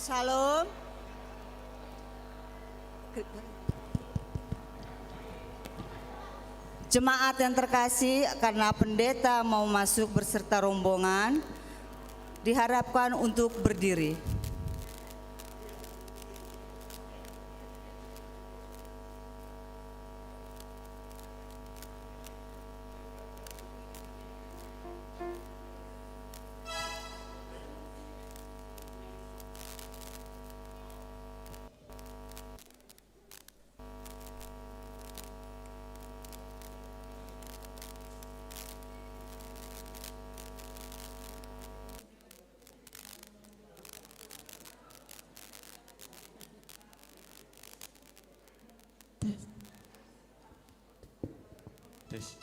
Salam. Jemaat yang terkasih, karena pendeta mau masuk berserta rombongan, diharapkan untuk berdiri. Tes.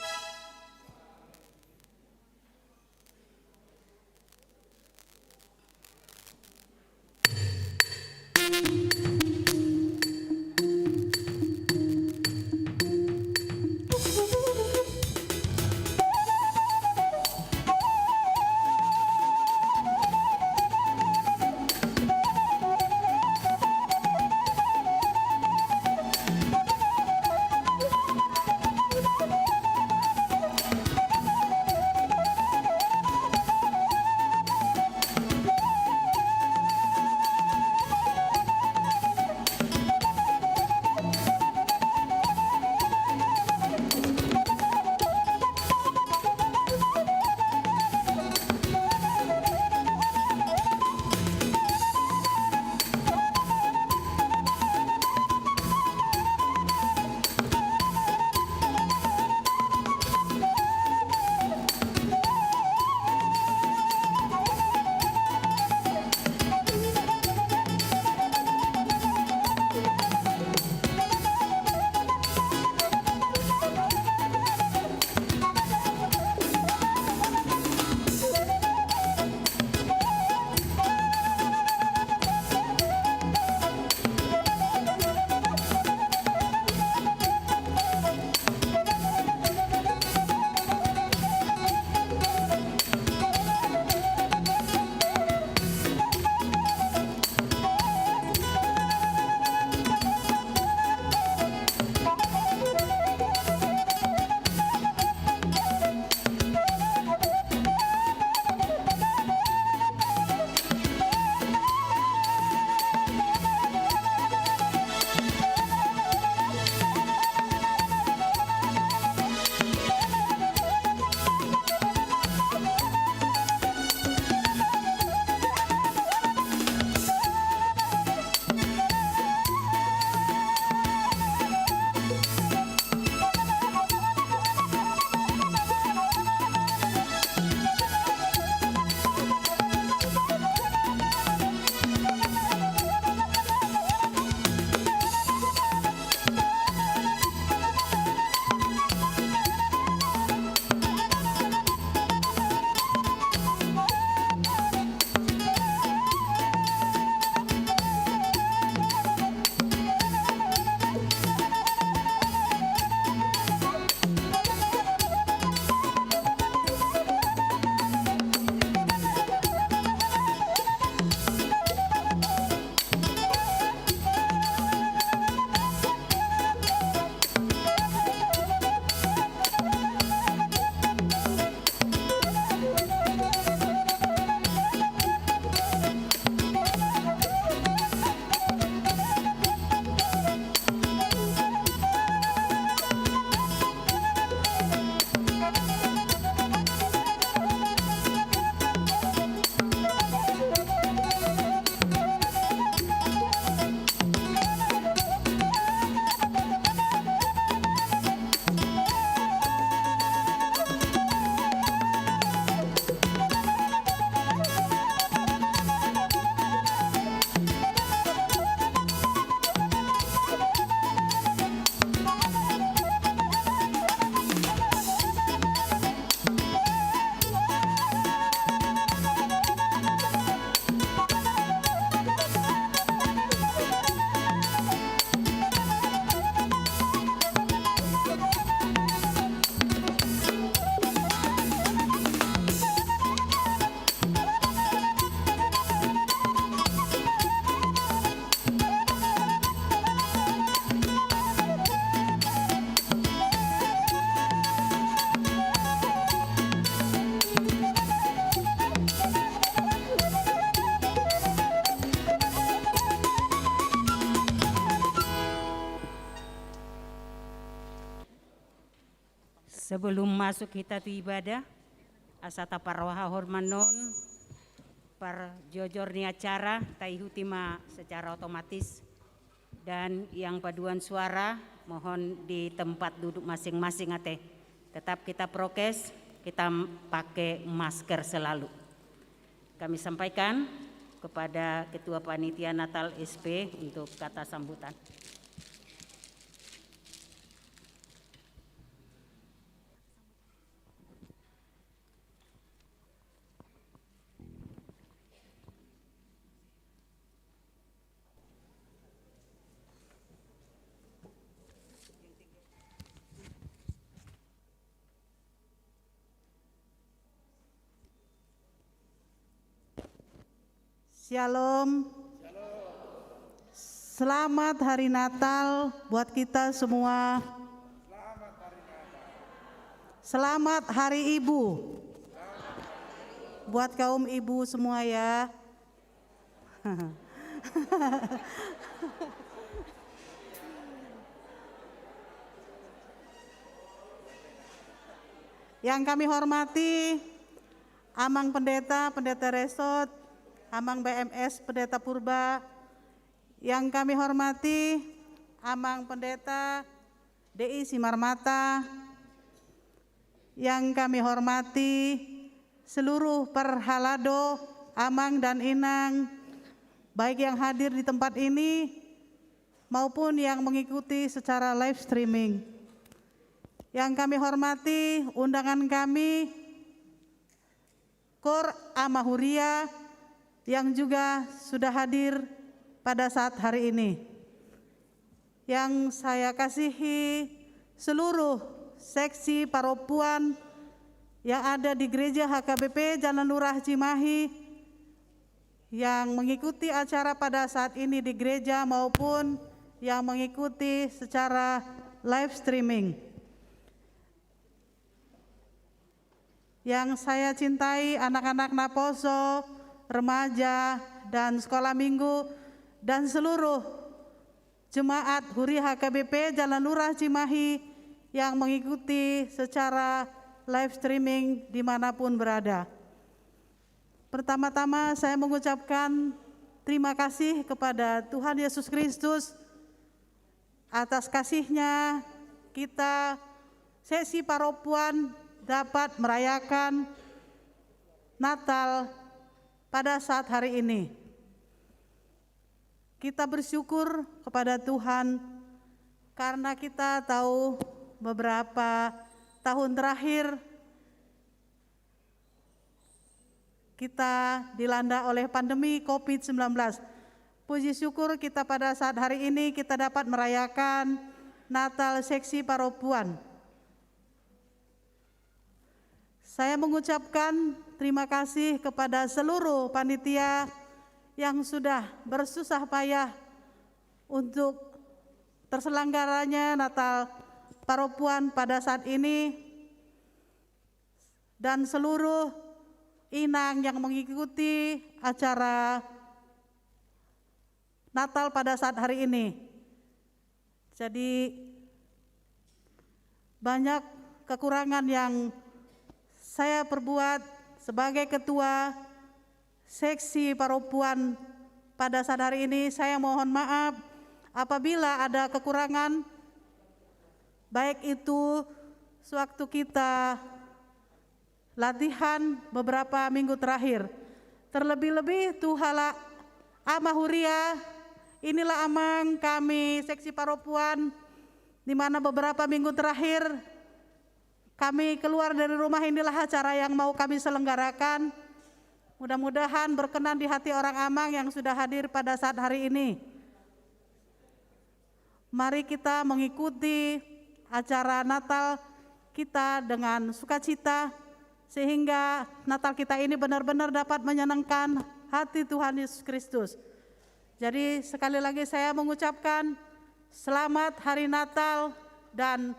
Sebelum masuk kita tu ibadah, asata parwaha hormanon, par jojor ni acara, taihutima secara otomatis, dan yang paduan suara mohon di tempat duduk masing-masing ate. Tetap kita prokes, kita pakai masker selalu. Kami sampaikan kepada Ketua Panitia Natal SP untuk kata sambutan. Shalom. Selamat Hari Natal buat kita semua. Selamat Hari Ibu. Buat kaum ibu semua ya. Yang kami hormati Amang Pendeta, Pendeta Resot, Amang BMS Pendeta Purba, yang kami hormati Amang Pendeta DI Simarmata, yang kami hormati seluruh perhalado, Amang dan Inang, baik yang hadir di tempat ini maupun yang mengikuti secara live streaming. Yang kami hormati undangan kami Kor Amahuria yang juga sudah hadir pada saat hari ini. Yang saya kasihi seluruh seksi paropuan yang ada di Gereja HKBP Jalan Lurah Cimahi yang mengikuti acara pada saat ini di gereja maupun yang mengikuti secara live streaming. Yang saya cintai anak-anak Naposo, remaja, dan sekolah minggu, dan seluruh jemaat Huri HKBP Jalan Lurah Cimahi yang mengikuti secara live streaming dimanapun berada. Pertama-tama saya mengucapkan terima kasih kepada Tuhan Yesus Kristus atas kasih-Nya kita sesi paropuan dapat merayakan Natal pada saat hari ini. Kita bersyukur kepada Tuhan karena kita tahu beberapa tahun terakhir kita dilanda oleh pandemi COVID-19. Puji syukur kita pada saat hari ini kita dapat merayakan Natal seksi paropuan. Saya mengucapkan terima kasih kepada seluruh panitia yang sudah bersusah payah untuk terselenggaranya Natal paropuan pada saat ini, dan seluruh inang yang mengikuti acara Natal pada saat hari ini. Jadi banyak kekurangan yang saya perbuat sebagai ketua seksi paropuan pada saat hari ini. Saya mohon maaf apabila ada kekurangan, baik itu sewaktu kita latihan beberapa minggu terakhir. Terlebih-lebih Tuhala Amahuria, inilah amang kami seksi paropuan, di mana beberapa minggu terakhir kami keluar dari rumah, inilah acara yang mau kami selenggarakan. Mudah-mudahan berkenan di hati orang Amang yang sudah hadir pada saat hari ini. Mari kita mengikuti acara Natal kita dengan sukacita, sehingga Natal kita ini benar-benar dapat menyenangkan hati Tuhan Yesus Kristus. Jadi sekali lagi saya mengucapkan selamat Hari Natal dan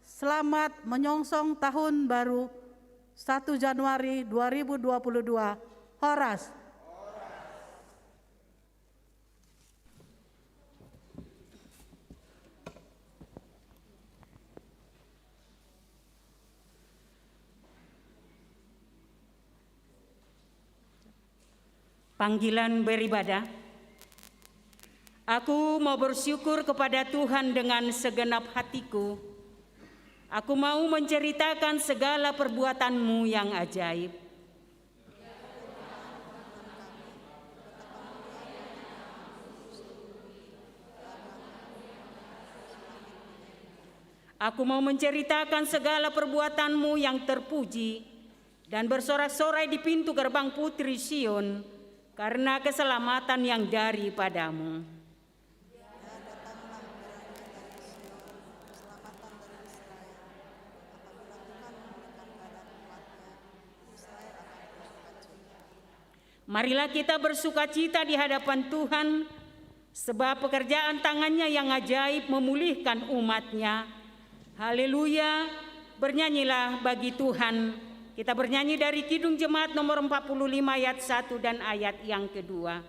selamat menyongsong tahun baru 1 Januari 2022. Horas. Panggilan beribadah. Aku mau bersyukur kepada Tuhan dengan segenap hatiku. Aku mau menceritakan segala perbuatan-Mu yang ajaib. Aku mau menceritakan segala perbuatan-Mu yang terpuji dan bersorak-sorai di pintu gerbang Putri Sion karena keselamatan yang daripadamu. Marilah kita bersukacita di hadapan Tuhan, sebab pekerjaan tangannya yang ajaib memulihkan umat-Nya. Haleluya, bernyanyilah bagi Tuhan. Kita bernyanyi dari Kidung Jemaat nomor 45 ayat 1 dan ayat yang kedua.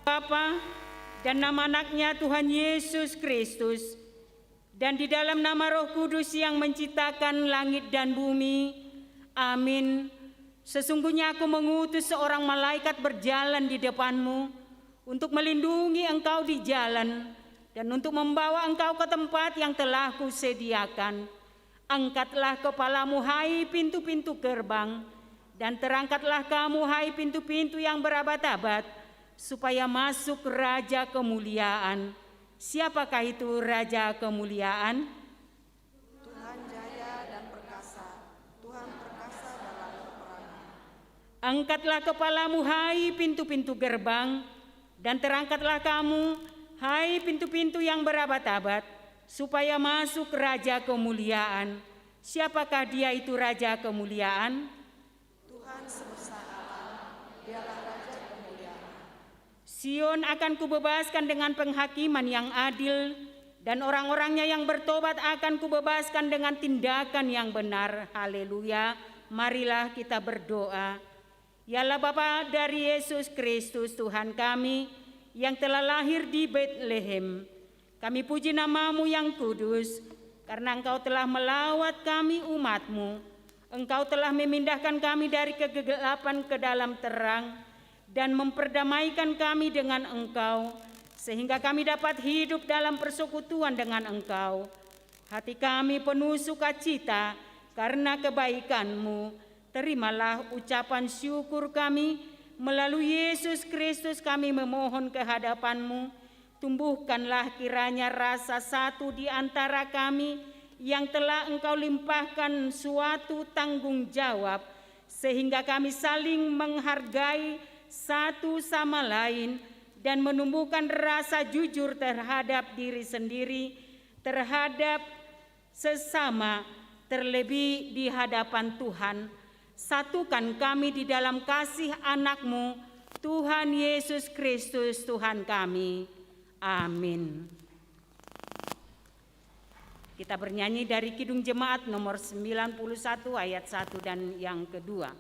Bapa dan nama anaknya Tuhan Yesus Kristus, dan di dalam nama Roh Kudus yang menciptakan langit dan bumi. Amin. Sesungguhnya aku mengutus seorang malaikat berjalan di depanmu untuk melindungi engkau di jalan dan untuk membawa engkau ke tempat yang telah kusediakan. Angkatlah kepalamu, hai pintu-pintu gerbang, dan terangkatlah kamu, hai pintu-pintu yang berabad-abad, supaya masuk Raja Kemuliaan. Siapakah itu Raja Kemuliaan? Tuhan jaya dan perkasa, Tuhan perkasa dalam peperangan. Angkatlah kepalamu, hai pintu-pintu gerbang, dan terangkatlah kamu, hai pintu-pintu yang berabad-abad, supaya masuk Raja Kemuliaan. Siapakah dia itu Raja Kemuliaan? Tuhan semesta alam, dialah Raja Kemuliaan. Sion akan kubebaskan dengan penghakiman yang adil, dan orang-orangnya yang bertobat akan kubebaskan dengan tindakan yang benar. Haleluya. Marilah kita berdoa. Ya Allah Bapa dari Yesus Kristus Tuhan kami yang telah lahir di Betlehem, kami puji nama-Mu yang kudus, karena Engkau telah melawat kami umat-Mu. Engkau telah memindahkan kami dari kegelapan ke dalam terang, dan memperdamaikan kami dengan Engkau, sehingga kami dapat hidup dalam persekutuan dengan Engkau. Hati kami penuh sukacita karena kebaikan-Mu. Terimalah ucapan syukur kami, melalui Yesus Kristus kami memohon ke hadapan-Mu. Tumbuhkanlah kiranya rasa satu di antara kami yang telah Engkau limpahkan suatu tanggung jawab sehingga kami saling menghargai satu sama lain dan menumbuhkan rasa jujur terhadap diri sendiri, terhadap sesama, terlebih di hadapan Tuhan. Satukan kami di dalam kasih Anak-Mu, Tuhan Yesus Kristus Tuhan kami. Amin. Kita bernyanyi dari Kidung Jemaat nomor 91 ayat 1 dan yang kedua.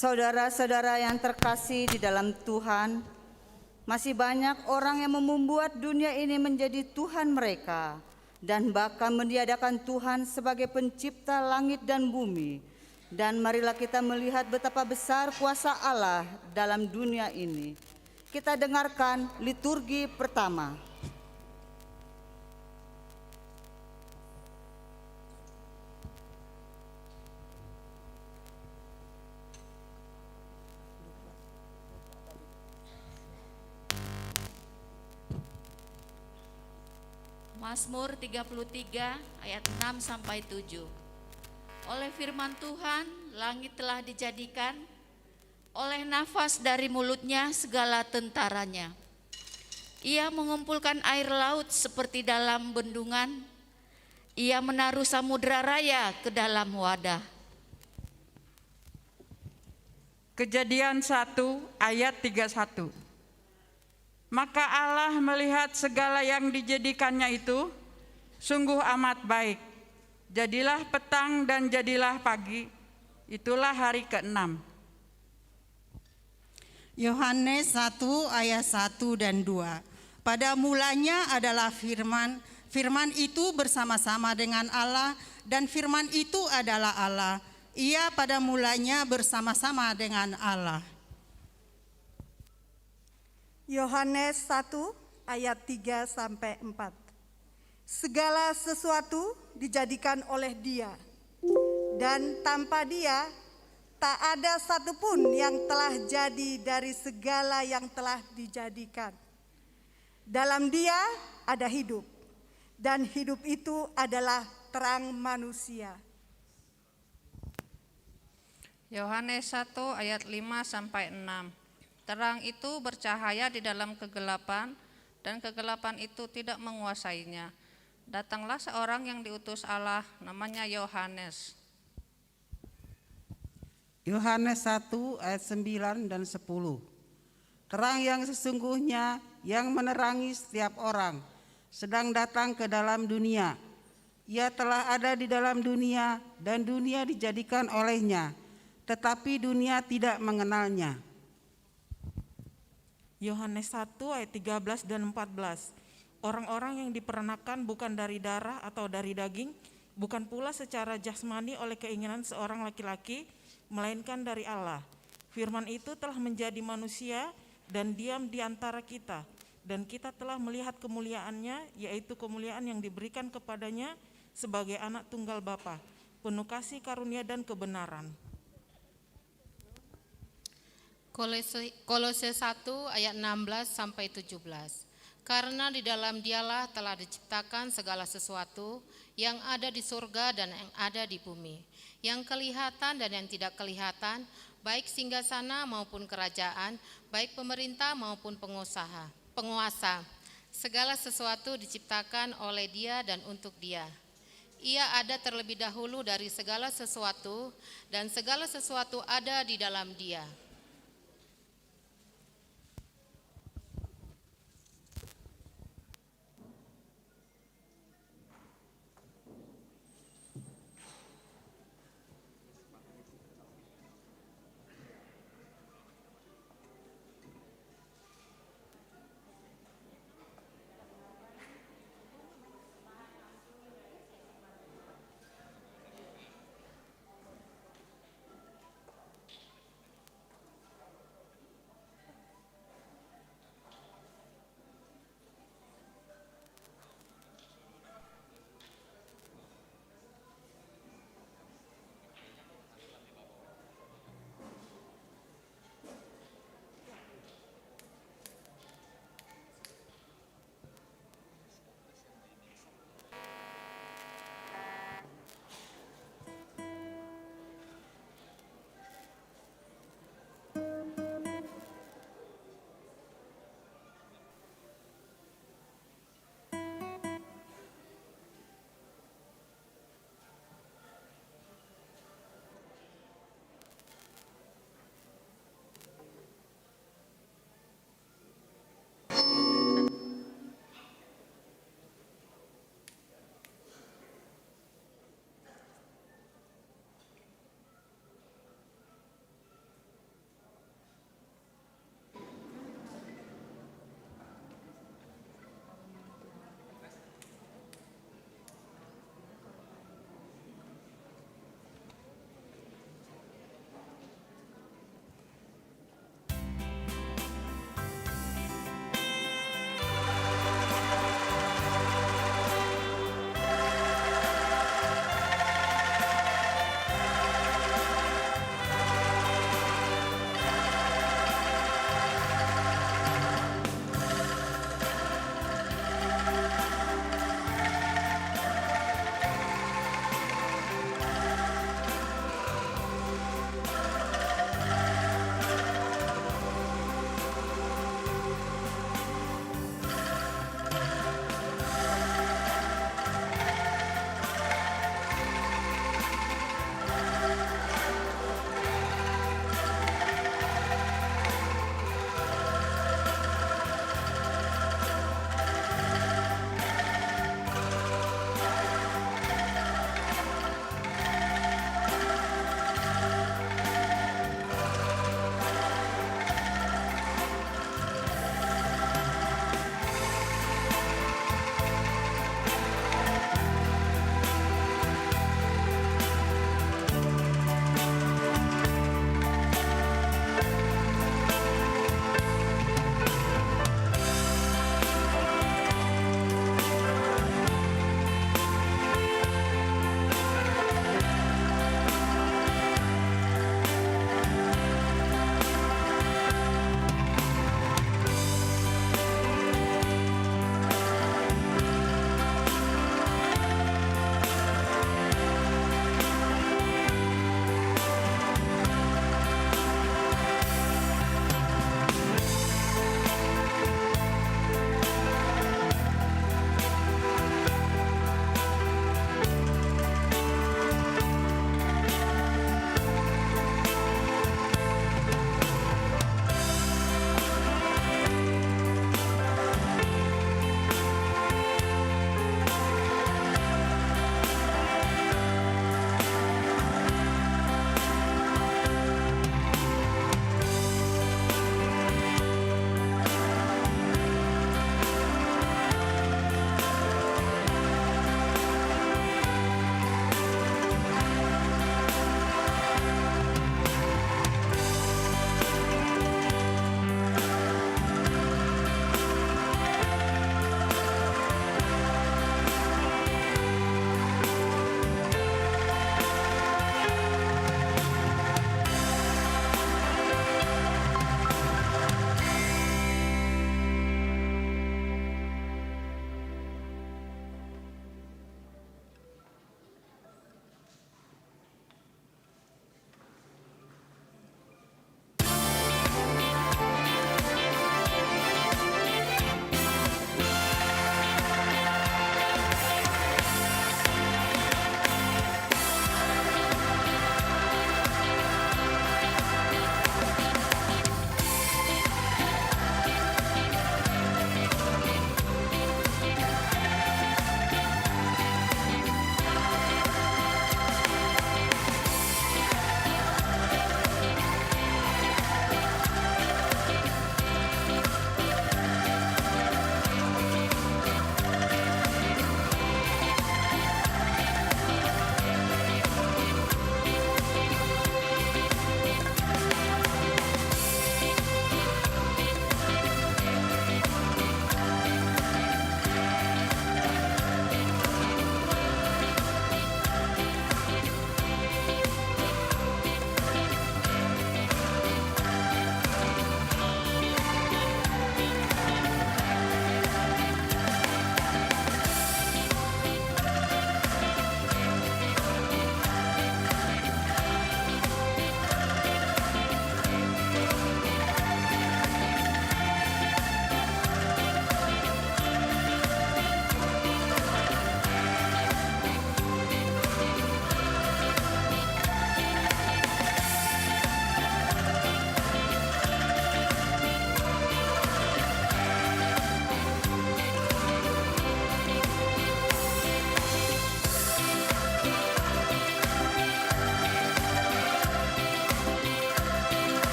Saudara-saudara yang terkasih di dalam Tuhan, masih banyak orang yang membuat dunia ini menjadi Tuhan mereka dan bahkan meniadakan Tuhan sebagai pencipta langit dan bumi. Dan marilah kita melihat betapa besar kuasa Allah dalam dunia ini. Kita dengarkan liturgi pertama. Mazmur 33 ayat 6 sampai 7. Oleh firman Tuhan langit telah dijadikan, oleh nafas dari mulutnya segala tentaranya. Ia mengumpulkan air laut seperti dalam bendungan, ia menaruh samudra raya ke dalam wadah. Kejadian 1 ayat 31. Maka Allah melihat segala yang dijadikannya itu sungguh amat baik. Jadilah petang dan jadilah pagi, itulah hari ke-6. Yohanes 1 ayat 1 dan 2. Pada mulanya adalah firman, firman itu bersama-sama dengan Allah dan firman itu adalah Allah. Ia pada mulanya bersama-sama dengan Allah. Yohanes 1 ayat 3 sampai 4. Segala sesuatu dijadikan oleh Dia, dan tanpa Dia tak ada satupun yang telah jadi dari segala yang telah dijadikan. Dalam Dia ada hidup, dan hidup itu adalah terang manusia. Yohanes 1 ayat 5 sampai 6. Terang itu bercahaya di dalam kegelapan, dan kegelapan itu tidak menguasainya. Datanglah seorang yang diutus Allah, namanya Yohanes. Yohanes 1 ayat 9 dan 10. Terang yang sesungguhnya yang menerangi setiap orang sedang datang ke dalam dunia. Ia telah ada di dalam dunia dan dunia dijadikan olehnya, tetapi dunia tidak mengenalnya. Yohanes 1 ayat 13 dan 14. Orang-orang yang diperanakan bukan dari darah atau dari daging, bukan pula secara jasmani oleh keinginan seorang laki-laki, melainkan dari Allah. Firman itu telah menjadi manusia dan diam di antara kita, dan kita telah melihat kemuliaannya, yaitu kemuliaan yang diberikan kepadanya sebagai anak tunggal Bapa, penuh kasih karunia dan kebenaran. Kolose 1 ayat 16 sampai 17. Karena di dalam Dialah telah diciptakan segala sesuatu yang ada di surga dan yang ada di bumi, yang kelihatan dan yang tidak kelihatan, baik singgasana maupun kerajaan, baik pemerintah maupun penguasa. Segala sesuatu diciptakan oleh Dia dan untuk Dia. Ia ada terlebih dahulu dari segala sesuatu, dan segala sesuatu ada di dalam Dia.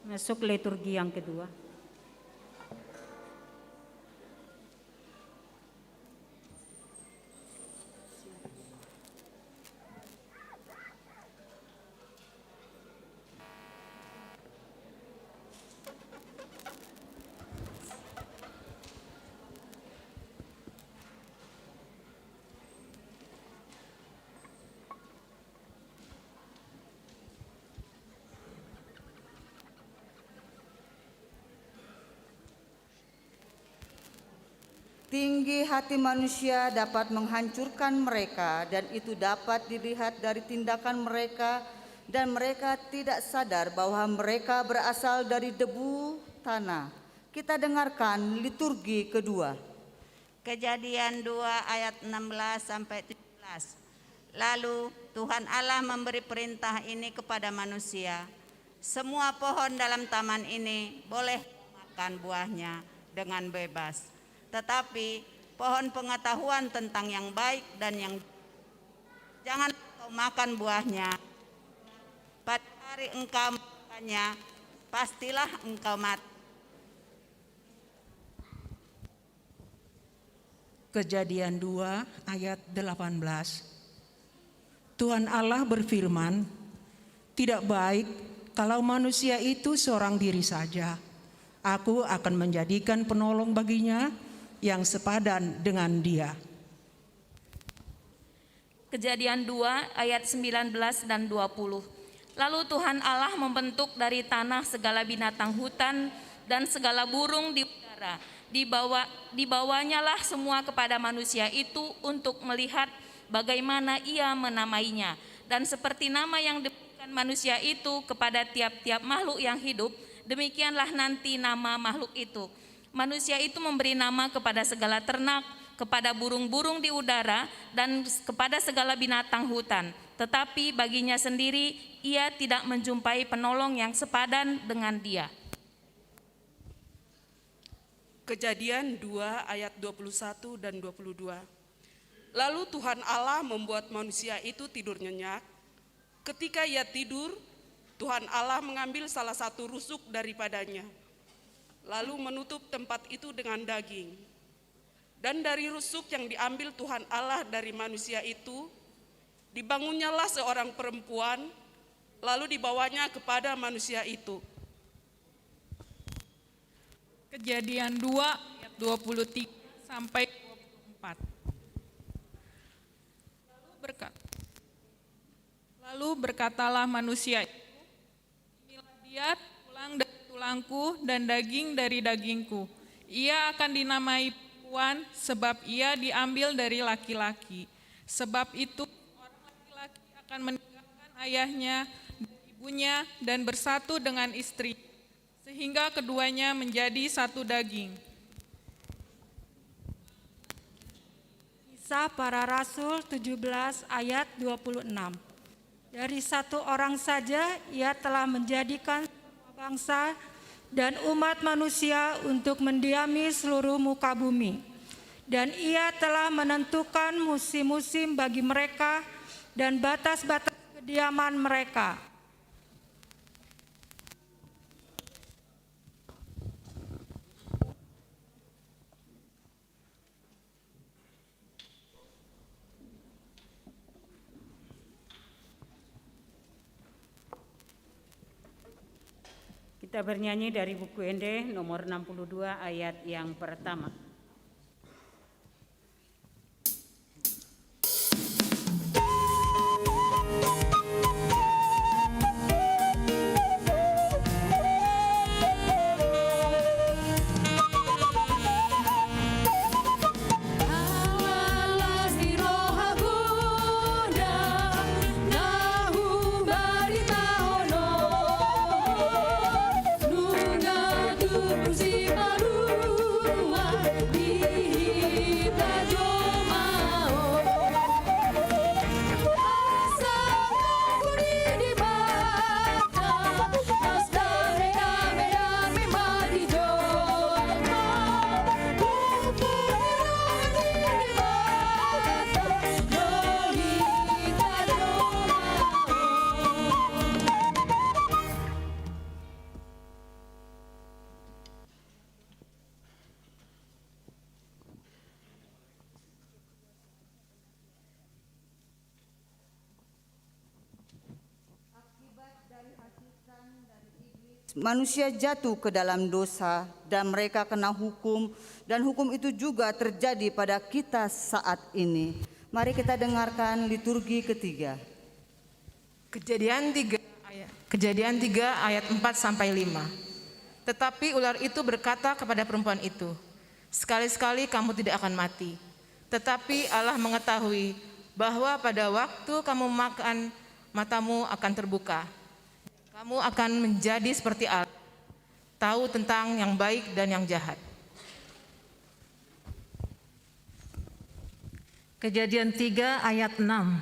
Masuk liturgi yang kedua. Tinggi hati manusia dapat menghancurkan mereka, dan itu dapat dilihat dari tindakan mereka, dan mereka tidak sadar bahwa mereka berasal dari debu tanah. Kita dengarkan liturgi kedua. Kejadian 2 ayat 16 sampai 17. Lalu Tuhan Allah memberi perintah ini kepada manusia. Semua pohon dalam taman ini boleh makan buahnya dengan bebas. Tetapi pohon pengetahuan tentang yang baik dan yang jangan kau makan buahnya. Pada hari engkau makannya, pastilah engkau mati. Kejadian 2 ayat 18. Tuhan Allah berfirman, tidak baik kalau manusia itu seorang diri saja. Aku akan menjadikan penolong baginya yang sepadan dengan dia. Kejadian 2 ayat 19 dan 20. Lalu Tuhan Allah membentuk dari tanah segala binatang hutan dan segala burung di udara. Dibawanya lah semua kepada manusia itu untuk melihat bagaimana ia menamainya. Dan seperti nama yang diberikan manusia itu kepada tiap-tiap makhluk yang hidup, demikianlah nanti nama makhluk itu. Manusia itu memberi nama kepada segala ternak, kepada burung-burung di udara, dan kepada segala binatang hutan. Tetapi baginya sendiri, ia tidak menjumpai penolong yang sepadan dengan dia. Kejadian 2 ayat 21 dan 22. Lalu Tuhan Allah membuat manusia itu tidur nyenyak. Ketika ia tidur, Tuhan Allah mengambil salah satu rusuk daripadanya, lalu menutup tempat itu dengan daging. Dan dari rusuk yang diambil Tuhan Allah dari manusia itu, dibangunnyalah seorang perempuan, lalu dibawanya kepada manusia itu. Kejadian 2 ayat 23 sampai 24. Lalu berkatalah manusia itu, inilah dia tulang dari tulangku dan daging dari dagingku. Ia akan dinamai perempuan sebab ia diambil dari laki-laki. Sebab itu orang laki-laki akan meninggalkan ayahnya dan ibunya dan bersatu dengan istri, sehingga keduanya menjadi satu daging. Kisah Para Rasul 17 ayat 26. Dari satu orang saja ia telah menjadikan semua bangsa dan umat manusia untuk mendiami seluruh muka bumi. Dan ia telah menentukan musim-musim bagi mereka dan batas-batas kediaman mereka. Kita bernyanyi dari buku Ende nomor 62 ayat yang pertama. Nunga tu bersih baru manusia jatuh ke dalam dosa dan mereka kena hukum, dan hukum itu juga terjadi pada kita saat ini. Mari kita dengarkan liturgi ketiga. Kejadian 3 ayat 4 sampai 5. Tetapi ular itu berkata kepada perempuan itu, "Sekali-sekali kamu tidak akan mati." Tetapi Allah mengetahui bahwa pada waktu kamu makan, matamu akan terbuka. Kamu akan menjadi seperti Allah, tahu tentang yang baik dan yang jahat. Kejadian 3 ayat 6.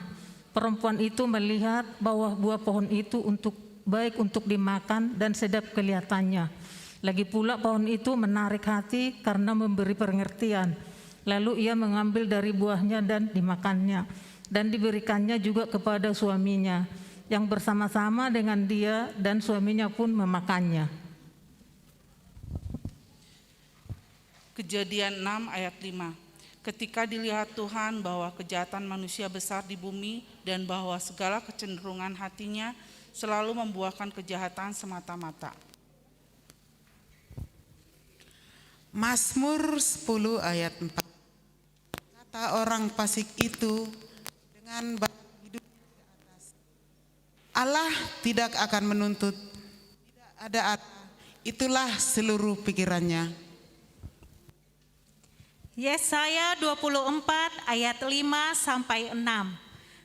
Perempuan itu melihat bahwa buah pohon itu baik untuk dimakan dan sedap kelihatannya. Lagi pula pohon itu menarik hati karena memberi pengertian. Lalu ia mengambil dari buahnya dan dimakannya, dan diberikannya juga kepada suaminya, yang bersama-sama dengan dia, dan suaminya pun memakannya. Kejadian 6 ayat 5. Ketika dilihat Tuhan bahwa kejahatan manusia besar di bumi dan bahwa segala kecenderungan hatinya selalu membuahkan kejahatan semata-mata. Mazmur 10 ayat 4. Kata orang fasik itu dengan barang hidup di atas, Allah tidak akan menuntut, tidak ada arah, itulah seluruh pikirannya. Yesaya 24 ayat 5 sampai 6.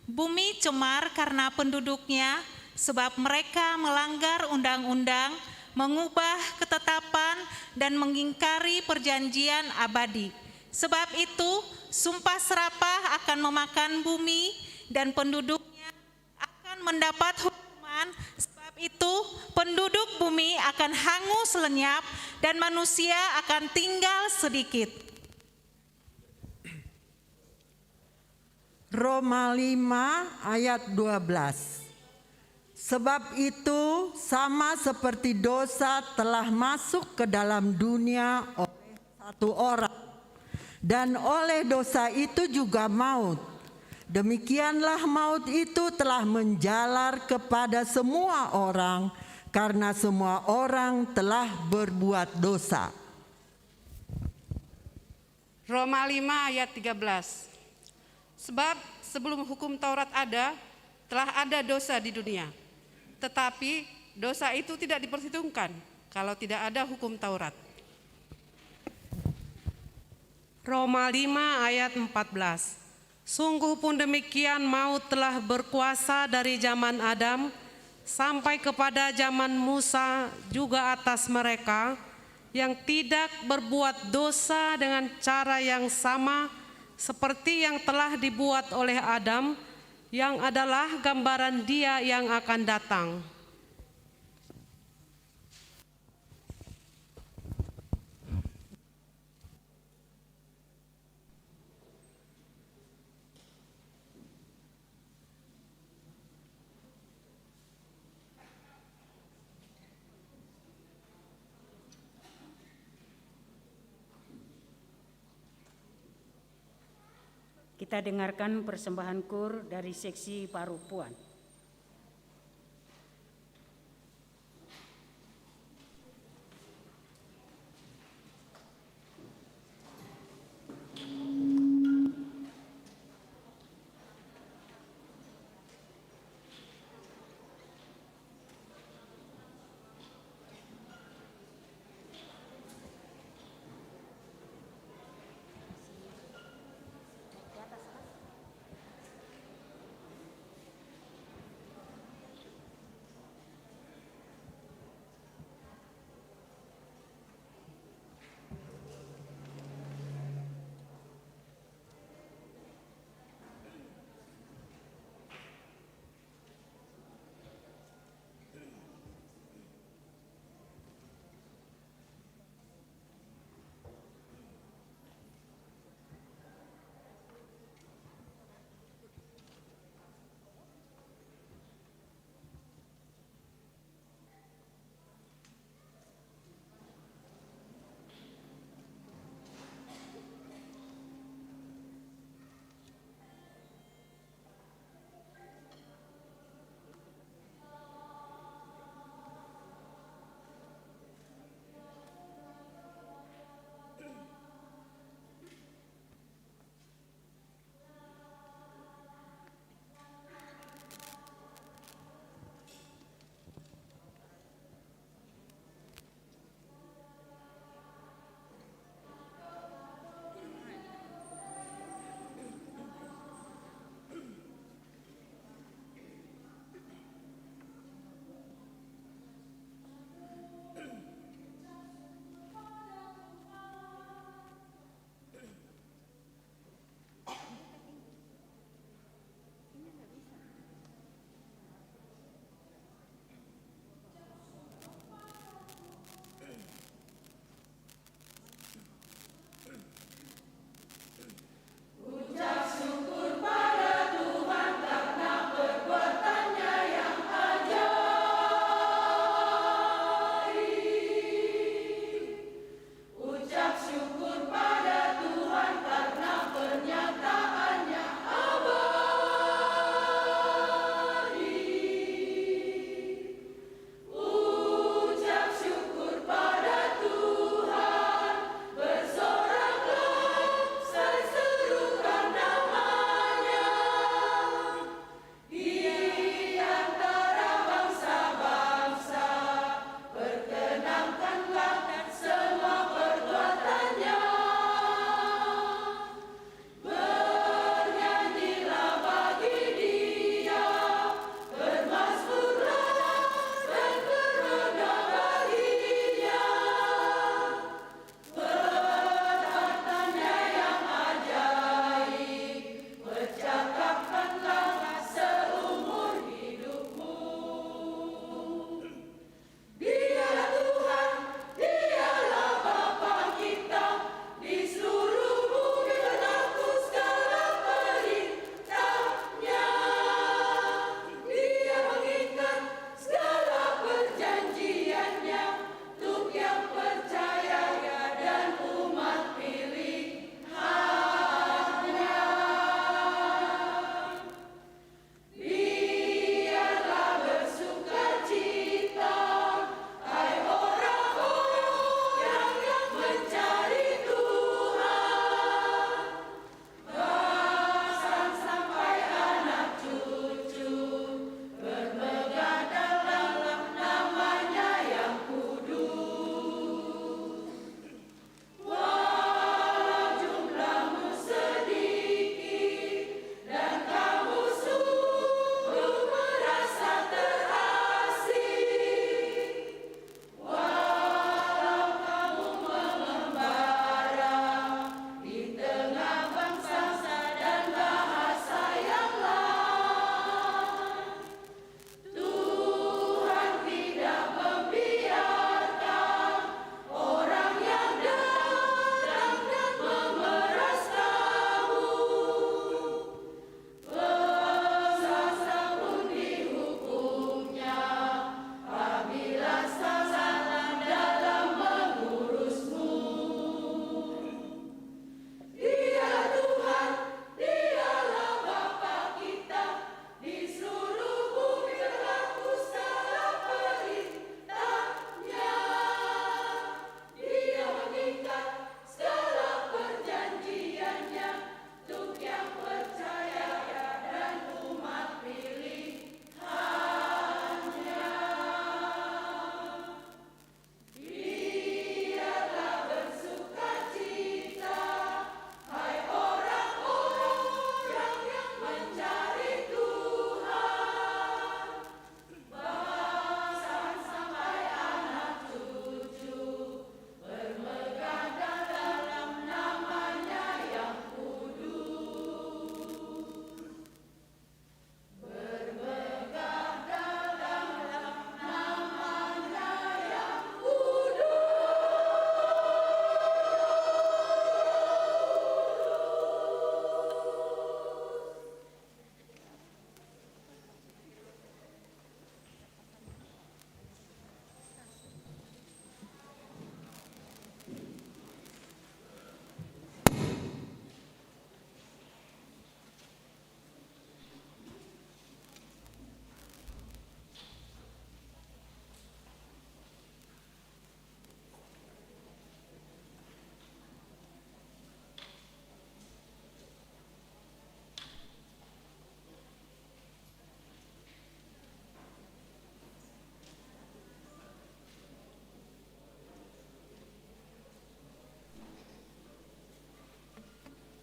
Bumi cemar karena penduduknya, sebab mereka melanggar undang-undang, mengubah ketetapan dan mengingkari perjanjian abadi. Sebab itu sumpah serapah akan memakan bumi dan penduduknya akan mendapat hukuman. Sebab itu penduduk bumi akan hangus lenyap dan manusia akan tinggal sedikit. Roma 5 ayat 12. Sebab itu sama seperti dosa telah masuk ke dalam dunia oleh satu orang, dan oleh dosa itu juga maut. Demikianlah maut itu telah menjalar kepada semua orang, karena semua orang telah berbuat dosa. Roma 5 ayat 13. Sebab sebelum hukum Taurat ada, telah ada dosa di dunia. Tetapi dosa itu tidak diperhitungkan kalau tidak ada hukum Taurat. Roma 5 ayat 14. Sungguh pun demikian maut telah berkuasa dari zaman Adam sampai kepada zaman Musa juga atas mereka yang tidak berbuat dosa dengan cara yang sama seperti yang telah dibuat oleh Adam, yang adalah gambaran Dia yang akan datang. Kita dengarkan persembahan kur dari seksi Parupuan.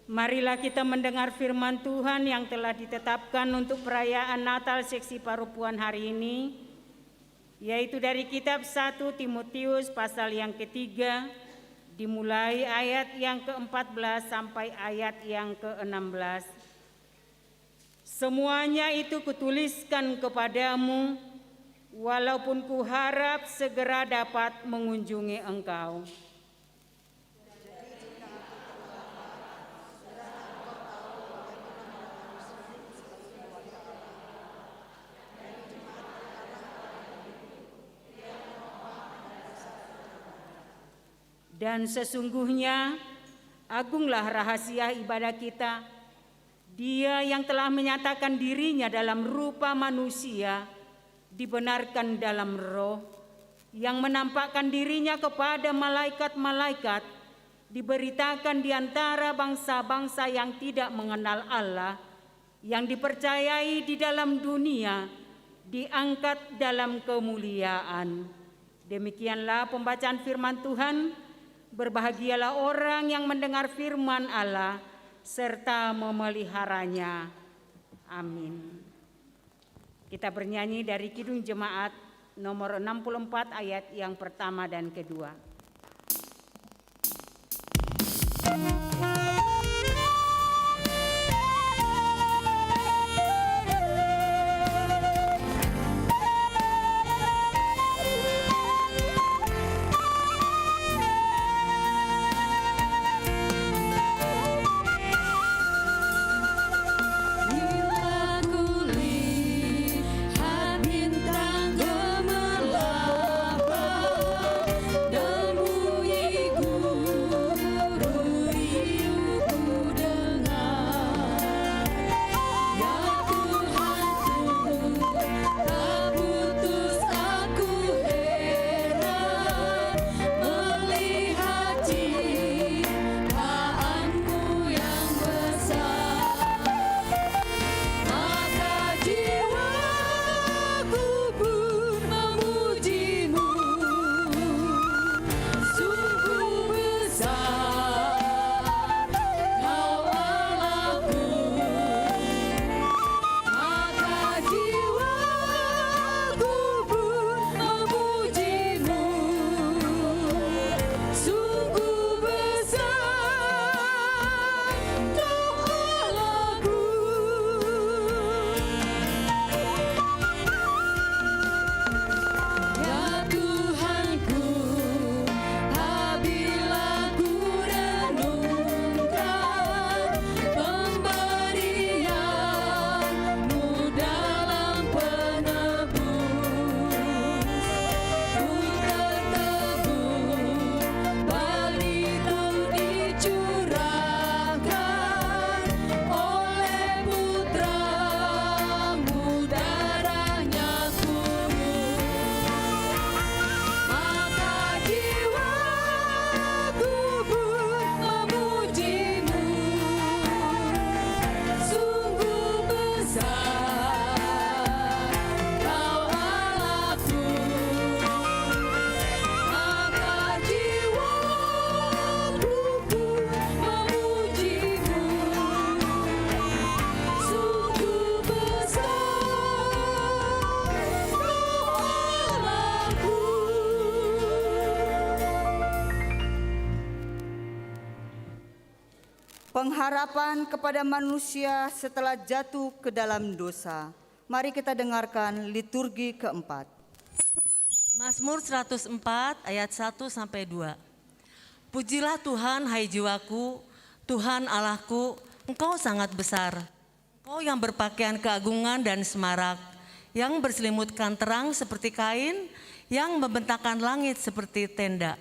Marilah kita mendengar firman Tuhan yang telah ditetapkan untuk perayaan Natal seksi Parupuan hari ini, yaitu dari kitab 1 Timotius pasal yang ketiga, dimulai ayat yang ke-14 sampai ayat yang ke-16. Semuanya itu kutuliskan kepadamu, walaupun kuharap segera dapat mengunjungi engkau. Dan sesungguhnya agunglah rahasia ibadah kita. Dia yang telah menyatakan dirinya dalam rupa manusia, dibenarkan dalam roh, yang menampakkan dirinya kepada malaikat-malaikat, diberitakan di antara bangsa-bangsa yang tidak mengenal Allah, yang dipercayai di dalam dunia, diangkat dalam kemuliaan. Demikianlah pembacaan firman Tuhan. Berbahagialah orang yang mendengar firman Allah serta memeliharanya. Amin. Kita bernyanyi dari Kidung Jemaat nomor 64 ayat yang pertama dan kedua. Pengharapan kepada manusia setelah jatuh ke dalam dosa. Mari kita dengarkan liturgi keempat. Mazmur 104 ayat 1 sampai 2. Pujilah Tuhan hai jiwaku, Tuhan Allahku, Engkau sangat besar. Engkau yang berpakaian keagungan dan semarak, yang berselimutkan terang seperti kain, yang membentangkan langit seperti tenda.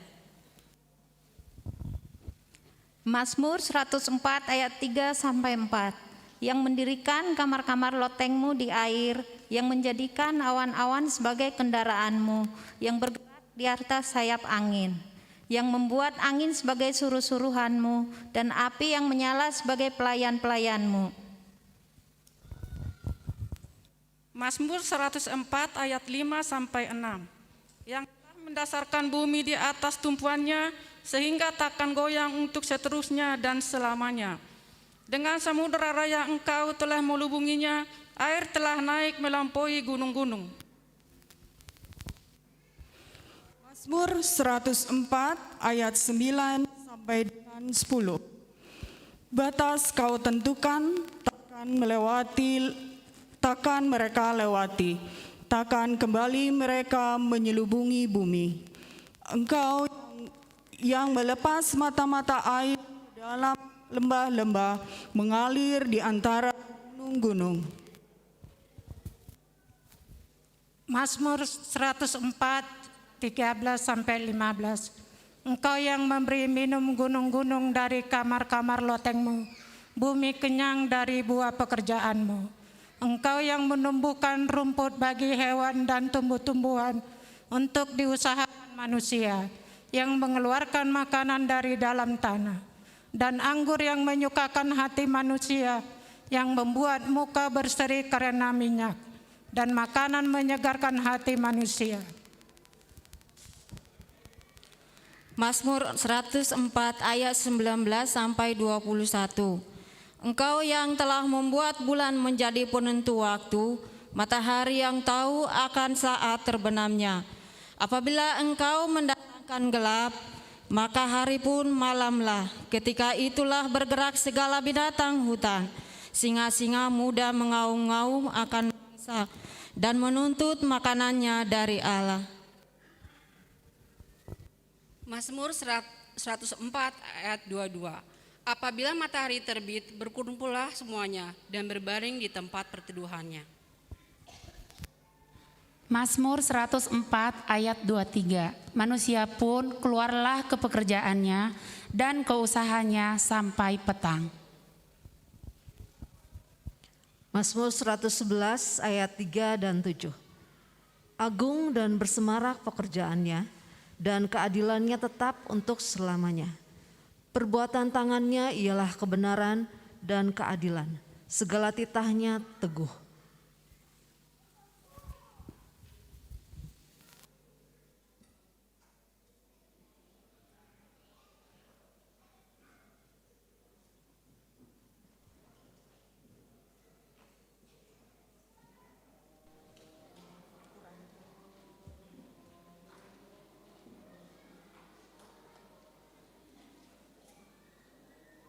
Mazmur 104 ayat 3 sampai 4. Yang mendirikan kamar-kamar lotengmu di air, yang menjadikan awan-awan sebagai kendaraanmu, yang bergerak di atas sayap angin, yang membuat angin sebagai suruh-suruhanmu, dan api yang menyala sebagai pelayan-pelayanmu. Mazmur 104 ayat 5 sampai 6. Yang telah mendasarkan bumi di atas tumpuannya, sehingga takkan goyang untuk seterusnya dan selamanya. Dengan samudera raya Engkau telah melubunginya, air telah naik melampaui gunung-gunung. Mazmur 104 ayat 9 sampai dengan 10. Batas kau tentukan, takkan mereka lewati, takkan kembali mereka menyelubungi bumi. Engkau yang melepas mata-mata air dalam lembah-lembah, mengalir di antara gunung-gunung. Mazmur 104 13 sampai 15. Engkau yang memberi minum gunung-gunung dari kamar-kamar lotengmu, bumi kenyang dari buah pekerjaanmu. Engkau yang menumbuhkan rumput bagi hewan dan tumbuh-tumbuhan untuk diusahakan manusia, yang mengeluarkan makanan dari dalam tanah, dan anggur yang menyukakan hati manusia, yang membuat muka berseri karena minyak, dan makanan menyegarkan hati manusia. Mazmur 104 ayat 19 sampai 21. Engkau yang telah membuat bulan menjadi penentu waktu, matahari yang tahu akan saat terbenamnya. Apabila Engkau mendatangkan gelap, maka hari pun malamlah. Ketika itulah bergerak segala binatang hutan. Singa-singa muda mengaum-ngaum akan bangsa dan menuntut makanannya dari Allah. Mazmur 104 ayat 22. Apabila matahari terbit, berkumpullah semuanya dan berbaring di tempat perteduhannya. Mazmur 104 ayat 23. Manusia pun keluarlah ke pekerjaannya dan ke usahanya sampai petang. Mazmur 111 ayat 3 dan 7. Agung dan bersemarak pekerjaannya, dan keadilannya tetap untuk selamanya. Perbuatan tangannya ialah kebenaran dan keadilan, segala titahnya teguh.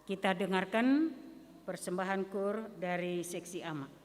Kita dengarkan persembahan kur dari seksi AMA.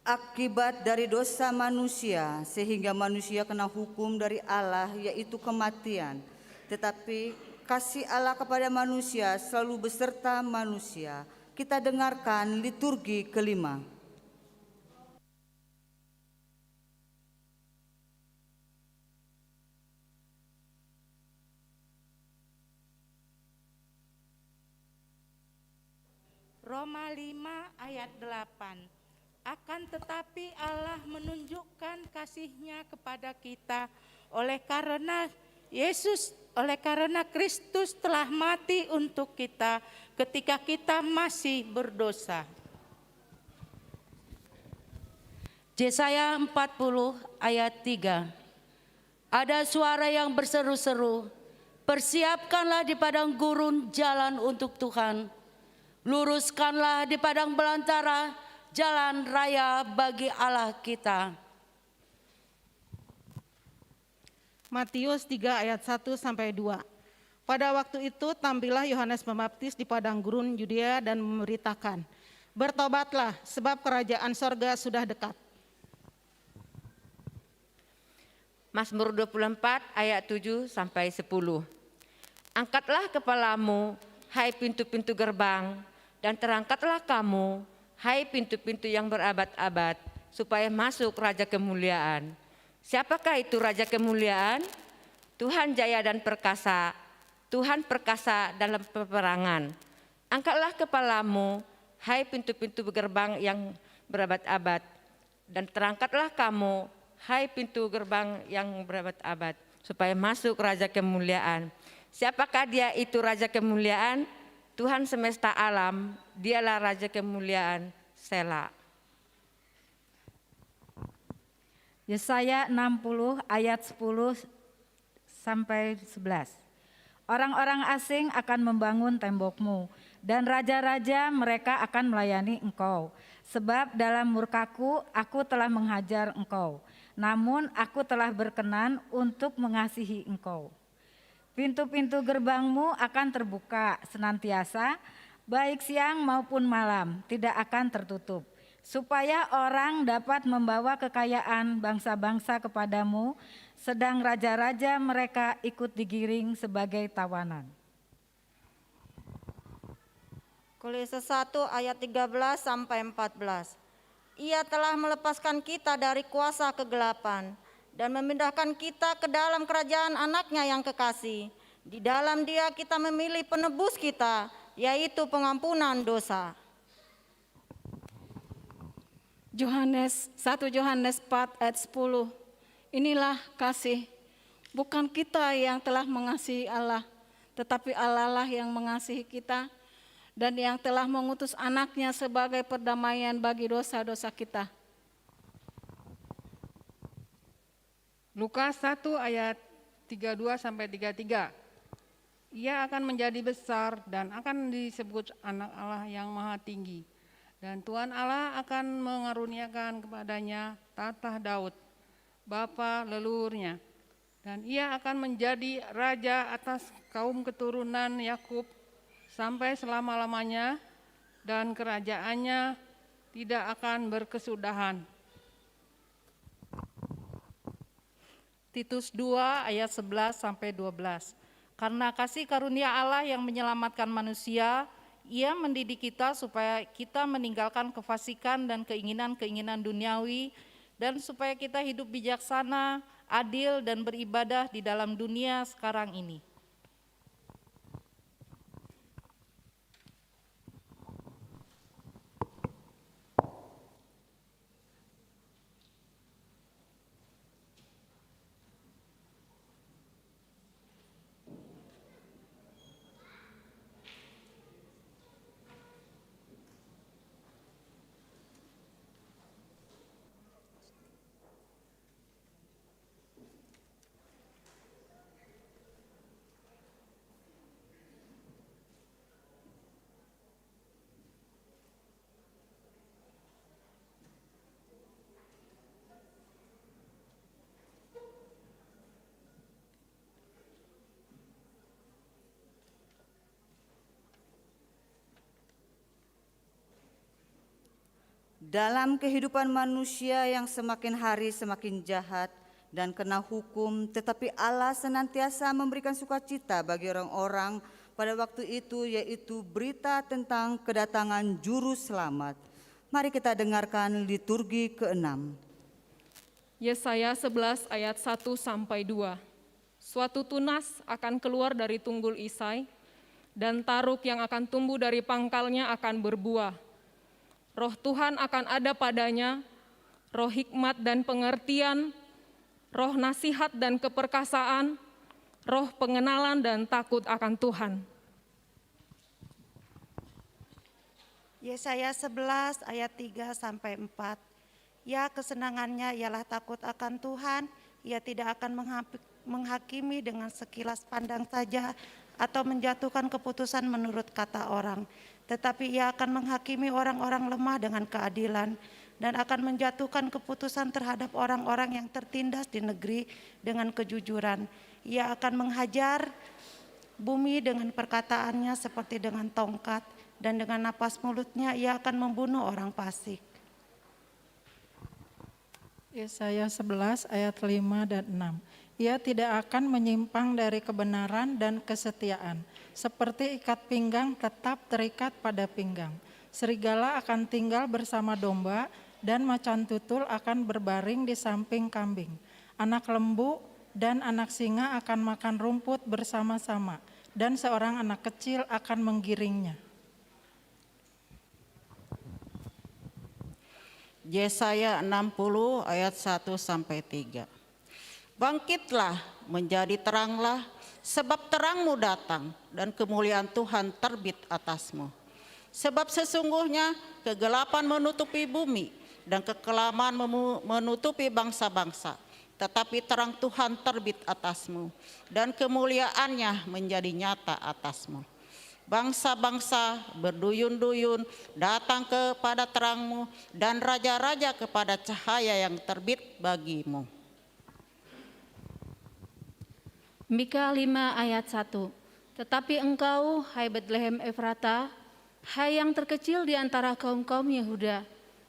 akibat dari dosa manusia sehingga manusia kena hukum dari Allah, yaitu kematian. Tetapi kasih Allah kepada manusia selalu beserta manusia. Kita dengarkan liturgi kelima. Roma 5 ayat 8. Akan tetapi Allah menunjukkan kasih-Nya kepada kita oleh karena Kristus telah mati untuk kita ketika kita masih berdosa. Yesaya 40 ayat 3. Ada suara yang berseru-seru, persiapkanlah di padang gurun jalan untuk Tuhan. Luruskanlah di padang belantara jalan raya bagi Allah kita. Matius 3 ayat 1 sampai 2. Pada waktu itu tampillah Yohanes Pembaptis di padang gurun Yudea dan memberitakan, bertobatlah sebab kerajaan sorga sudah dekat. Mazmur 24 ayat 7 sampai 10. Angkatlah kepalamu, hai pintu-pintu gerbang, dan terangkatlah kamu, hai pintu-pintu yang berabad-abad, supaya masuk Raja Kemuliaan. Siapakah itu Raja Kemuliaan? Tuhan jaya dan perkasa, Tuhan perkasa dalam peperangan. Angkatlah kepalamu, hai pintu-pintu gerbang yang berabad-abad, dan terangkatlah kamu, hai pintu gerbang yang berabad-abad, supaya masuk Raja Kemuliaan. Siapakah dia itu Raja Kemuliaan? Tuhan semesta alam, dialah Raja Kemuliaan, Sela. Yesaya 60 ayat 10 sampai 11. Orang-orang asing akan membangun tembokmu, dan raja-raja mereka akan melayani engkau. Sebab dalam murkaku aku telah menghajar engkau, namun aku telah berkenan untuk mengasihi engkau. Pintu-pintu gerbangmu akan terbuka senantiasa, baik siang maupun malam, tidak akan tertutup, supaya orang dapat membawa kekayaan bangsa-bangsa kepadamu, sedang raja-raja mereka ikut digiring sebagai tawanan. Kolose 1 ayat 13 sampai 14. Ia telah melepaskan kita dari kuasa kegelapan dan memindahkan kita ke dalam kerajaan anaknya yang kekasih. Di dalam dia kita memilih penebus kita, yaitu pengampunan dosa. 1 Yohanes 4 ayat 10. Inilah kasih, bukan kita yang telah mengasihi Allah, tetapi Allah lah yang mengasihi kita dan yang telah mengutus anaknya sebagai perdamaian bagi dosa-dosa kita. Lukas 1 ayat 32 sampai 33. Ia akan menjadi besar dan akan disebut anak Allah yang maha tinggi. Dan Tuhan Allah akan mengaruniakan kepadanya tahta Daud, bapa leluhurnya. Dan ia akan menjadi raja atas kaum keturunan Yakub sampai selama-lamanya, dan kerajaannya tidak akan berkesudahan. Titus 2 ayat 11 sampai 12. Karena kasih karunia Allah yang menyelamatkan manusia, Ia mendidik kita supaya kita meninggalkan kefasikan dan keinginan-keinginan duniawi, dan supaya kita hidup bijaksana, adil, dan beribadah di dalam dunia sekarang ini. dalam kehidupan manusia yang semakin hari semakin jahat dan kena hukum, tetapi Allah senantiasa memberikan sukacita bagi orang-orang pada waktu itu, yaitu berita tentang kedatangan Juru Selamat. Mari kita dengarkan liturgi ke-6. Yesaya 11 ayat 1-2. Suatu tunas akan keluar dari tunggul Isai, dan taruk yang akan tumbuh dari pangkalnya akan berbuah. Roh Tuhan akan ada padanya, roh hikmat dan pengertian, roh nasihat dan keperkasaan, roh pengenalan dan takut akan Tuhan. Yesaya 11 ayat 3-4. Ya, kesenangannya ialah takut akan Tuhan, ia tidak akan menghakimi dengan sekilas pandang saja atau menjatuhkan keputusan menurut kata orang, tetapi ia akan menghakimi orang-orang lemah dengan keadilan dan akan menjatuhkan keputusan terhadap orang-orang yang tertindas di negeri dengan kejujuran. Ia akan menghajar bumi dengan perkataannya seperti dengan tongkat, dan dengan napas mulutnya ia akan membunuh orang fasik. Yesaya 11 ayat 5 dan 6. Ia tidak akan menyimpang dari kebenaran dan kesetiaan, seperti ikat pinggang tetap terikat pada pinggang. Serigala akan tinggal bersama domba, dan macan tutul akan berbaring di samping kambing. Anak lembu dan anak singa akan makan rumput bersama-sama, dan seorang anak kecil akan menggiringnya. Yesaya 60 ayat 1-3. Bangkitlah, menjadi teranglah, sebab terangmu datang dan kemuliaan Tuhan terbit atasmu. Sebab sesungguhnya kegelapan menutupi bumi dan kekelaman menutupi bangsa-bangsa, tetapi terang Tuhan terbit atasmu dan kemuliaannya menjadi nyata atasmu. Bangsa-bangsa berduyun-duyun datang kepada terangmu, dan raja-raja kepada cahaya yang terbit bagimu. Mika 5 ayat 1. Tetapi engkau, hai Betlehem Efrata, hai yang terkecil di antara kaum-kaum Yehuda,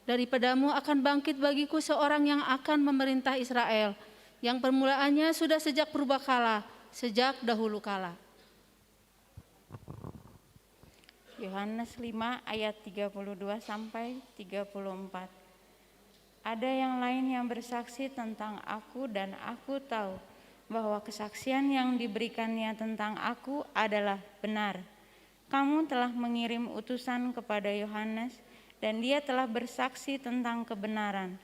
daripadamu akan bangkit bagiku seorang yang akan memerintah Israel, yang permulaannya sudah sejak purbakala, sejak dahulu kala. Yohanes 5 ayat 32-34. Ada yang lain yang bersaksi tentang aku, dan aku tahu bahwa kesaksian yang diberikannya tentang aku adalah benar. Kamu telah mengirim utusan kepada Yohanes, dan dia telah bersaksi tentang kebenaran.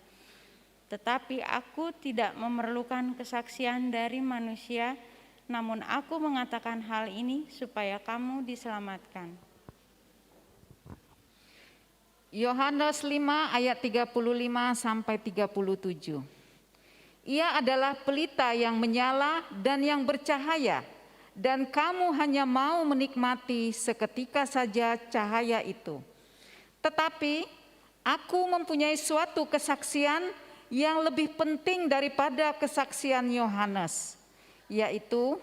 Tetapi aku tidak memerlukan kesaksian dari manusia, namun aku mengatakan hal ini supaya kamu diselamatkan. Yohanes 5 ayat 35-37. Ia adalah pelita yang menyala dan yang bercahaya, dan kamu hanya mau menikmati seketika saja cahaya itu. Tetapi aku mempunyai suatu kesaksian yang lebih penting daripada kesaksian Yohanes, yaitu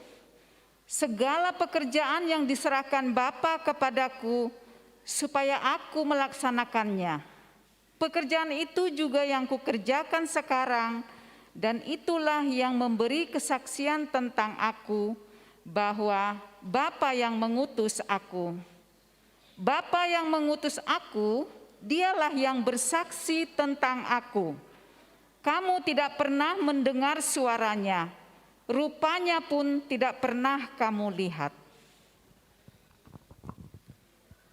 segala pekerjaan yang diserahkan Bapa kepadaku supaya aku melaksanakannya. Pekerjaan itu juga yang kukerjakan sekarang, dan itulah yang memberi kesaksian tentang aku, bahwa Bapa yang mengutus aku. Bapa yang mengutus aku, dialah yang bersaksi tentang aku. Kamu tidak pernah mendengar suaranya, rupanya pun tidak pernah kamu lihat.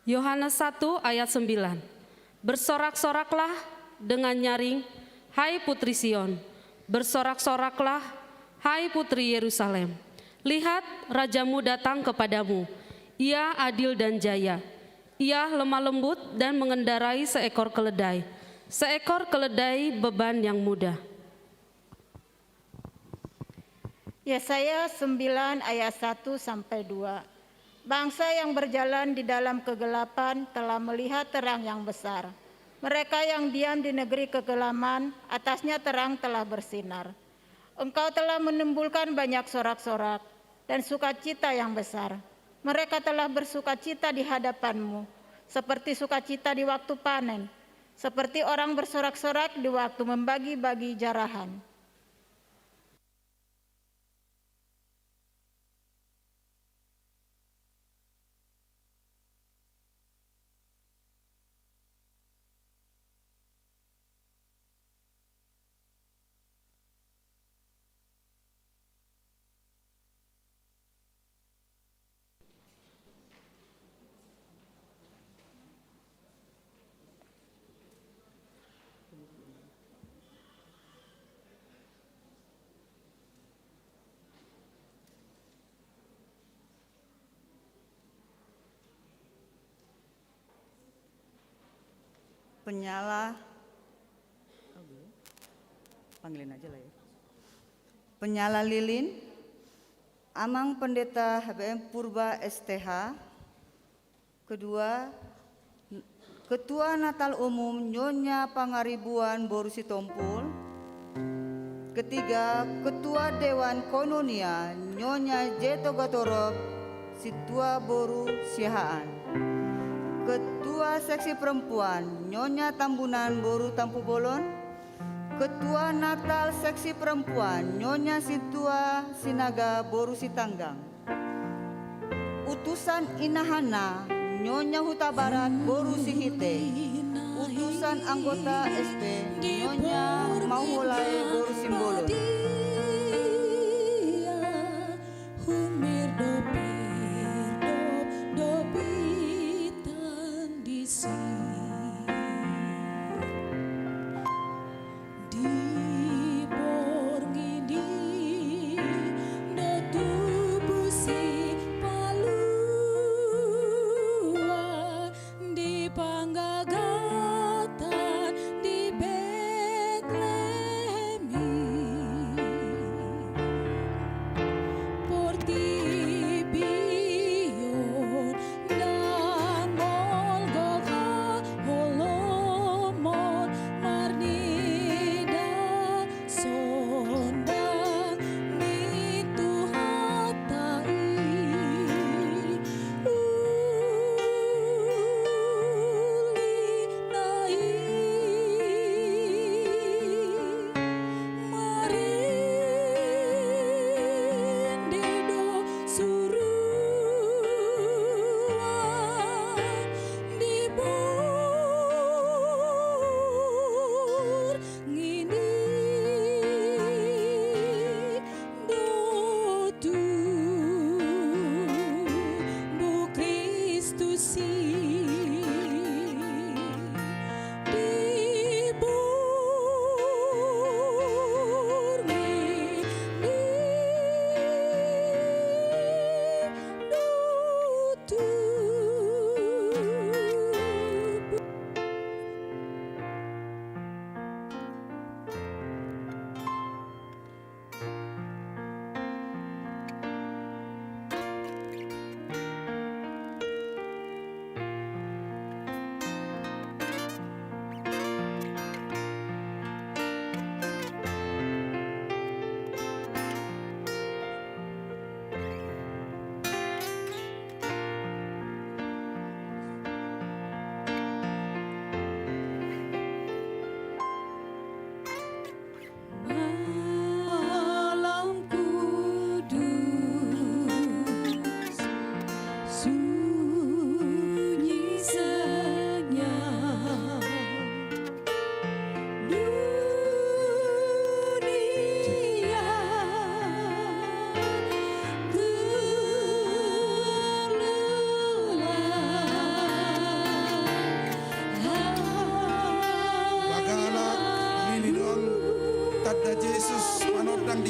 Yohanes 1 ayat 9. Bersorak-soraklah dengan nyaring, hai putri Sion. Bersorak-soraklah, hai putri Yerusalem. Lihat, rajamu datang kepadamu. Ia adil dan jaya. Ia lemah lembut dan mengendarai seekor keledai. Seekor keledai beban yang mudah. Yesaya 9 ayat 1-2. Bangsa yang berjalan di dalam kegelapan telah melihat terang yang besar. Mereka yang diam di negeri kegelapan, atasnya terang telah bersinar. Engkau telah menimbulkan banyak sorak-sorak dan sukacita yang besar. Mereka telah bersukacita di hadapanmu, seperti sukacita di waktu panen, seperti orang bersorak-sorak di waktu membagi-bagi jarahan. Penyala, panggilin aja lah ya. Penyala lilin, Amang Pendeta HBM Purba STH. Kedua, Ketua Natal Umum Nyonya Pangaribuan Boru Sitompul. Ketiga, Ketua Dewan Kononia Nyonya Jeto Gatorob Situa Boru Sihaan. Ketua Seksi Perempuan Nyonya Tambunan Boru Tampu Bolon. Ketua Natal Seksi Perempuan Nyonya Situa Sinaga Boru Sitanggang. Utusan Inahana Nyonya Huta Barat Boru Sihite. Utusan anggota SP Nyonya Mauholae Boru Simbolon.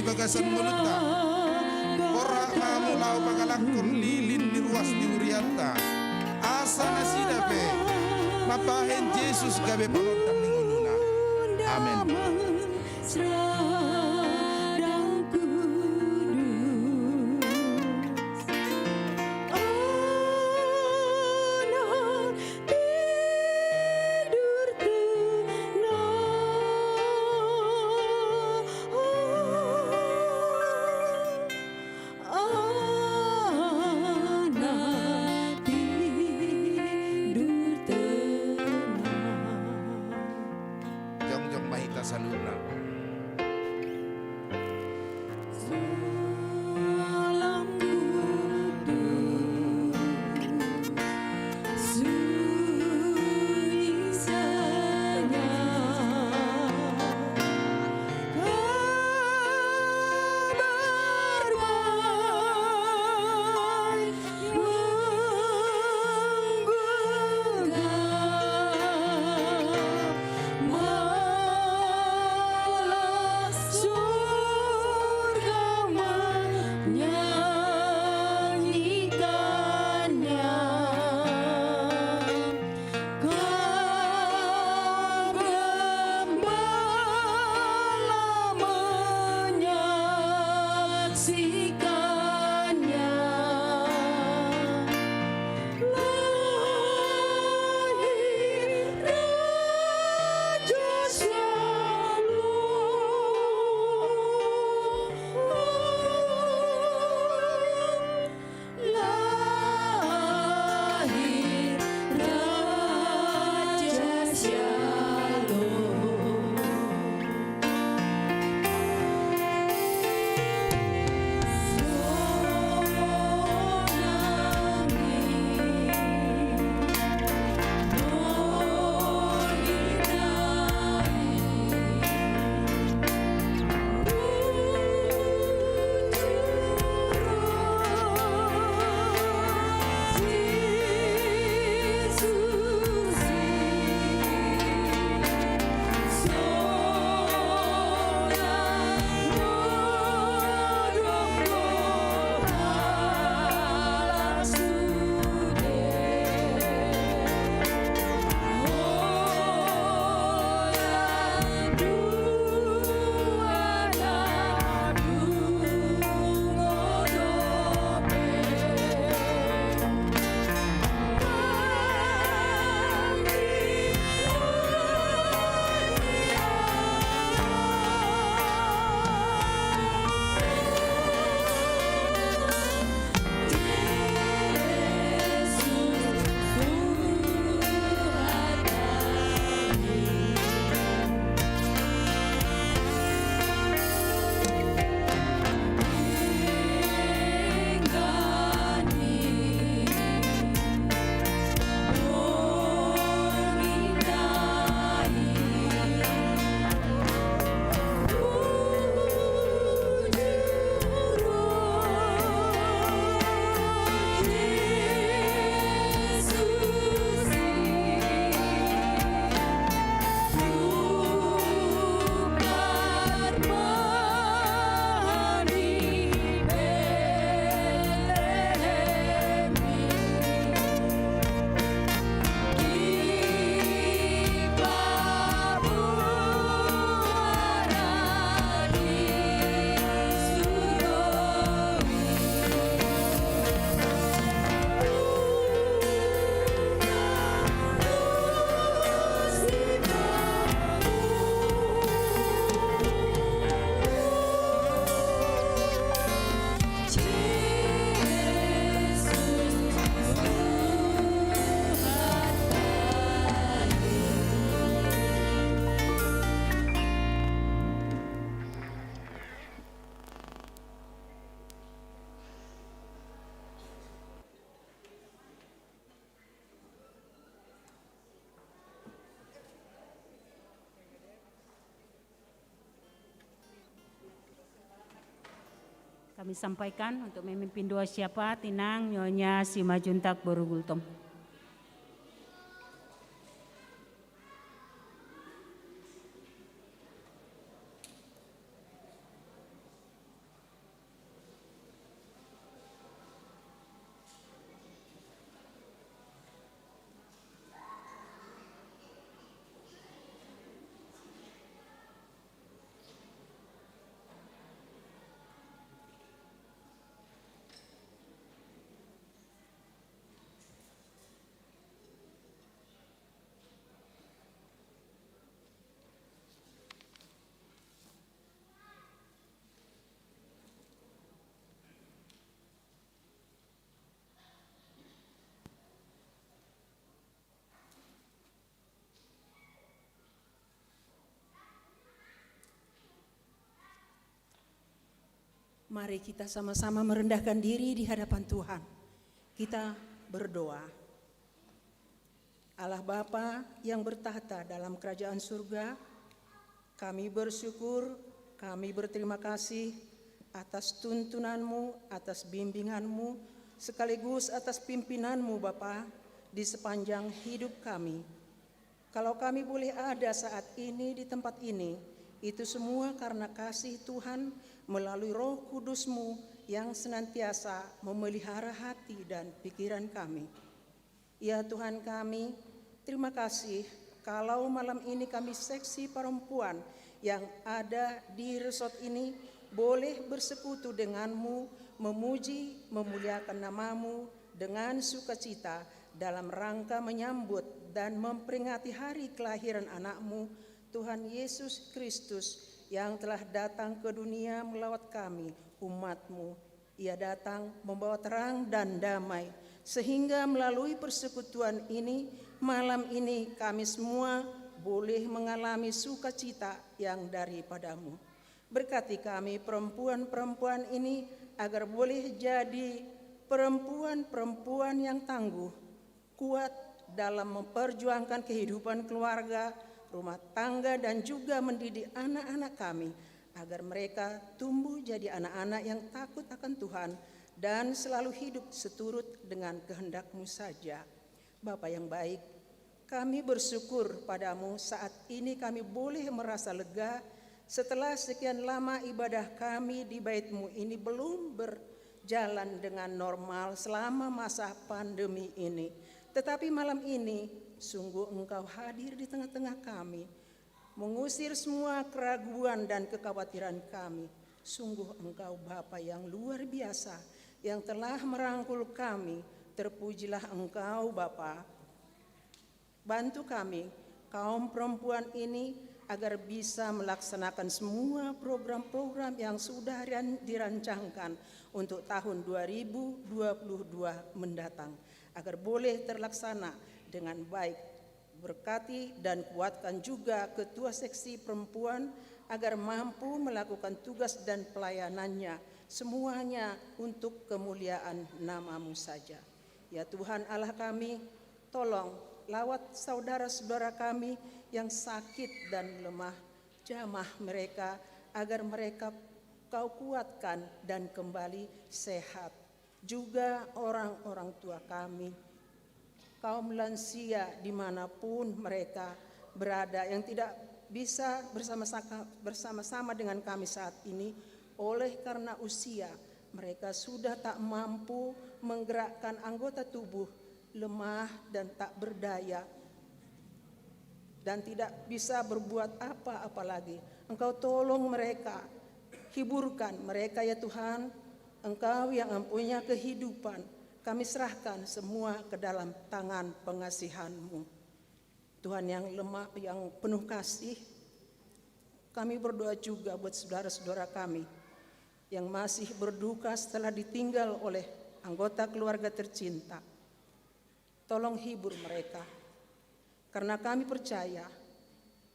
Bagasan mulutna ora ngamulau pagalakon lilin di ruas di uriata asana sidape mapahen Yesus gabe panodang ning uluna. Amen. kami sampaikan untuk memimpin doa syafaat Tinang Nyonya Simajuntak Borugultom. Mari kita sama-sama merendahkan diri di hadapan Tuhan. Kita berdoa. Allah Bapa yang bertahta dalam kerajaan surga, kami bersyukur, kami berterima kasih atas tuntunanmu, atas bimbinganmu, sekaligus atas pimpinanmu Bapa di sepanjang hidup kami. Kalau kami boleh ada saat ini di tempat ini, itu semua karena kasih Tuhan melalui Roh Kudus-Mu yang senantiasa memelihara hati dan pikiran kami. Ya Tuhan kami, terima kasih kalau malam ini kami seksi perempuan yang ada di resort ini boleh bersekutu denganmu, memuji, memuliakan namamu dengan sukacita dalam rangka menyambut dan memperingati hari kelahiran anakmu, Tuhan Yesus Kristus, yang telah datang ke dunia melawat kami, umat-Mu. Ia datang membawa terang dan damai, sehingga melalui persekutuan ini, malam ini kami semua boleh mengalami sukacita yang daripadamu. Berkati kami perempuan-perempuan ini, agar boleh jadi perempuan-perempuan yang tangguh, kuat dalam memperjuangkan kehidupan keluarga, rumah tangga, dan juga mendidik anak-anak kami agar mereka tumbuh jadi anak-anak yang takut akan Tuhan dan selalu hidup seturut dengan kehendak-Mu saja. Bapa yang baik, kami bersyukur padamu saat ini kami boleh merasa lega setelah sekian lama ibadah kami di bait-Mu ini belum berjalan dengan normal selama masa pandemi ini. Tetapi malam ini sungguh Engkau hadir di tengah-tengah kami, mengusir semua keraguan dan kekhawatiran kami. Sungguh Engkau Bapa yang luar biasa, yang telah merangkul kami. Terpujilah Engkau Bapa. Bantu kami, kaum perempuan ini, agar bisa melaksanakan semua program-program yang sudah dirancangkan untuk tahun 2022 mendatang, agar boleh terlaksana dengan baik. Berkati dan kuatkan juga ketua seksi perempuan agar mampu melakukan tugas dan pelayanannya, semuanya untuk kemuliaan nama-Mu saja. Ya Tuhan Allah kami, tolong lawat saudara-saudara kami yang sakit dan lemah, jamah mereka agar mereka Kau kuatkan dan kembali sehat. Juga orang-orang tua kami, kaum lansia dimanapun mereka berada yang tidak bisa bersama-sama dengan kami saat ini oleh karena usia mereka sudah tak mampu menggerakkan anggota tubuh, lemah dan tak berdaya dan tidak bisa berbuat apa-apa lagi. Engkau tolong mereka, hiburkan mereka ya Tuhan. Engkau yang mempunyai kehidupan, kami serahkan semua ke dalam tangan pengasihan-Mu. Tuhan yang lemah, yang penuh kasih, kami berdoa juga buat saudara-saudara kami yang masih berduka setelah ditinggal oleh anggota keluarga tercinta. Tolong hibur mereka, karena kami percaya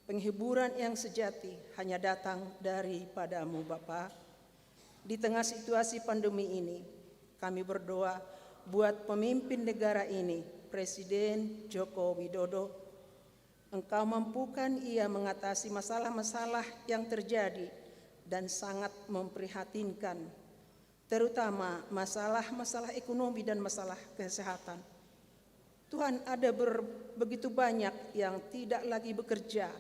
penghiburan yang sejati hanya datang daripada-Mu Bapa. Di tengah situasi pandemi ini, kami berdoa buat pemimpin negara ini, Presiden Joko Widodo. Engkau mampukan ia mengatasi masalah-masalah yang terjadi dan sangat memprihatinkan. terutama masalah-masalah ekonomi dan masalah kesehatan. Tuhan, ada begitu banyak yang tidak lagi bekerja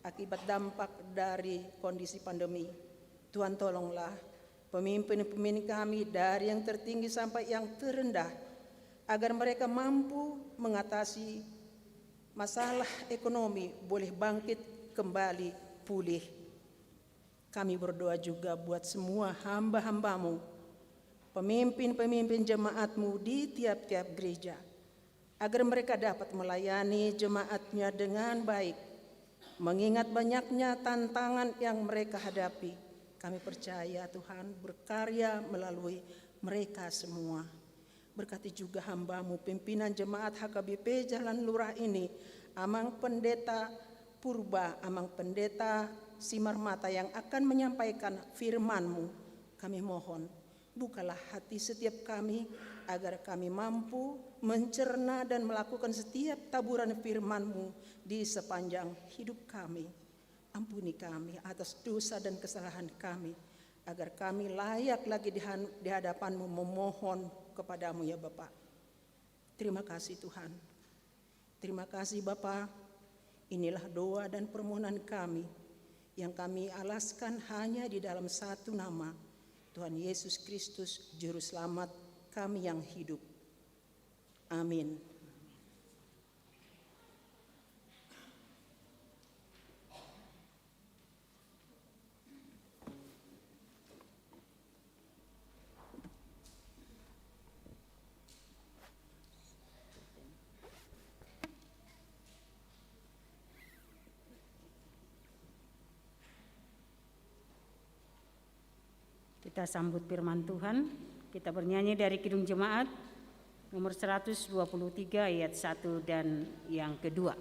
akibat dampak dari kondisi pandemi. Tuhan, tolonglah pemimpin-pemimpin kami dari yang tertinggi sampai yang terendah, agar mereka mampu mengatasi masalah ekonomi, boleh bangkit kembali pulih. Kami berdoa juga buat semua hamba-hambamu, pemimpin-pemimpin jemaatmu di tiap-tiap gereja, agar mereka dapat melayani jemaatnya dengan baik, mengingat banyaknya tantangan yang mereka hadapi. Kami percaya Tuhan berkarya melalui mereka semua. Berkati juga hamba-Mu pimpinan jemaat HKBP Jalan Lurah ini, Amang Pendeta Purba, Amang Pendeta Simar Mata yang akan menyampaikan firman-Mu. Kami mohon, bukalah hati setiap kami agar kami mampu mencerna dan melakukan setiap taburan firman-Mu di sepanjang hidup kami. Ampuni kami atas dosa dan kesalahan kami, agar kami layak lagi di hadapan-Mu memohon kepadamu ya Bapa. Terima kasih Tuhan. Terima kasih Bapa. Inilah doa dan permohonan kami yang kami alaskan hanya di dalam satu nama, Tuhan Yesus Kristus, Juru Selamat kami yang hidup. Amin. Kita sambut firman Tuhan. Kita bernyanyi dari Kidung Jemaat nomor 123 ayat 1 dan yang kedua.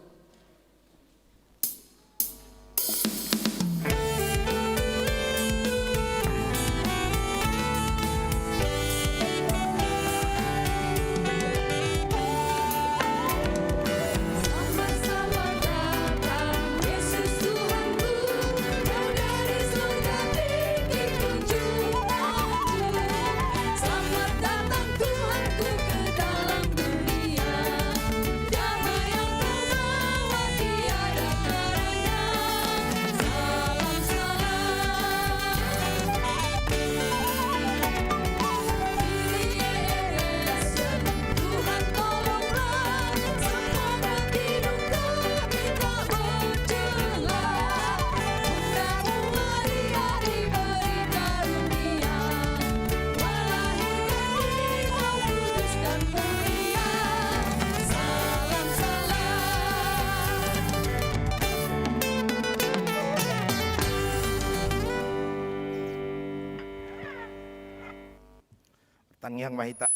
Tangyang mahita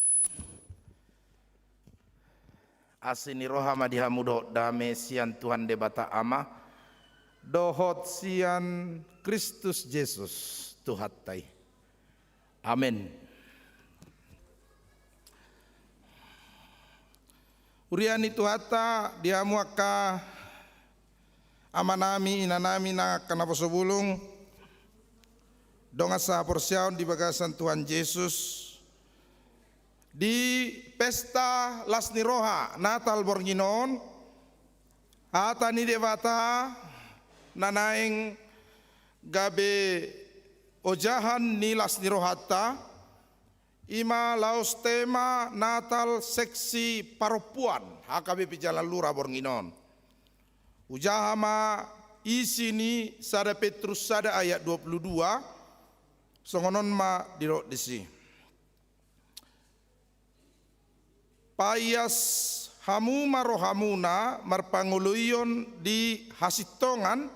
asini rohama dihamudo dame sian Tuhan debata ama dohot sian Kristus Yesus Tuhattai. Amin. Uriani Tuhata diamuaka amanami inanami na kanaposobulung dongasa porsiaon di bagasan Tuhan Yesus di pesta Lasni Roha Natal Bornginon atani dewata nanaing gabe ojahan ni Lasni Rohata ima laos tema Natal seksi Paropuan HKBP Jalan Lurah Bornginon ujahama isi ni sada Petrus sada ayat 22 songonon ma dirok disi. Payas hamu marohamuna marpanguluyon di hasitongan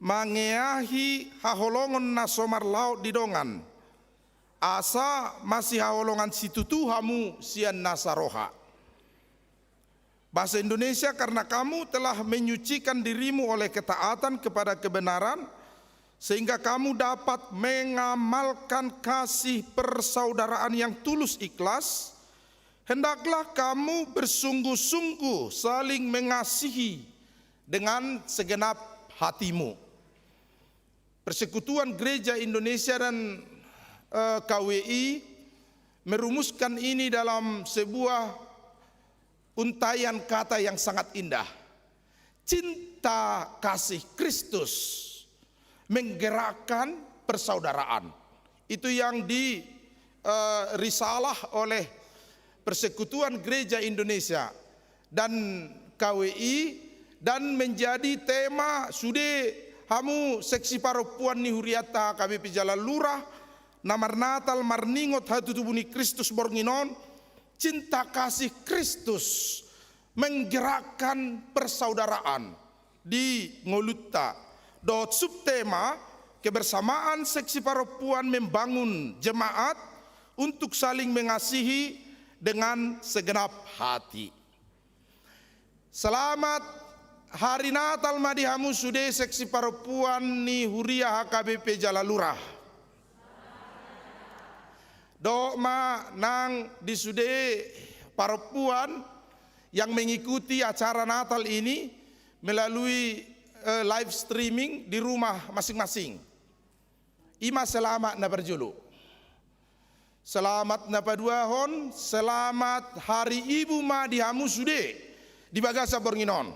mangeahi haholongon na somar laut di dongan asa masih haholongan situtu hamu sian nasaroha. Bahasa Indonesia, karena kamu telah menyucikan dirimu oleh ketaatan kepada kebenaran sehingga kamu dapat mengamalkan kasih persaudaraan yang tulus ikhlas. Hendaklah kamu bersungguh-sungguh saling mengasihi dengan segenap hatimu. Persekutuan Gereja Indonesia dan KWI merumuskan ini dalam sebuah untaian kata yang sangat indah. Cinta kasih Kristus menggerakkan persaudaraan. Itu yang risalah oleh Persekutuan Gereja Indonesia dan KWI, dan menjadi tema sude hamu seksi perempuan ni huriata KBP Jalan Lurah namar natal marningot hatutubuni Kristus bornginon. Cinta kasih Kristus menggerakkan persaudaraan di Ngolutta. Dot subtema kebersamaan seksi perempuan membangun jemaat untuk saling mengasihi dengan segenap hati. Selamat Hari Natal madihamu sude seksi perempuan ni huria HKBP Jalan Lurah. Doma nang di sude perempuan yang mengikuti acara Natal ini melalui live streaming di rumah masing-masing. Ima selamat na berjulu. Selamat na paduahon, selamat Hari Ibu madihamu sude di Bagasa Bornginon.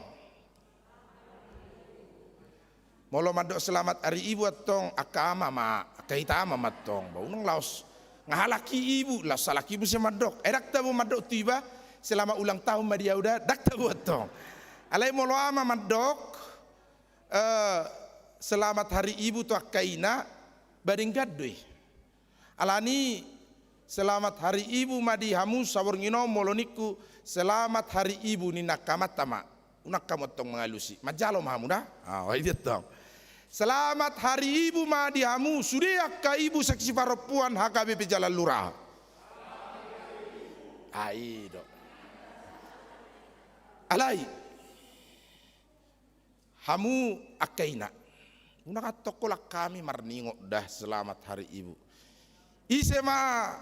Molo madok selamat Hari Ibu atong akama ma kaitama matong baunang laos ngahalaki ibu laos salaki ibu si madok. Dak tabu madok tiba selama ulang tahun madia udah dak tabu atong. Alai molo ama madok selamat Hari Ibu tu akaina bading gadoi. Alani selamat Hari Ibu madihamu saborngino moloniku selamat Hari Ibu ni nakamatama unakamotong mengalusi majalo mahamu dah. Itu tong. Selamat Hari Ibu madihamu sudah ka ibu seksi perempuan HKBP Jalan Lurah. Aido. Alai. Hamu akaina. Unakatokolak kami marningo dah selamat Hari Ibu. Isema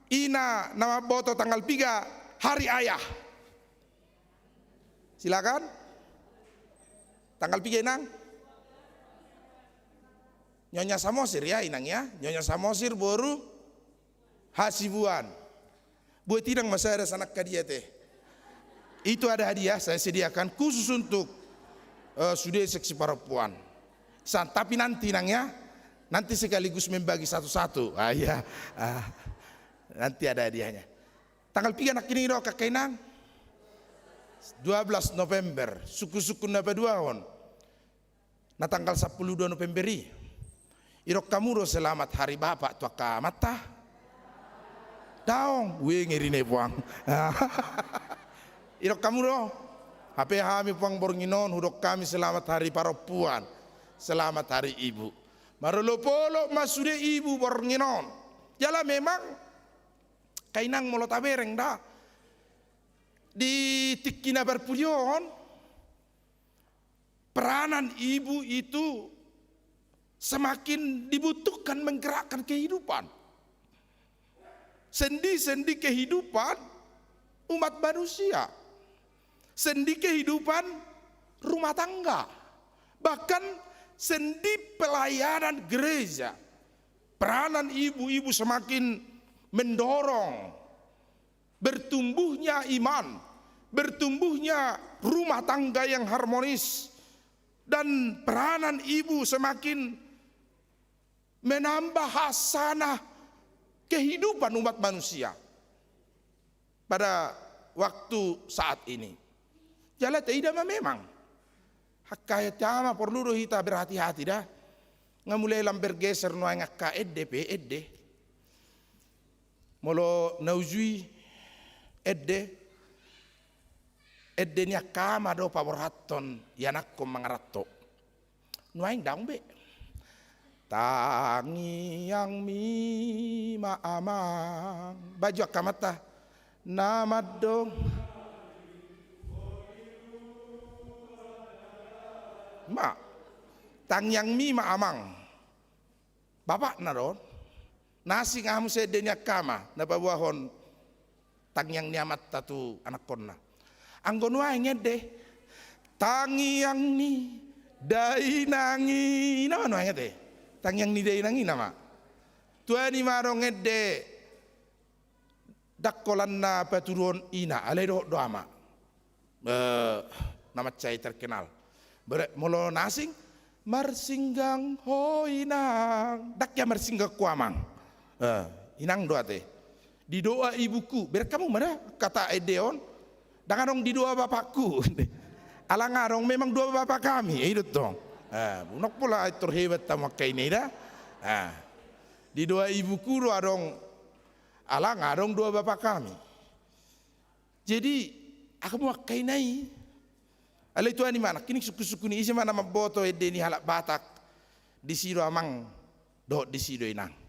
ina nama boto tanggal 3 Hari Ayah. Silakan. Tanggal 3 nang. Nyonya Samosir ya inang ya. Nyonya Samosir baru hasibuan. Buat tidang masa ada sanak kadia teh. Itu ada hadiah saya sediakan khusus untuk sudah seksi perempuan. Tapi nanti nang ya. Nanti sekaligus membagi satu-satu. Nanti ada hadiahnya. Tanggal 3 nak ini doa kakainang 12 November suku-suku napa duahon. Na tanggal 10 Novemberi. Irok kamu selamat Hari Bapak tuaka mata. Daong, ngirine puang. Irok kamu HP kami puang bornginon hudok kami selamat Hari Perempuan. Selamat Hari Ibu. Marolo-polo masude ibu bornginon. Jala memang kainang molo tabereng dah. Di tikina berpuyon peranan ibu itu semakin dibutuhkan menggerakkan kehidupan. Sendi-sendi kehidupan umat manusia. Sendi kehidupan rumah tangga. Bahkan sendi pelayanan gereja. Peranan ibu-ibu semakin mendorong bertumbuhnya iman, bertumbuhnya rumah tangga yang harmonis, dan peranan ibu semakin menambah hasanah kehidupan umat manusia pada waktu saat ini. Jala tidak memang hakaya tama perlu kita berhati-hati dah. Ngamulai lam bergeser nuai ngakka edde molo naujui edde ni akama do paborhaton yanakko mangarato nuai daung be tangi yang mi maamang baju akamata nama dong ma tang yang mi maamang bapak naron nasi ngamu sedenya kama na pabuahon tang yang niamat tatu anak konna anggon wae ngede tangi yang ni dai nangi nama wae ngede tang yang ni dai nangi nama tuani marong ngede dakkolanna paturon ina aledo doama nama cai terkenal molo nasing marsinggang ho inang dakya marsingga kuamang inang doa teh di doa ibuku berkamu mana kata edeon danganong di doa bapakku alangarong memang doa bapak kami itu dong bunok pula terhebat tamak ini dah di doa ibuku doa dong alangarong doa bapak kami jadi aku mau kainai ala itu ani mana kini suku-suku ni isi mana maboto ede ni halak Batak di sido amang do di sido inang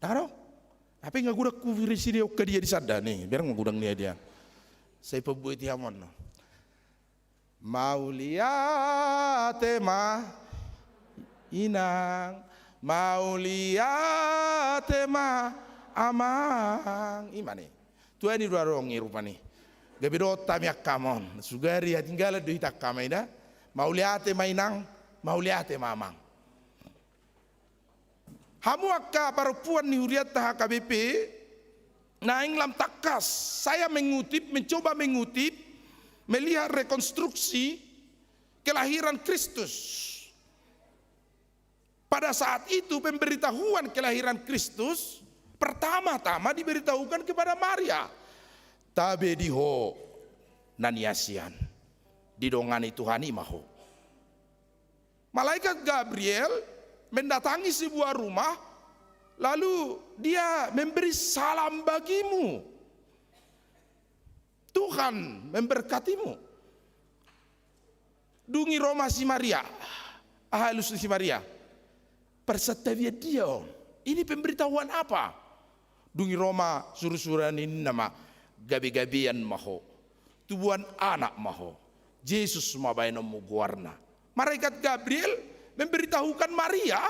Daro, apa yang aku kuviri sini ke dia di sada nih, biar ngudang dia. Saya pembuat tiamon. Maulia tema inang, maulia tema amang. Imane, tuan ini dua orang rupa nih. Gabiro tamiak kamon, sugari ya tinggal di hitak kamai dah. Maulia tema inang, maulia tema amang. Hamu akka perempuan ni huriat HKBP naing lam takas saya mencoba mengutip melihat rekonstruksi kelahiran Kristus. Pada saat itu pemberitahuan kelahiran Kristus pertama-tama diberitahukan kepada Maria. Tabe diho naniasian didongani Tuhan imaho. Malaikat Gabriel mendatangi sebuah rumah, lalu dia memberi salam bagimu. Tuhan memberkatimu. Dungi Roma si Maria, ahalus si Maria. Persetavia dia. Ini pemberitahuan apa? Dungi Roma suruh-suruhan ini nama gabi-gabian maho. Tubuhan anak maho. Yesus mabayano muguarna. Malaikat Gabriel memberitahukan Maria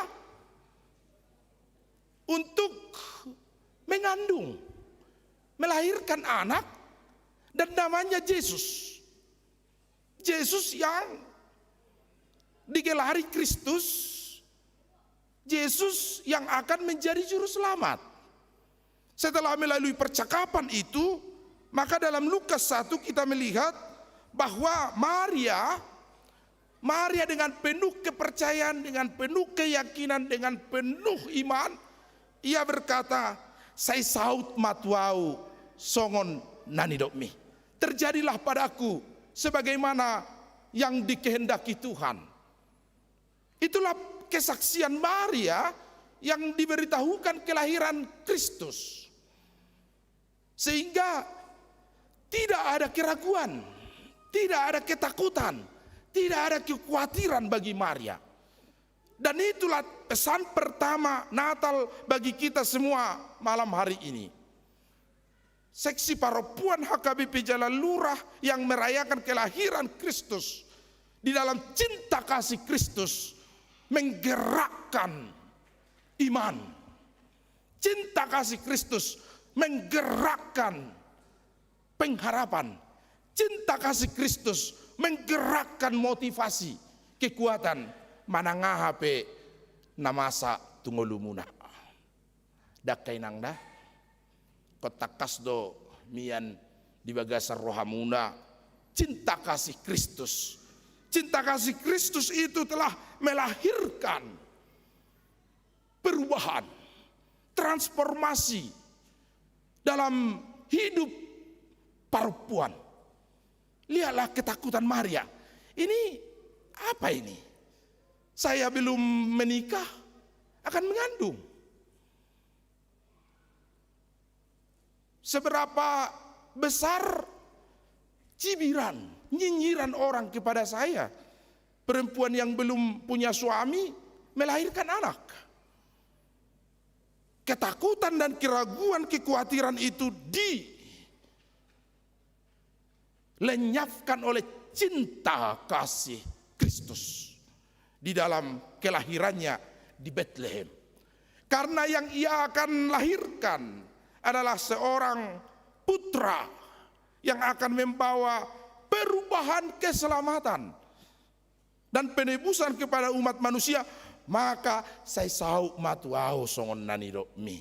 untuk mengandung, melahirkan anak dan namanya Yesus. Yesus yang digelari Kristus, Yesus yang akan menjadi juru selamat. Setelah melalui percakapan itu, maka dalam Lukas 1 kita melihat bahwa Maria dengan penuh kepercayaan, dengan penuh keyakinan, dengan penuh iman, ia berkata, "Saya saut matuau songon nanidokmi." Terjadilah padaku sebagaimana yang dikehendaki Tuhan. Itulah kesaksian Maria yang diberitahukan kelahiran Kristus. Sehingga tidak ada keraguan, tidak ada ketakutan, tidak ada kekhawatiran bagi Maria. Dan itulah pesan pertama Natal bagi kita semua malam hari ini. Seksi perempuan HKBP Jalan Lurah yang merayakan kelahiran Kristus di dalam cinta kasih Kristus menggerakkan iman. Cinta kasih Kristus menggerakkan pengharapan. Cinta kasih Kristus menggerakkan motivasi, kekuatan manangahape namasa tungolumuna. Dakai nang dah kotakas do mian di bagasar rohamuna. Cinta kasih Kristus. Cinta kasih Kristus itu telah melahirkan perubahan, transformasi dalam hidup perempuan. Lihatlah ketakutan Maria. Ini apa ini? Saya belum menikah, akan mengandung. Seberapa besar cibiran, nyinyiran orang kepada saya. Perempuan yang belum punya suami melahirkan anak. Ketakutan dan keraguan, kekhawatiran itu dilenyapkan oleh cinta kasih Kristus di dalam kelahirannya di Bethlehem. Karena yang ia akan lahirkan adalah seorang putra yang akan membawa perubahan keselamatan dan penebusan kepada umat manusia, maka saya sau matuau songon nanido mi.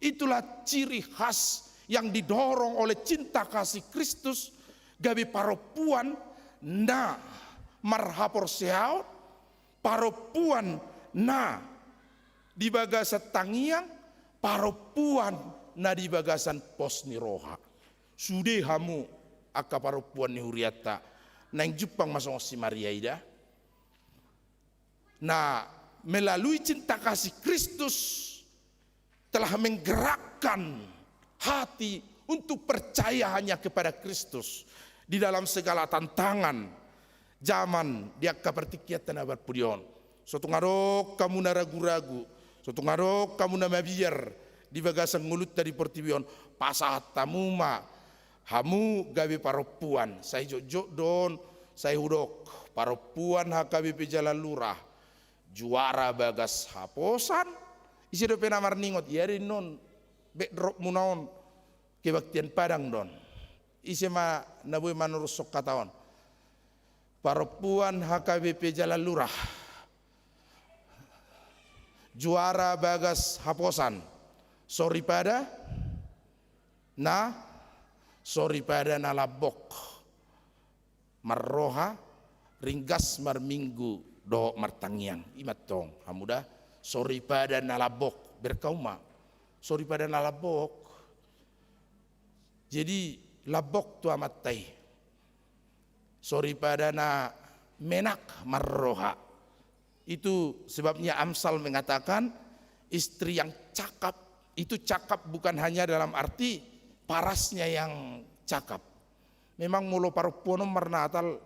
Itulah ciri khas yang didorong oleh cinta kasih Kristus gabi paropuan na marhapor sehaut, paropuan na di bagasan tangiang, paropuan na di bagasan pos niroha. Sude hamu aka paropuan ni huriata nang jupang masong si Maria ida. Nah, melalui cinta kasih Kristus telah menggerakkan hati untuk percaya hanya kepada Kristus di dalam segala tantangan zaman dia kapertikiatan abar pudion. Suatu ngarok kamu na ragu-ragu, suatu ngarok kamu na mabiar di bagasan ngulut dari pertibion pasahat tamuma hamu gabi paropuan saya jok don saya hudok paropuan hakabi pejalan lurah juara bagas haposan isi do pena marningot yari non backdrop munaon kebaktian padang don isi ma nabuy manurusok kataon paropuan HKBP Jalan Lurah juara bagas haposan sorry pada nalabok marroha ringgas marminggu do martangiang imatong hamuda sorry pada nalabok berkauma sorry pada nalabok jadi labok tu amatai sorry pada na menak marroha itu sebabnya Amsal mengatakan istri yang cakap itu cakap bukan hanya dalam arti parasnya yang cakap memang mulo paropono marnatal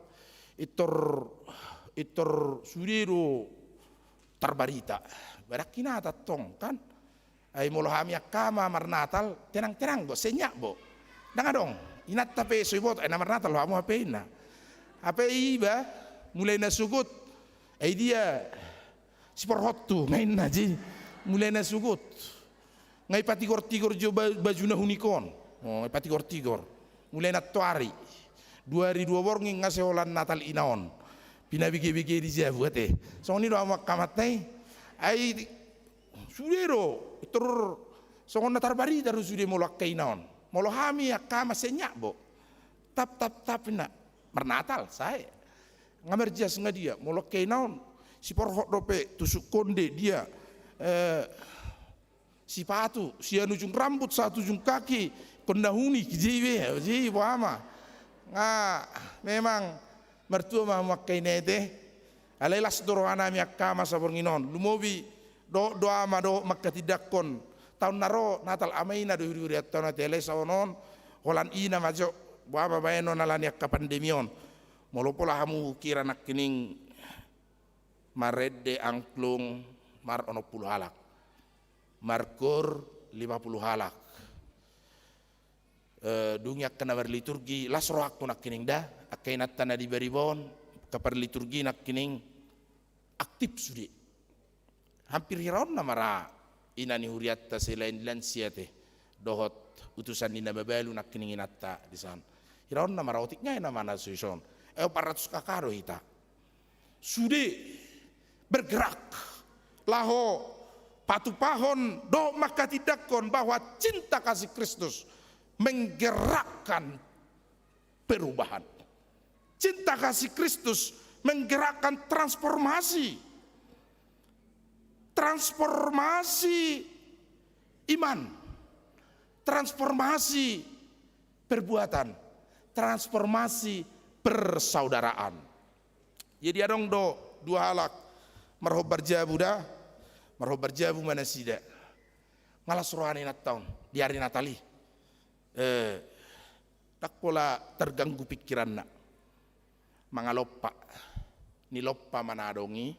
itor sudiro tarbarita barakina tatong kan ay mulo hamia kama marnatal tenang-tenang go senyak bo dong inat tape soibot ay marnatal hamu hapeina apa iba mulai nasugut ay dia siporhotu ngain naji mulai nasugut ngai patigor-tigor jo baju na hunikon oh patigor-tigor mulai na tuari 2002 borngi ngase holan natal inaon pinabigi-bigi di jabu ate so ni do amak kamatai ai sudero tur so na tarbari daru sude molak kainaon molo hami akama senyak bo tap na mernatal saya ngamerjas ngadia molok kainaon si porhot dope tusuk konde dia sipatu si ujung rambut satu ujung kaki kondahuni kijiwe ji wama memang mertua mama kainete alailas doroana mi akama sabornginon lumobi do ama do makatidakon tahun naro natal amaina do huri atona tele sawonon holan ina majo baba bayeno nalani akka pandemion molopola hamu kira nak kining marede angklung mar ono 10 halak markur 50 halak dunia kena berliturgi lasro aktu nak kining dah akainat tanah di beribon kapar liturgi nak kining aktif sudi hampir hiraun namara inani huriatta selain lansia teh dohot utusan dina babalu nak kining inatta di sana hiraun namara otiknya nama nasuison 400 kakaro hita sudi bergerak laho patupahon do maka tidakon bahwa cinta kasih Kristus menggerakkan perubahan. Cinta kasih Kristus menggerakkan transformasi iman, transformasi perbuatan, transformasi persaudaraan. Jadi adong do 2 halak marhob berjabu dah marhob berjabu mana sida ngalas rohani nataun di hari Natali tak pola terganggu pikiran nak mangalopa ni lopa manadongi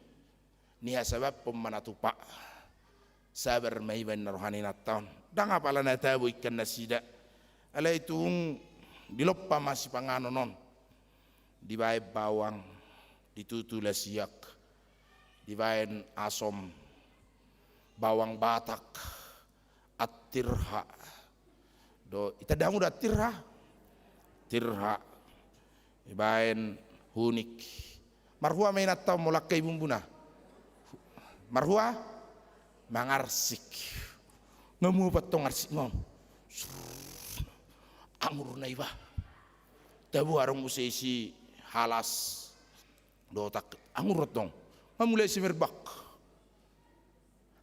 ni hasabab pemanatupa sabar mai ban rohani nataun dang apala natabu ikan nasida ala itung di lopa masih panganonon di bae bawang ditutu lasiak di baen asom bawang batak at-tirha do itadamu da tirha ibaen hunik Marhua main atau mulakai bumbuna. Marhua mangarsik. Ngemu patong arsik ngom. Anggur naiba. Tabu arung musisi halas. Dotak anggur tong. Mamulai simerbak.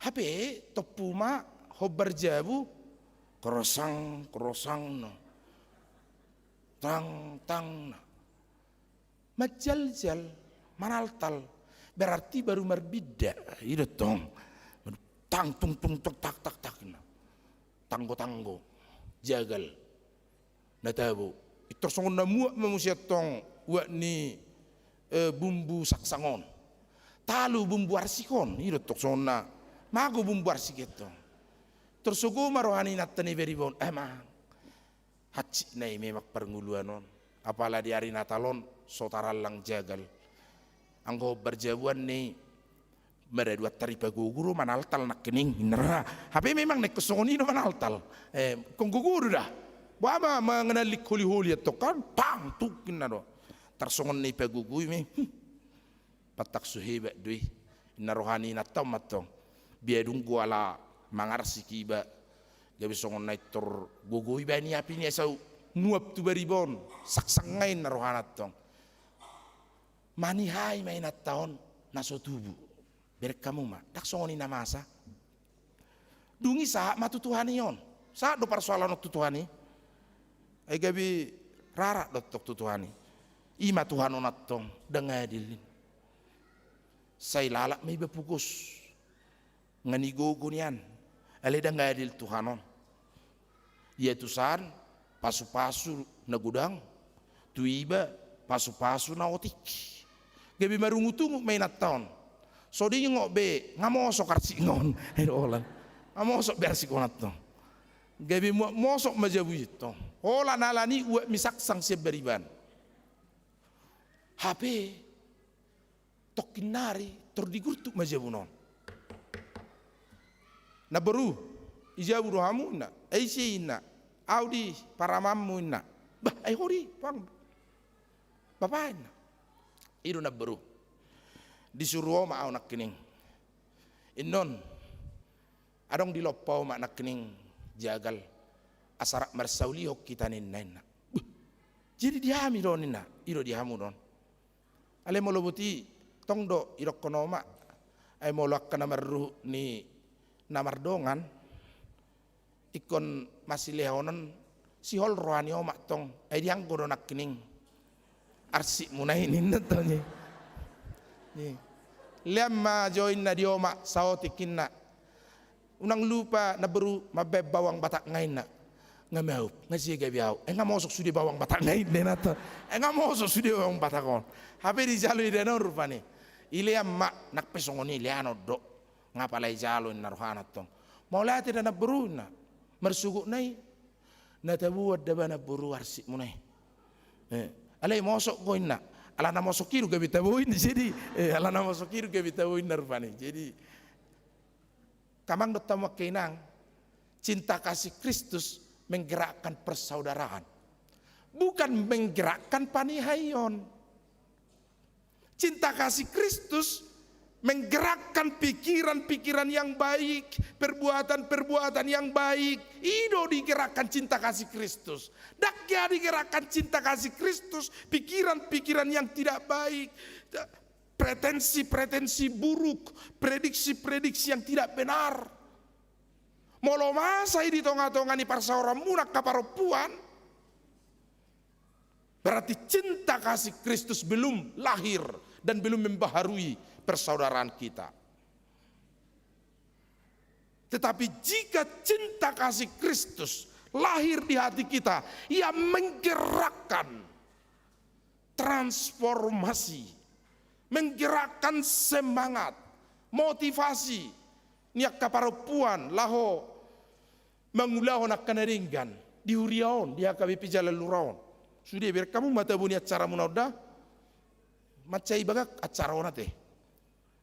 Hape topuma hobar jabu kerosang no. Tang majal manaltal berarti baru marbida itu tong tang tung tak tanggo jagal natabu itu songon namu manusia tong wakni bumbu saksangon talu bumbu arsikon itu tok sonna mago bumbu arsik itu tersugu marohani natani beribon emang haji nai memak pernguluanon apalah di hari Natalon sotaralang jagal anggo berjabuan nih meredua taripa guguru manaltal nak kening nera tapi memang nek kesongoni no manaltal kong guguru dah bama mengenali huli atau kan pang tukin nado tersongon nih pagugui me patak suheba dui narohani natam matong biadung guala mangarsiki ba gabi songon naik tor gugui bani api ni asau nuap tu baribon saksangain narohanat tong mani hai mainat tahun naso tubuh berek kamu mah dak songoni namasa dungi sah matu tuhanion sah do persoalan waktu tuhani gabi rara dotok tuhani ima tuhan onat tong dengadilin say lalak may bepukus ngani gogonian ale dengadil tuhanon ya tusan pasu-pasu na gudang tuiba pasu-pasu na otik gabi marungutungu mainat tahun so di ngok be ngamosok arsingon olan ngamosok bersikonat tong gabi mosok majabu itu ola nalani uak misak sang seberiban HP tokinari terdigurtuk majabu non na baru ijabu rohamu na aisi na audi para mamu na bah ai hori pang bapak na iru na baru disuruh ma nak kening innon adong dilopau ma nak kening jagal asarak marsauli hok kita nina jadi dihami don nina iro dihamu don ale molobuti tongdo iro konoma ay molak kana marruh ni namardongan ikon masih lehonon si hol rohani omak tong ay diang godo nak kening arsik munai ninna tonye ni lemma join na dioma saotikinna unang lupa na beru mabeb bawang batak ngain na ngamau ngasi gabiau ngamosok sudi bawang batak ngain denata ngamosok sudi bawang batakon habe di jalu denon rupani ile amma nak pesongoni leano do ngapalai jalu naruhanat tong maulati na beru na mersugu nai na tabuat dabana beru arsik munai alai mosok goinna ala nama sokiru gabi tabuin jadi ala nama sokiru gabi tabuin narvani jadi kamang dotamu kenang cinta kasih Kristus menggerakkan persaudaraan bukan menggerakkan panihayon cinta kasih Kristus menggerakkan pikiran-pikiran yang baik, perbuatan-perbuatan yang baik. Ido digerakkan cinta kasih Kristus. Dakya digerakkan cinta kasih Kristus, pikiran-pikiran yang tidak baik, pretensi-pretensi buruk, prediksi-prediksi yang tidak benar. Molo masa di tonga-tonga ni parsaorang munak kaparopuan, berarti cinta kasih Kristus belum lahir dan belum membaharui persaudaraan kita. Tetapi jika cinta kasih Kristus lahir di hati kita, ia menggerakkan transformasi, menggerakkan semangat, motivasi, niak kaparopuan, laho mengulahon akan ringgan, dihuriaon, dia kabipi jalan luraon. Sudah biar kamu mata bunyi acara munaudah, macai bagak acara onate.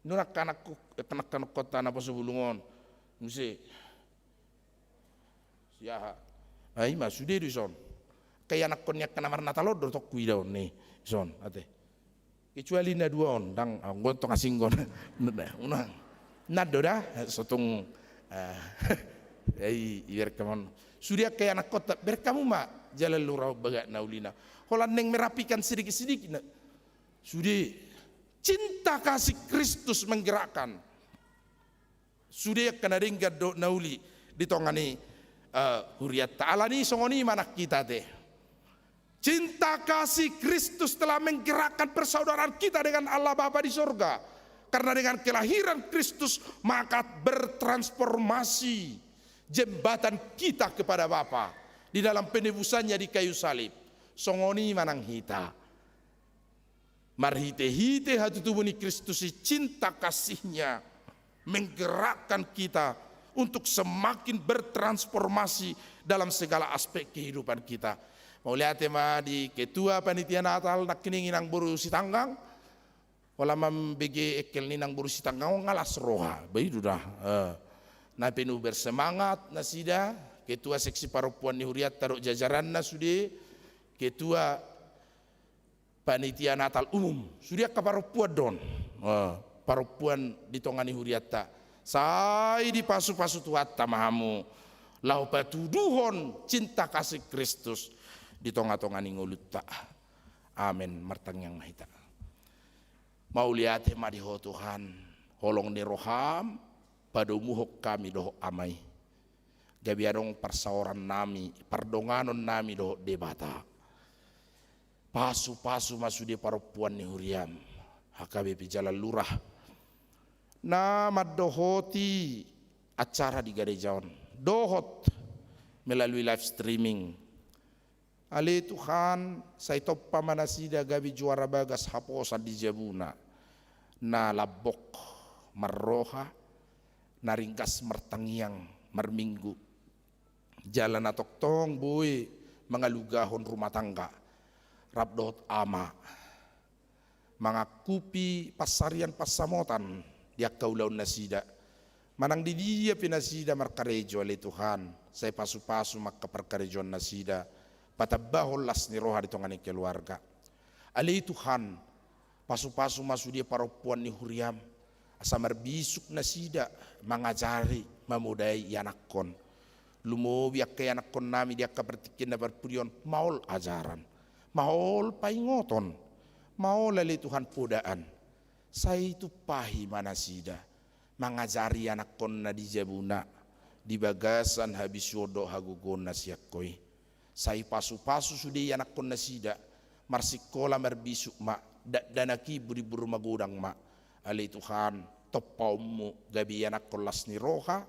Nurak kanakku kanak kota napa sebulungon mesti ya ai mas sudah di son kayak anak konyak kana marna talod tok kuidaon nih son ate kecuali na dua on dang gontong asinggon unang nado dah sotong ai iberkamon sudia kaya anak kota berkamu mak jalan lurau bagat naulina holan neng merapikan sedikit-sedikit sudi cinta kasih Kristus menggerakkan sudia kana ringga do nauli ditongani huriat ta'ala ni songoni manak kita teh. Cinta kasih Kristus telah menggerakkan persaudaraan kita dengan Allah Bapa di surga. Karena dengan kelahiran Kristus maka bertransformasi jembatan kita kepada Bapa di dalam penebusannya di kayu salib. Songoni manang hita. Marhite-hite hati tubuh ni Kristus cinta kasihnya menggerakkan kita untuk semakin bertransformasi dalam segala aspek kehidupan kita. Mau lihat tema di ketua panitia Natal nak kini nang buru si tanggang, wala membege ekel ni nang buru si tanggang ngalas roha, begitu dah. Na penuh bersemangat nasida, ketua seksi perempuan ni huriat taruh jajaran nasude, ketua panitia Natal umum, sudia ka perempuan don, perempuan ditongani huriat ta, sai di pasu-pasu tuat tamahamu, lau patuduhon cinta kasih Kristus. Di tonga-tongani ngulut tak. Amin. Martang yang mahita. Mau lihat ma di ho Tuhan. Holong ni roham. Pada umuhok kami doho amai. Gabiadong persauran nami. Perdonganon nami doho debata. Pasu-pasu masu di perempuan ni huriam. HKBP Jalan Lurah. Nama dohoti acara di Gadejaon. Dohot melalui live streaming. Ali Tuhan, saya topa manasida gabi juara bagas haposan di Jabuna. Na labok marroha, na ringkas martangiang marminggu. Jalan atok tong boy mangalugahon rumah tangga. Rabdot ama. Mga kupi pasarian pasamotan dia kaulaun nasida. Manang di dia pinasida markarejo ali Tuhan. Saya pasu-pasu makaparkarejon nasida. Patabahol las ni roha dito ngani keluarga. Ali Tuhan, pasu-pasu masu dia perempuan ni huriam, asa marbisuk na sida, mangajari, mamudai yanakon. Lumobiak ke yanakon nami dia kapertikin na berpurion, maul ajaran, maul paingoton, maul ali Tuhan podaan. Saya itu pahi mana sida, mangajari yanakon na di Jabuna, di bagasan habis yodo hagugon na siyakoy. Saya pasu-pasu sudah anak kon nasida marsikola merbisuk mak danaki buri-buru magudang mak ali Tuhan topaumu gabi anak kolas ni roha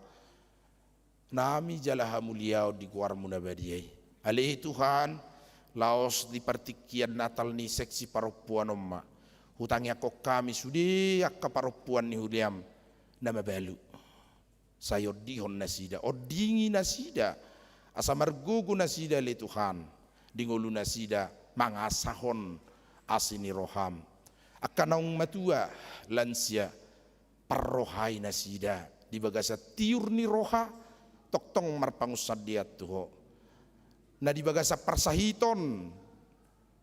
nami jalaha muliau di guarmu nabadiai ali Tuhan laos di partikian Natal ni seksi perempuan omma hutangnya kok kami sudah akka perempuan ni hudiam nama balu saya odihon nasida odingi nasida asa margugu nasida li Tuhan dingulu nasida mangasahon asini roham akanong matua lansia parrohai nasida di bagasa tiur ni roha toktong marpangusad diat tuho na di bagasa parsahiton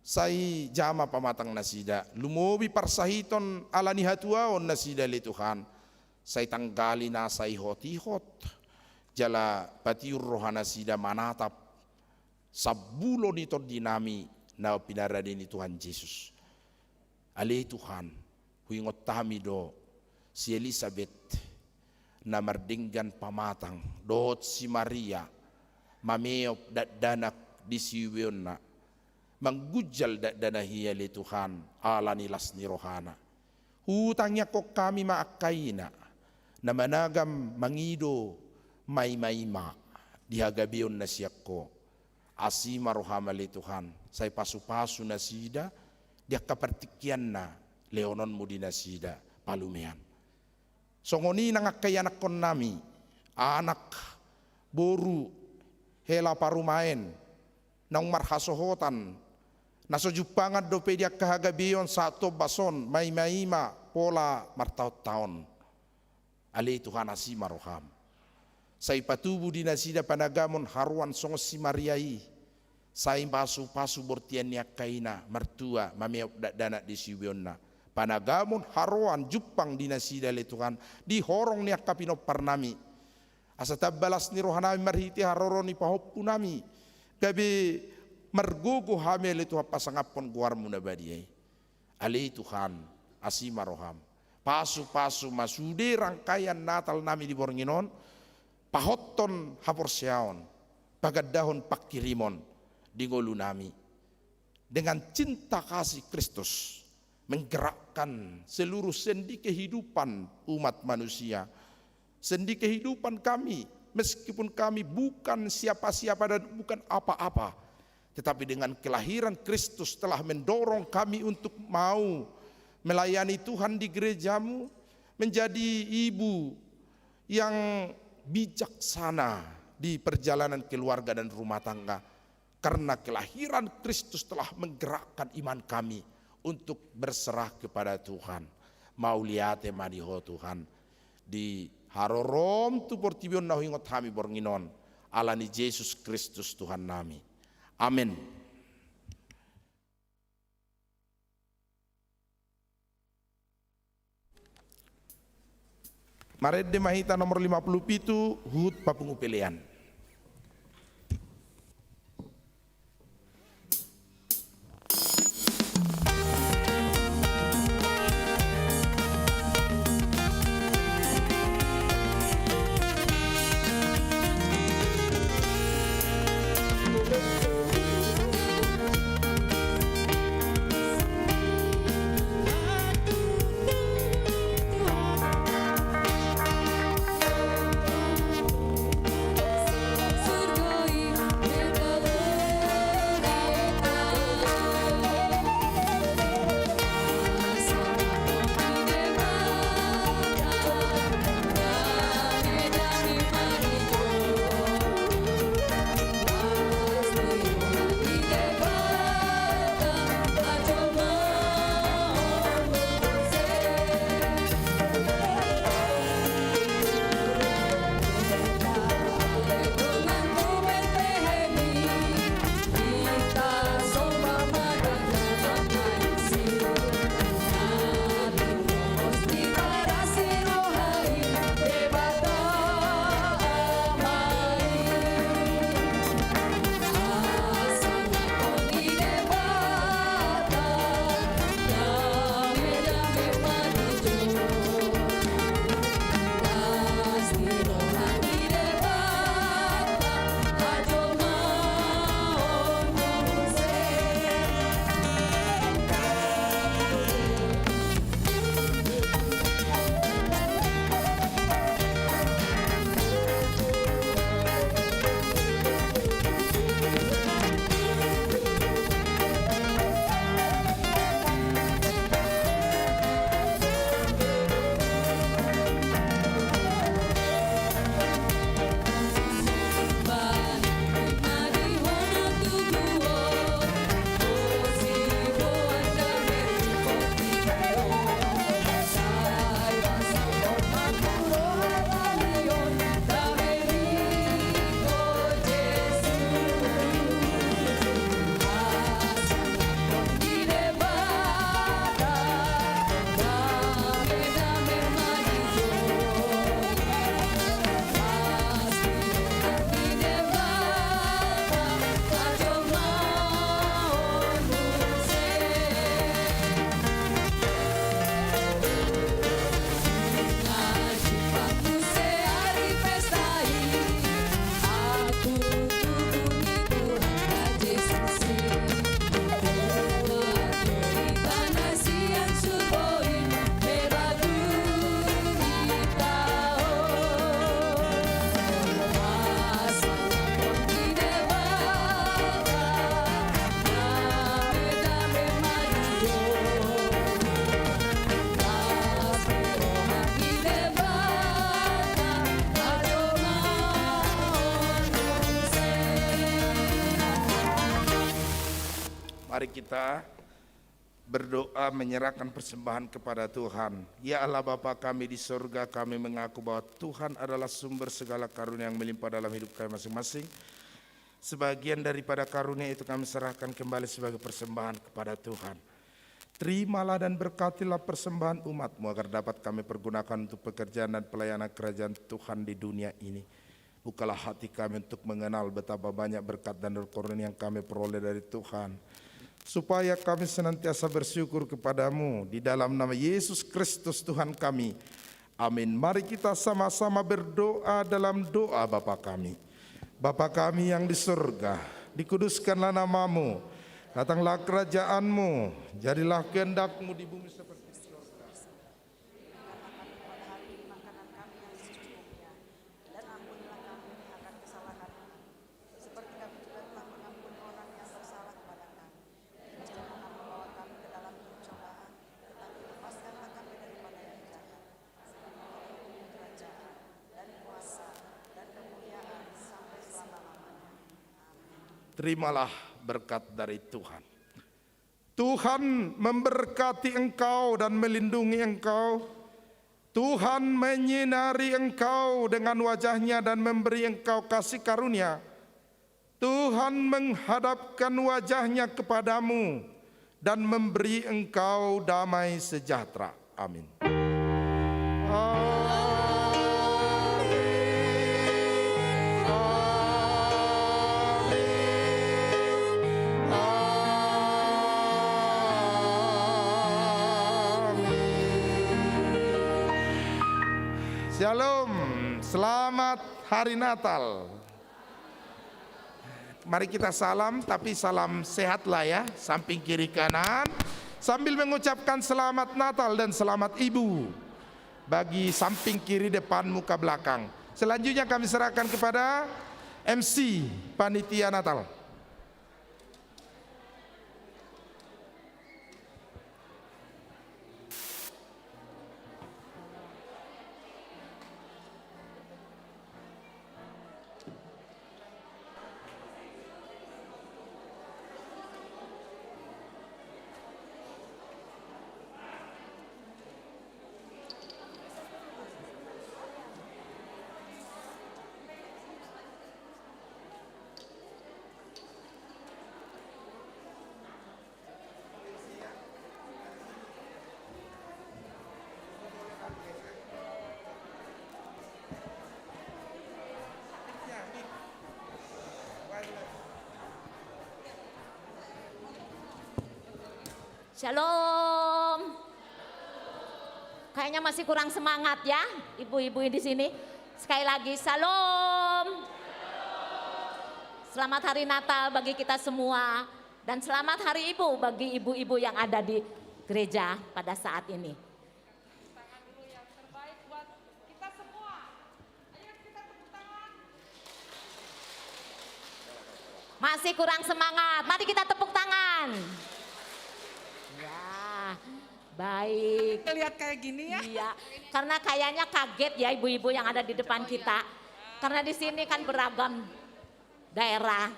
sai jama pamatang nasida lumobi parsahiton ala ni hatuaon nasida li Tuhan sai tanggali na sai hot-hot jala patiur rohana sida manatap sabulo nito dinami na pinarada ni Tuhan Yesus. Ali Tuhan, huingot tami do si Elizabeth na mardinggan pamatang dohot si Maria mameop danak di siwion na manggujal dadana hiya li Tuhan ala nilas ni rohana. Hutangnya kok kami maakaina na managam mangido may-mayma dihagabion na siya ko asima rohamali Tuhan say pasu-pasu na sida dia kapartikyan na leonon mo din na sida palumean so ngoni nangakayanak kon nami anak boru hela parumaen nang marhasohotan nasojupangan dope dia kahagabion sato bason may-mayma pola martaut-taon ali Tuhan asima roham say patubu di nasida panagamon haruan songos si Mariai say pasu-pasu bortian niya kaina martua mameop dana di siwion na Panagamon haroan Jupang dinasida le Tuhan di horong ni akapino parnami. Asa tabalas ni rohanami marhiti haroro ni pahoppu nami. Gabe margogo hamele Tuhan pasangapon guarmu nabadiai. Ali Tuhan asima roham. Pasu-pasu masude rangkaian Natal nami di Bornginon. Pahotton haporseaon. Pagadahon pakirimon di ngolu nami. Dengan cinta kasih Kristus menggerakkan seluruh sendi kehidupan umat manusia, sendi kehidupan kami, meskipun kami bukan siapa-siapa dan bukan apa-apa, tetapi dengan kelahiran Kristus telah mendorong kami untuk mau melayani Tuhan di gerejamu, menjadi ibu yang bijaksana di perjalanan keluarga dan rumah tangga, karena kelahiran Kristus telah menggerakkan iman kami untuk berserah kepada Tuhan. Mau lihat madiho Tuhan di harorom tu portibion nahingot hami bornginon alani Yesus Kristus Tuhan nami. Amin. Maret de Mahita nomor 57 Hut Papungu Pilihan. Mari kita berdoa menyerahkan persembahan kepada Tuhan. Ya Allah Bapa kami di surga, kami mengaku bahwa Tuhan adalah sumber segala karunia yang melimpah dalam hidup kami masing-masing. Sebagian daripada karunia itu kami serahkan kembali sebagai persembahan kepada Tuhan. Terimalah dan berkatilah persembahan umat-Mu agar dapat kami pergunakan untuk pekerjaan dan pelayanan kerajaan Tuhan di dunia ini. Bukalah hati kami untuk mengenal betapa banyak berkat dan karunia yang kami peroleh dari Tuhan, supaya kami senantiasa bersyukur kepadamu di dalam nama Yesus Kristus Tuhan kami. Amin. Mari kita sama-sama berdoa dalam doa Bapa kami. Bapa kami yang di surga, dikuduskanlah namamu, datanglah kerajaan-Mu, jadilah kehendak-Mu di bumi seperti di surga. Dan ampunilah kami akan kesalahan kami, seperti kami juga telah mengampuni orang yang bersalah kepada kami. Dan jangan membawa kami ke dalam pencobaan, tetapi lepaskanlah kami daripada yang jahat. Sebab kerajaan dan kuasa dan kemuliaan sampai selama-lamanya. Terimalah berkat dari Tuhan. Tuhan memberkati engkau dan melindungi engkau. Tuhan menyinari engkau dengan wajah-Nya dan memberi engkau kasih karunia. Tuhan menghadapkan wajah-Nya kepadamu dan memberi engkau damai sejahtera. Amin. Shalom, selamat hari Natal. Mari kita salam, tapi salam sehat lah ya, samping kiri kanan, sambil mengucapkan selamat Natal dan selamat Ibu bagi samping kiri, depan, muka, belakang. Selanjutnya kami serahkan kepada MC Panitia Natal. Shalom. Kayaknya masih kurang semangat ya, ibu-ibu di sini. Sekali lagi, shalom. Selamat hari Natal bagi kita semua dan selamat hari Ibu bagi ibu-ibu yang ada di gereja pada saat ini. Tangan dulu yang terbaik buat kita semua. Ayo kita tepuk tangan. Masih kurang semangat, mari kita tepuk tangan. Ya, baik. Lihat kayak gini ya. Iya, karena kayaknya kaget ya ibu-ibu yang ada di depan kita. Karena di sini kan beragam daerah.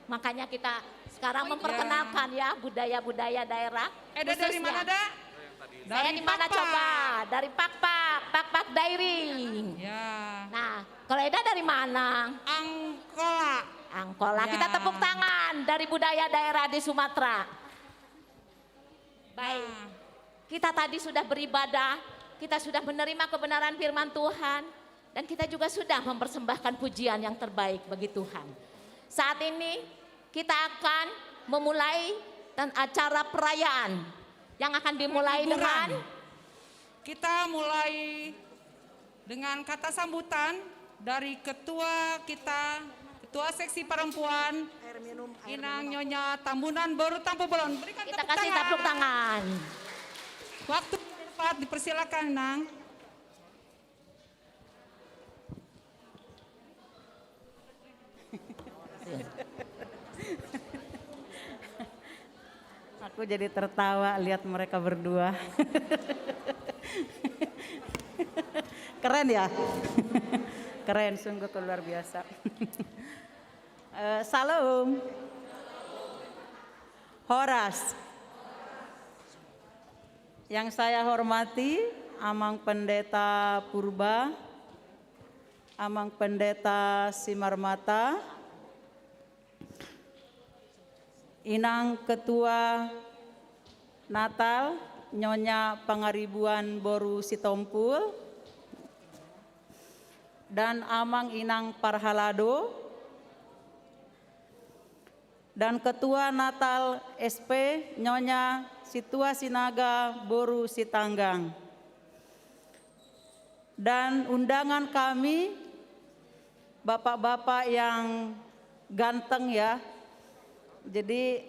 Makanya kita sekarang memperkenalkan ya budaya-budaya daerah. Dari khususnya. mana, Da? Saya di mana coba? Dari Pak Dairi. Ya. Nah, kalau Eda dari mana? Angkola. Ya. Kita tepuk tangan dari budaya daerah di Sumatera. Baik, kita tadi sudah beribadah, kita sudah menerima kebenaran firman Tuhan, dan kita juga sudah mempersembahkan pujian yang terbaik bagi Tuhan. Saat ini kita akan memulai dan acara perayaan yang akan dimulai dengan kita mulai dengan kata sambutan dari ketua kita, ketua seksi perempuan, Inang Nyonya Tambunan Baru Tampu Belon. Berikan kita kasih tepuk tangan. Waktu tepat dipersilakan, Nang. Aku jadi tertawa lihat mereka berdua. Keren ya? Keren, sungguh luar biasa. Salam. Horas. Yang saya hormati, Amang Pendeta Purba, Amang Pendeta Simarmata, Inang Ketua Natal Nyonya Pangaribuan Boru Sitompul dan Amang Inang Parhalado, dan Ketua Natal SP Nyonya Situa Sinaga Boru Sitanggang. Dan undangan kami, bapak-bapak yang ganteng ya, jadi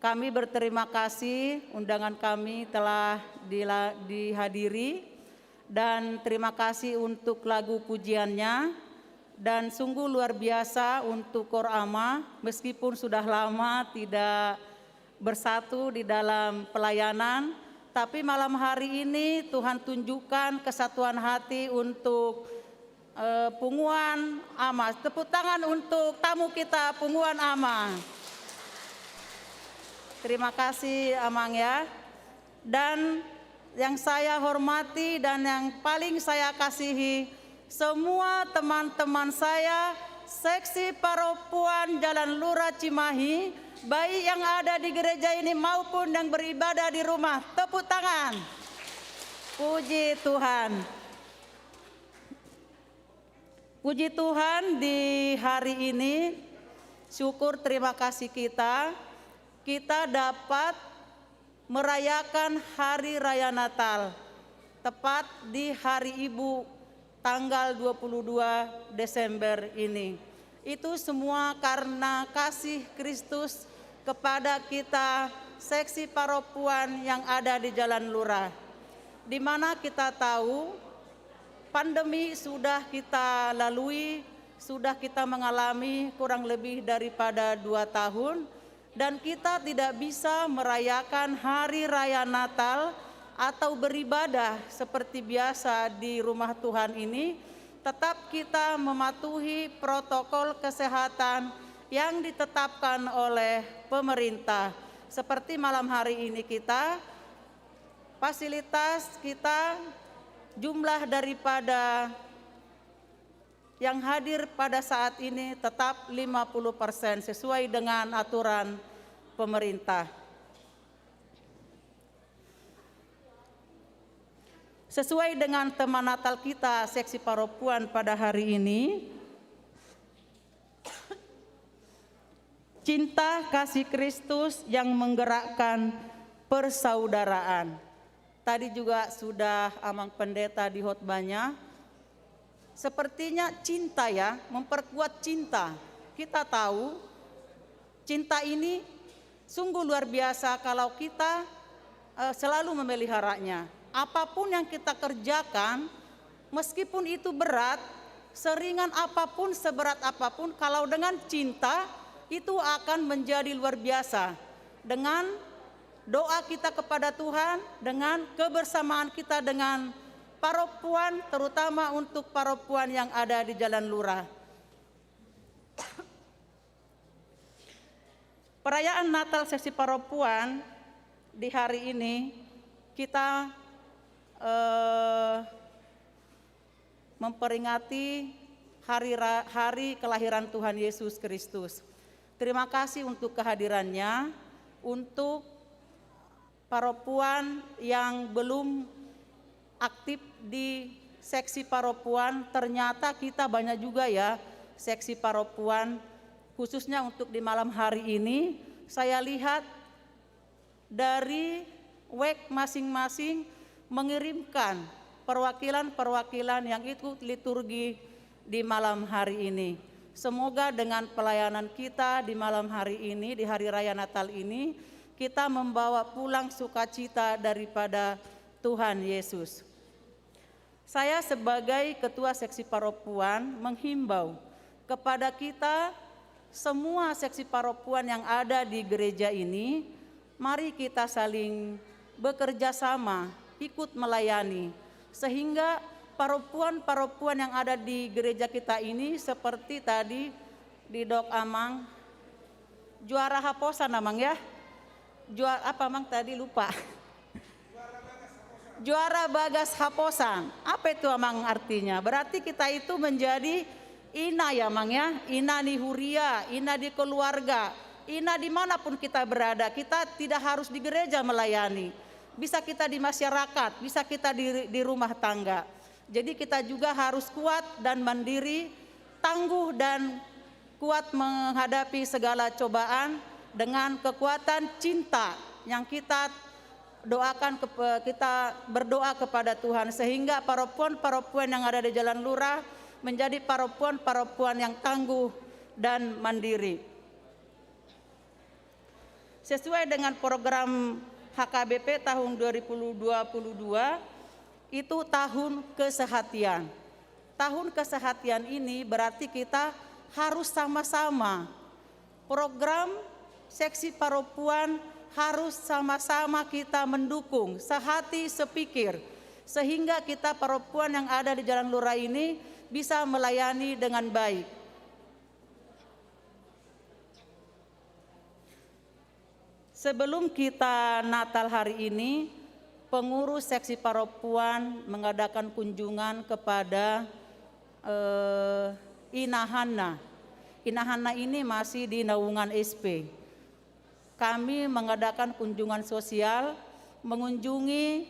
kami berterima kasih undangan kami telah dihadiri, dan terima kasih untuk lagu pujiannya, dan sungguh luar biasa untuk Kor Ama meskipun sudah lama tidak bersatu di dalam pelayanan, tapi malam hari ini Tuhan tunjukkan kesatuan hati untuk Punguan Ama. Tepuk tangan untuk tamu kita Punguan Ama. Terima kasih Amang ya. Dan yang saya hormati dan yang paling saya kasihi semua teman-teman saya seksi Paropuan Jalan Lurah Cimahi, baik yang ada di gereja ini maupun yang beribadah di rumah. Tepuk tangan. Puji Tuhan. Puji Tuhan, di hari ini syukur terima kasih kita dapat merayakan Hari Raya Natal tepat di Hari Ibu tanggal 22 Desember ini. Itu semua karena kasih Kristus kepada kita seksi Paropuan yang ada di Jalan Lurah, di mana kita tahu pandemi sudah kita lalui, sudah kita mengalami kurang lebih daripada 2 tahun, dan kita tidak bisa merayakan Hari Raya Natal atau beribadah seperti biasa di rumah Tuhan ini. Tetap kita mematuhi protokol kesehatan yang ditetapkan oleh pemerintah. Seperti malam hari ini kita, fasilitas kita, jumlah daripada yang hadir pada saat ini tetap 50% sesuai dengan aturan pemerintah. Sesuai dengan tema Natal kita seksi Paropuan pada hari ini, cinta kasih Kristus yang menggerakkan persaudaraan. Tadi juga sudah Amang Pendeta di khotbahnya. Sepertinya cinta ya, memperkuat cinta. Kita tahu cinta ini sungguh luar biasa kalau kita selalu memeliharanya. Apapun yang kita kerjakan, meskipun itu berat, seringan apapun, seberat apapun, kalau dengan cinta itu akan menjadi luar biasa. Dengan doa kita kepada Tuhan, dengan kebersamaan kita dengan Paropuan, terutama untuk Paropuan yang ada di Jalan Lurah. Perayaan Natal seksi Paropuan di hari ini kita memperingati hari kelahiran Tuhan Yesus Kristus. Terima kasih untuk kehadirannya, untuk Paropuan yang belum aktif di seksi Paropuan. Ternyata kita banyak juga ya seksi Paropuan, khususnya untuk di malam hari ini. Saya lihat dari WEK masing-masing mengirimkan perwakilan-perwakilan yang ikut liturgi di malam hari ini. Semoga dengan pelayanan kita di malam hari ini, di hari raya Natal ini, kita membawa pulang sukacita daripada Tuhan Yesus. Saya sebagai Ketua Seksi Paropuan menghimbau kepada kita semua seksi Paropuan yang ada di gereja ini, mari kita saling bekerja sama, ikut melayani, sehingga Paropuan-paropuan yang ada di gereja kita ini seperti tadi di Dok Amang, juara Haposan Amang ya, juara apa Amang tadi lupa. Juara Bagas Haposan, apa itu Amang artinya? Berarti kita itu menjadi ina ya Amang ya, ina di huria, ina di keluarga, Ina dimanapun kita berada, kita tidak harus di gereja melayani. Bisa kita di masyarakat, bisa kita di rumah tangga. Jadi kita juga harus kuat dan mandiri, tangguh dan kuat menghadapi segala cobaan dengan kekuatan cinta yang kita doakan, kita berdoa kepada Tuhan sehingga perempuan-perempuan yang ada di Jalan Lurah menjadi perempuan-perempuan yang tangguh dan mandiri. Sesuai dengan program HKBP tahun 2022, itu tahun kesehatian. Tahun kesehatian ini berarti kita harus sama-sama. Program seksi perempuan harus sama-sama kita mendukung, sehati sepikir, sehingga kita perempuan yang ada di Jalan Lurah ini bisa melayani dengan baik. Sebelum kita Natal hari ini, pengurus seksi perempuan mengadakan kunjungan kepada Inahana. Inahana ini masih di naungan SP. Kami mengadakan kunjungan sosial, mengunjungi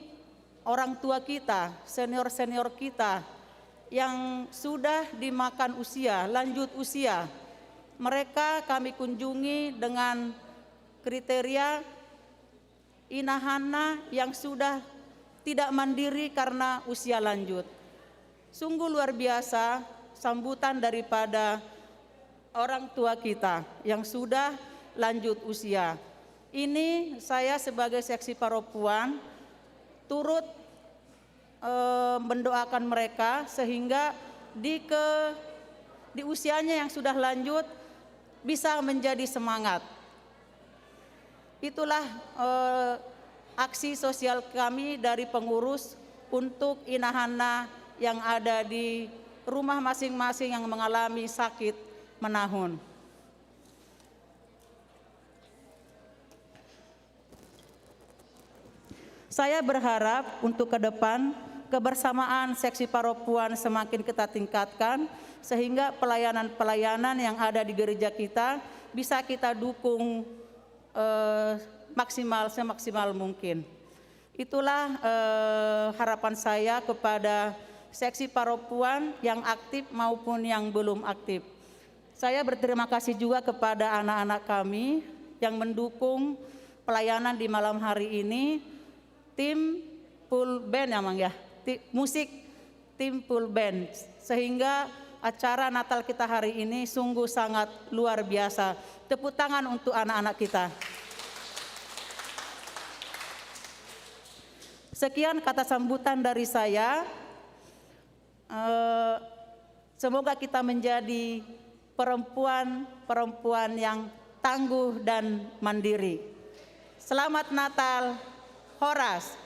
orang tua kita, senior-senior kita yang sudah dimakan usia, lanjut usia. Mereka kami kunjungi dengan kriteria Inahana yang sudah tidak mandiri karena usia lanjut. Sungguh luar biasa sambutan daripada orang tua kita yang sudah lanjut usia. Ini saya sebagai seksi perempuan turut mendoakan mereka sehingga di usianya yang sudah lanjut bisa menjadi semangat. Itulah aksi sosial kami dari pengurus untuk Inahana yang ada di rumah masing-masing yang mengalami sakit menahun. Saya berharap untuk ke depan kebersamaan seksi perempuan semakin kita tingkatkan sehingga pelayanan-pelayanan yang ada di gereja kita bisa kita dukung semaksimal mungkin. Itulah harapan saya kepada seksi perempuan yang aktif maupun yang belum aktif. Saya berterima kasih juga kepada anak-anak kami yang mendukung pelayanan di malam hari ini. Tim full band musik tim full band sehingga acara Natal kita hari ini sungguh sangat luar biasa. Tepuk tangan untuk anak-anak kita. Sekian kata sambutan dari saya. Semoga kita menjadi perempuan-perempuan yang tangguh dan mandiri. Selamat Natal, Horas.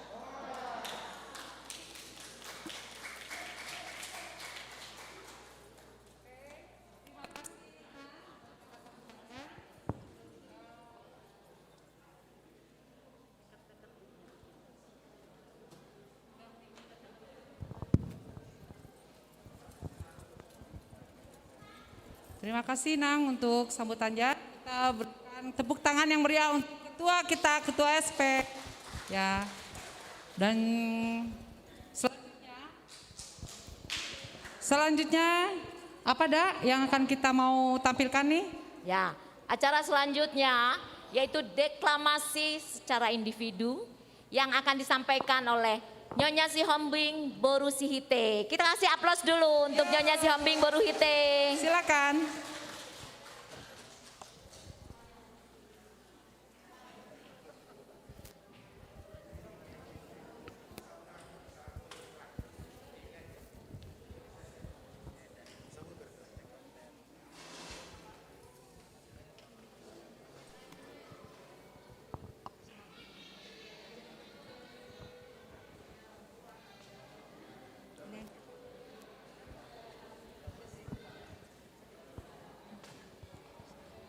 Terima kasih Nang untuk sambutannya. Kita berikan tepuk tangan yang meriah untuk ketua kita, ketua SP. Ya. Dan selanjutnya apa Dak yang akan kita mau tampilkan nih? Ya, acara selanjutnya yaitu deklamasi secara individu yang akan disampaikan oleh Nyonya Sihombing Boru Sihite. Kita kasih aplaus dulu untuk Nyonya Sihombing Boru Sihite. Silakan.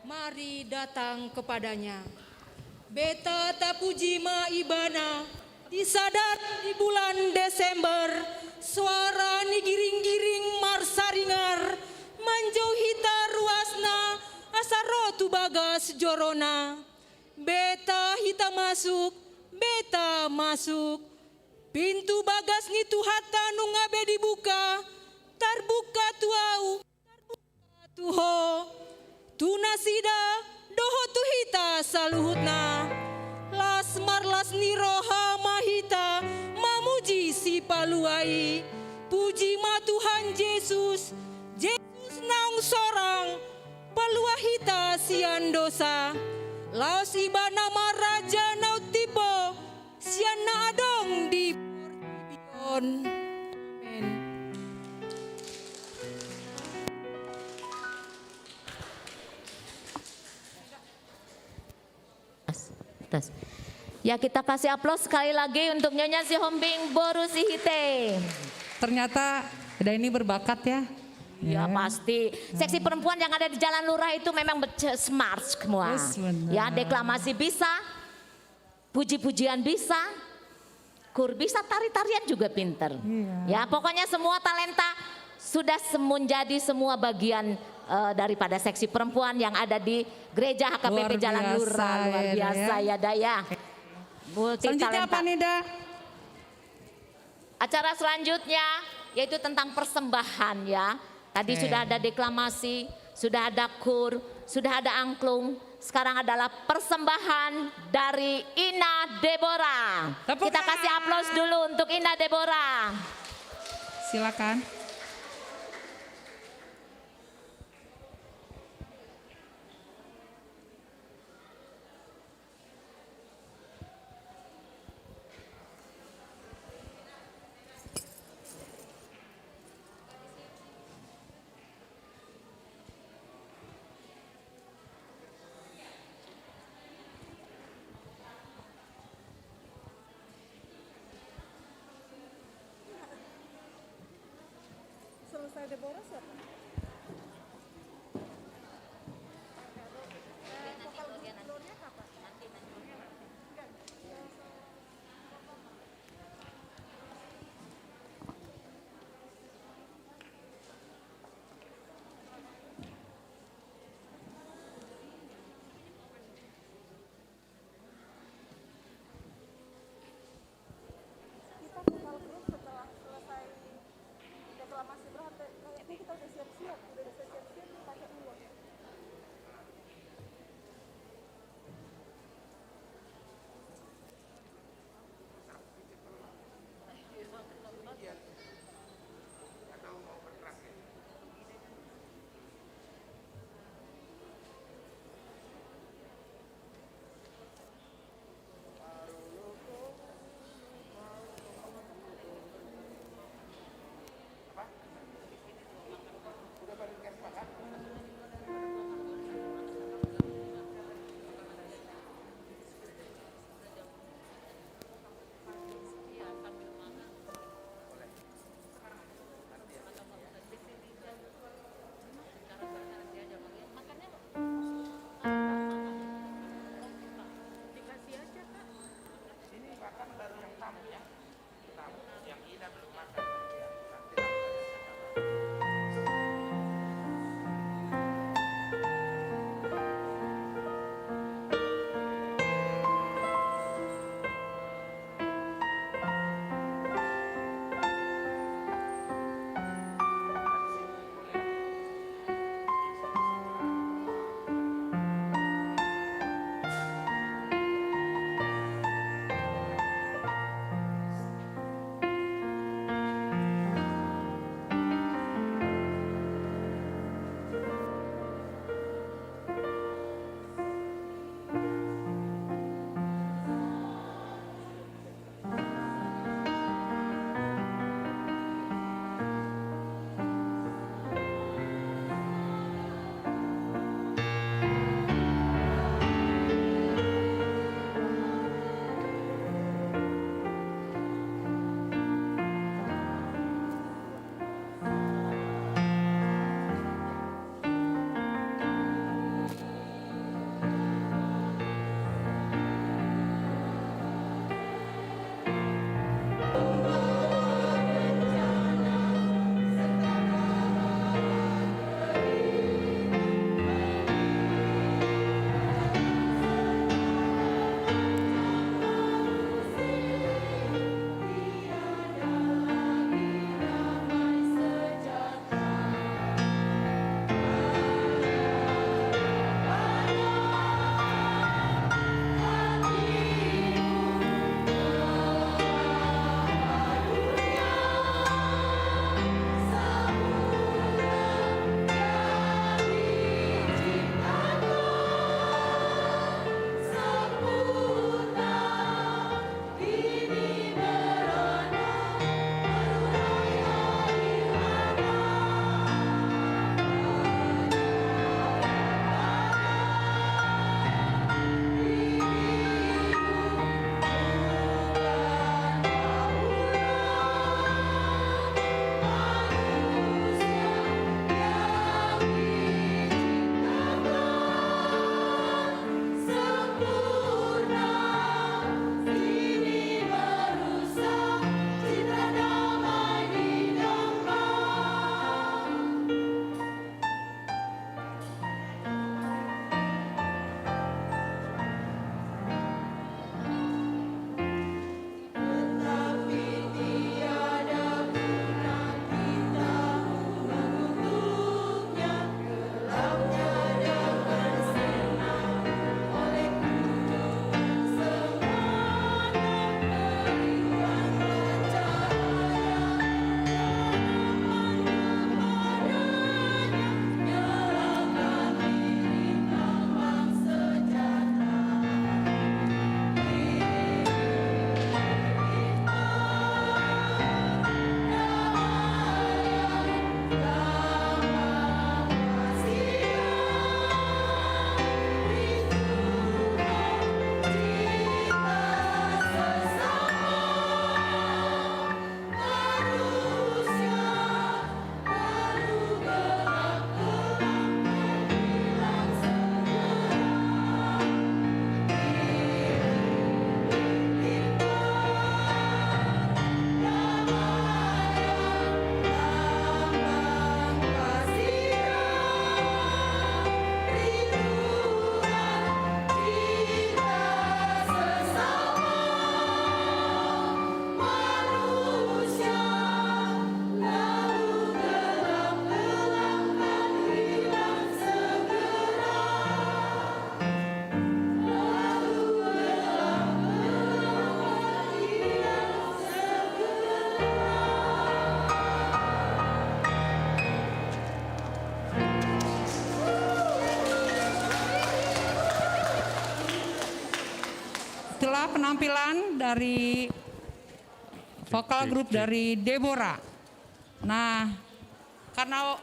Mari datang kepadanya. Beta tapuji ma ibana, disadar di bulan Desember, suara ni giring-giring marsaringar, manjauhita ruasna, asarot tu bagas jorona. Beta hita masuk, beta masuk. Pintu bagas ni tu hata nungabe dibuka. Terbuka tu au, terbuka tu ho. Tu nasida doho tu hita saluhutna. Las marlas ni roha mahita mamuji si paluai. Puji ma Tuhan Yesus, Yesus naung sorang paluahita sian dosa. Laos iba nama raja nau tipe sian na adong di portibion. Amen. Ya, kita kasih aplaus sekali lagi untuk Nyonya Si Hombing Boru Sihite. Ternyata ada ini berbakat ya. Ya pasti. Seksi perempuan yang ada di Jalan Lurah itu memang smart semua. Yes, benar. Ya, deklamasi bisa, puji-pujian bisa, kur bisa, tari-tarian juga pinter. Ya, pokoknya semua talenta sudah menjadi semua bagian daripada seksi perempuan yang ada di Gereja HKBP Jalan Lurah. Luar biasa ya Daya. Multi Selanjutnya talenta. apa nih Da? Acara selanjutnya yaitu tentang persembahan ya. Tadi sudah ada deklamasi, sudah ada kur, sudah ada angklung. Sekarang adalah persembahan dari Ina Deborah. Kita kasih aplaus dulu untuk Ina Deborah. Silakan. Selesai Deborah siapa? Kita vokal grup setelah selesai deklamasi berhenti, kayaknya kita udah siap-siap, kita pakai dulu. itulah penampilan dari vokal grup dari Deborah. Nah, karena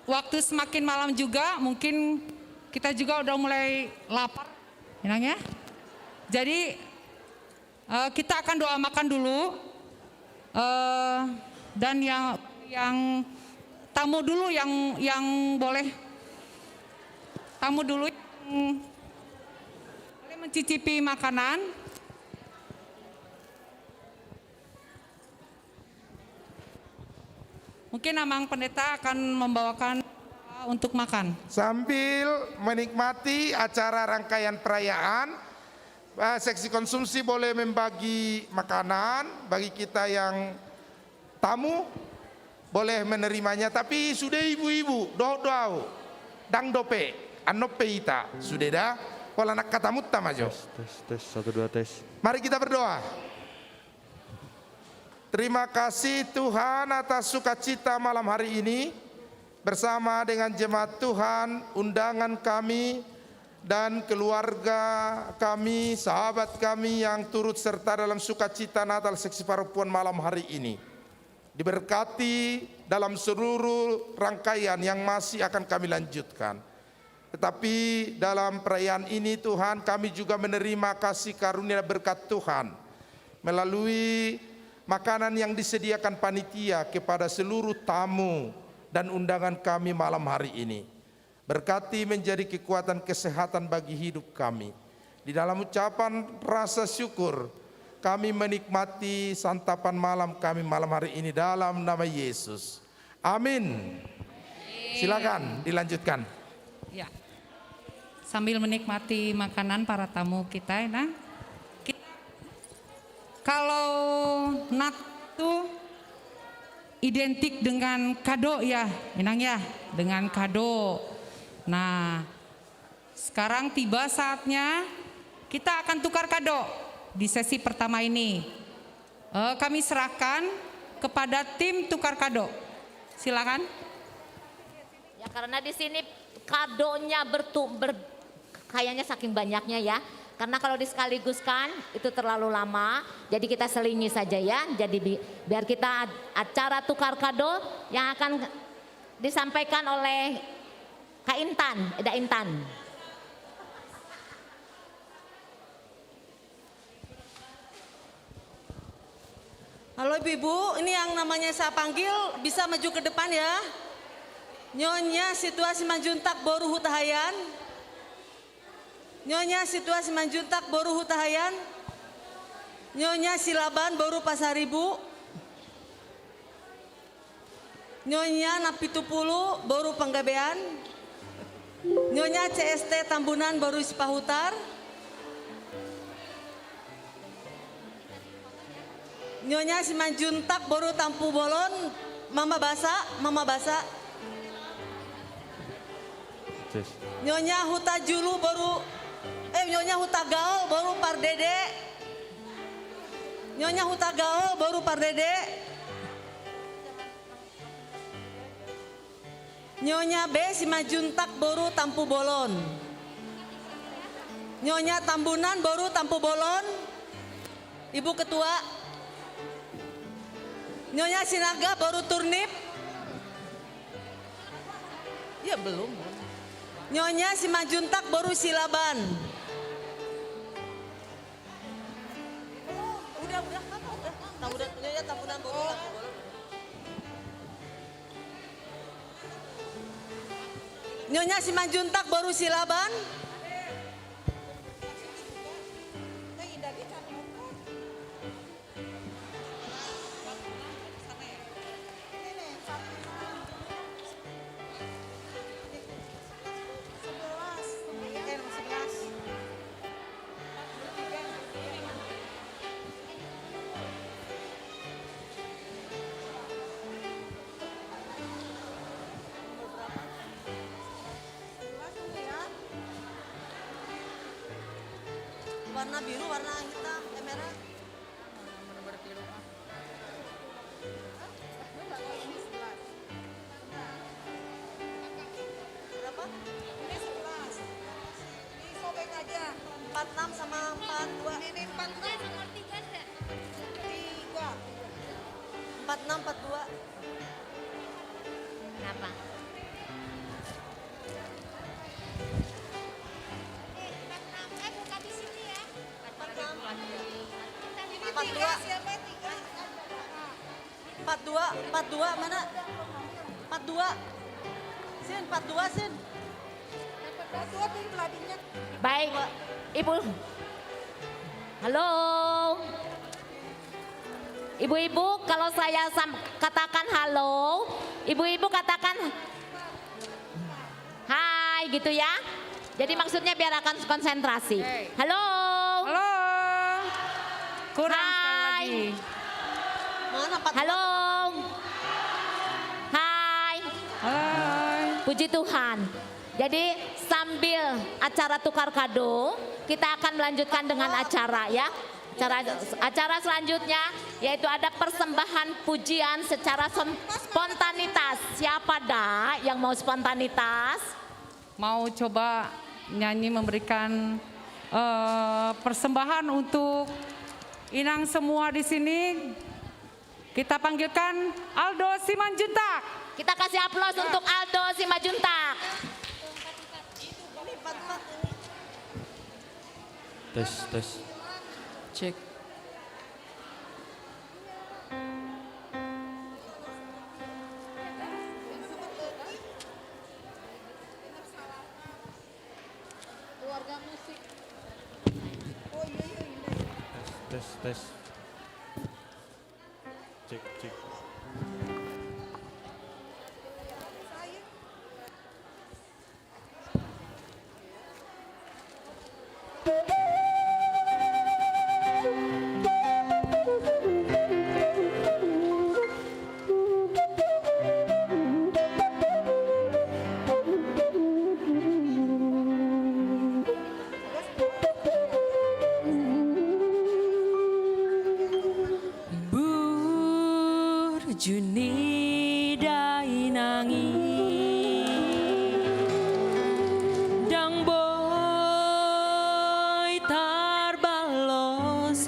waktu semakin malam juga, mungkin kita juga udah mulai lapar, ya. Jadi kita akan doa makan dulu, dan yang tamu dulu yang boleh mencicipi makanan. Mungkin Amang Pendeta akan membawakan untuk makan. Sambil menikmati acara rangkaian perayaan, seksi konsumsi boleh membagi makanan bagi kita yang tamu, boleh menerimanya. Tapi sudah ibu-ibu, doa dang dope, anope ita, sudah dah. Pola nak kata mutta majo. Tes, 1, 2 tes. Mari kita berdoa. Terima kasih Tuhan atas sukacita malam hari ini bersama dengan jemaat Tuhan, undangan kami dan keluarga kami, sahabat kami yang turut serta dalam sukacita Natal Seksi Paropuan malam hari ini. Diberkati dalam seluruh rangkaian yang masih akan kami lanjutkan. Tetapi dalam perayaan ini Tuhan, kami juga menerima kasih karunia berkat Tuhan melalui makanan yang disediakan panitia kepada seluruh tamu dan undangan kami malam hari ini. Berkati menjadi kekuatan kesehatan bagi hidup kami. Di dalam ucapan rasa syukur, kami menikmati santapan malam kami malam hari ini dalam nama Yesus. Amin. Silakan dilanjutkan. Ya. Sambil menikmati makanan para tamu kita, nah. Kalau Nat itu identik dengan kado ya, Inang ya, dengan kado. Nah, sekarang tiba saatnya kita akan tukar kado di sesi pertama ini. Kami serahkan kepada tim tukar kado. Silakan. Ya, karena di sini kadonya kayaknya saking banyaknya ya. Karena kalau disekaligus itu terlalu lama, jadi kita selingi saja ya. Jadi biar kita acara tukar kado yang akan disampaikan oleh Kak Intan, Eda Intan. Halo Ibu, ini yang namanya saya panggil bisa maju ke depan ya. Nyonya situasi Manjuntak Boru Hutahayan. Nyonya situasi Manjuntak Boru Hutahayan. Nyonya Silaban Boru Pasaribu. Nyonya Napitupulu Boru Panggabean. Nyonya CST Tambunan Boru Sipahutar. Nyonya Simanjuntak Boru Tampu Bolon. Mama Basa. Nyonya Huta Julu Boru Nyonya Huta Gaol Boru Pardede. Nyonya Huta Gaol Boru Pardede. Nyonya B Simajuntak Boru Tampu Bolon. Nyonya Tambunan Boru Tampu Bolon. Ibu Ketua. Nyonya Sinaga Boru Turnip. Ya belum. Nyonya Simajuntak Boru Silaban. Udah. Tambunan Boru Tampu Bolon. Nyonya Simanjuntak Boru Silaban. Warna biru, warna hitam, merah. Berapa? Ini 11. Disobek aja. 46 sama 42. Ini 46. 46, 42. Kenapa? Empat dua mana? 42. Sin, 42 Sin. Baik, Ibu. Halo. Ibu-ibu, kalau saya katakan halo, ibu-ibu katakan hai gitu ya. Jadi maksudnya biar akan konsentrasi. Halo. Halo. Kurang hai. sekali lagi. Mana 42? Halo. Hai. Hai. Puji Tuhan. Jadi sambil acara tukar kado, kita akan melanjutkan dengan acara ya. Acara selanjutnya yaitu ada persembahan pujian secara spontanitas. Siapa dah yang mau spontanitas? Mau coba nyanyi memberikan persembahan untuk Inang semua di sini. Kita panggilkan Aldo Simanjuntak. Kita kasih aplaus untuk Aldo Simanjuntak. Tes. Cek. Keluarga musik. Tes. Cek. Juni dai nangi dang boy tarbalos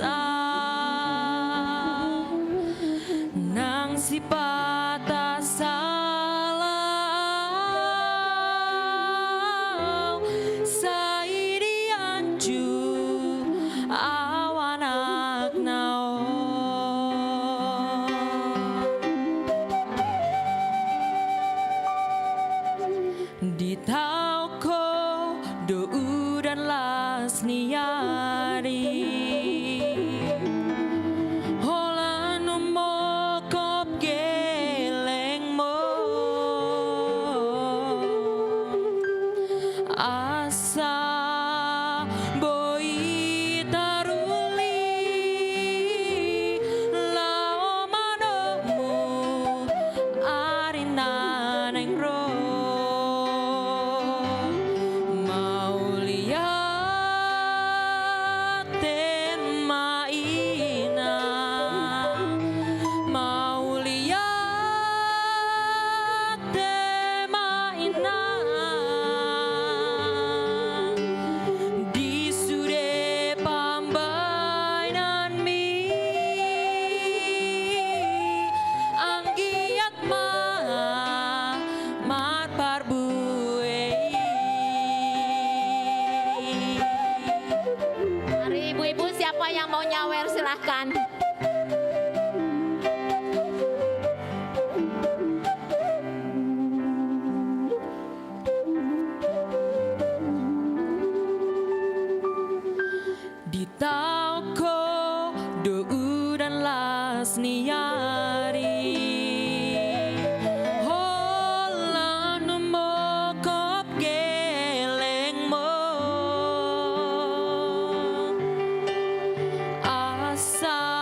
nang si patah salau sairi anju awanak nao. Di tauko dou dan lasniari holano mokop geleng mo asa boy taruli lao manomu arinan engro. Mari ibu-ibu, siapa yang mau nyawer silahkan. Di tauko dou dan lasniari holano mokop geleng mo asa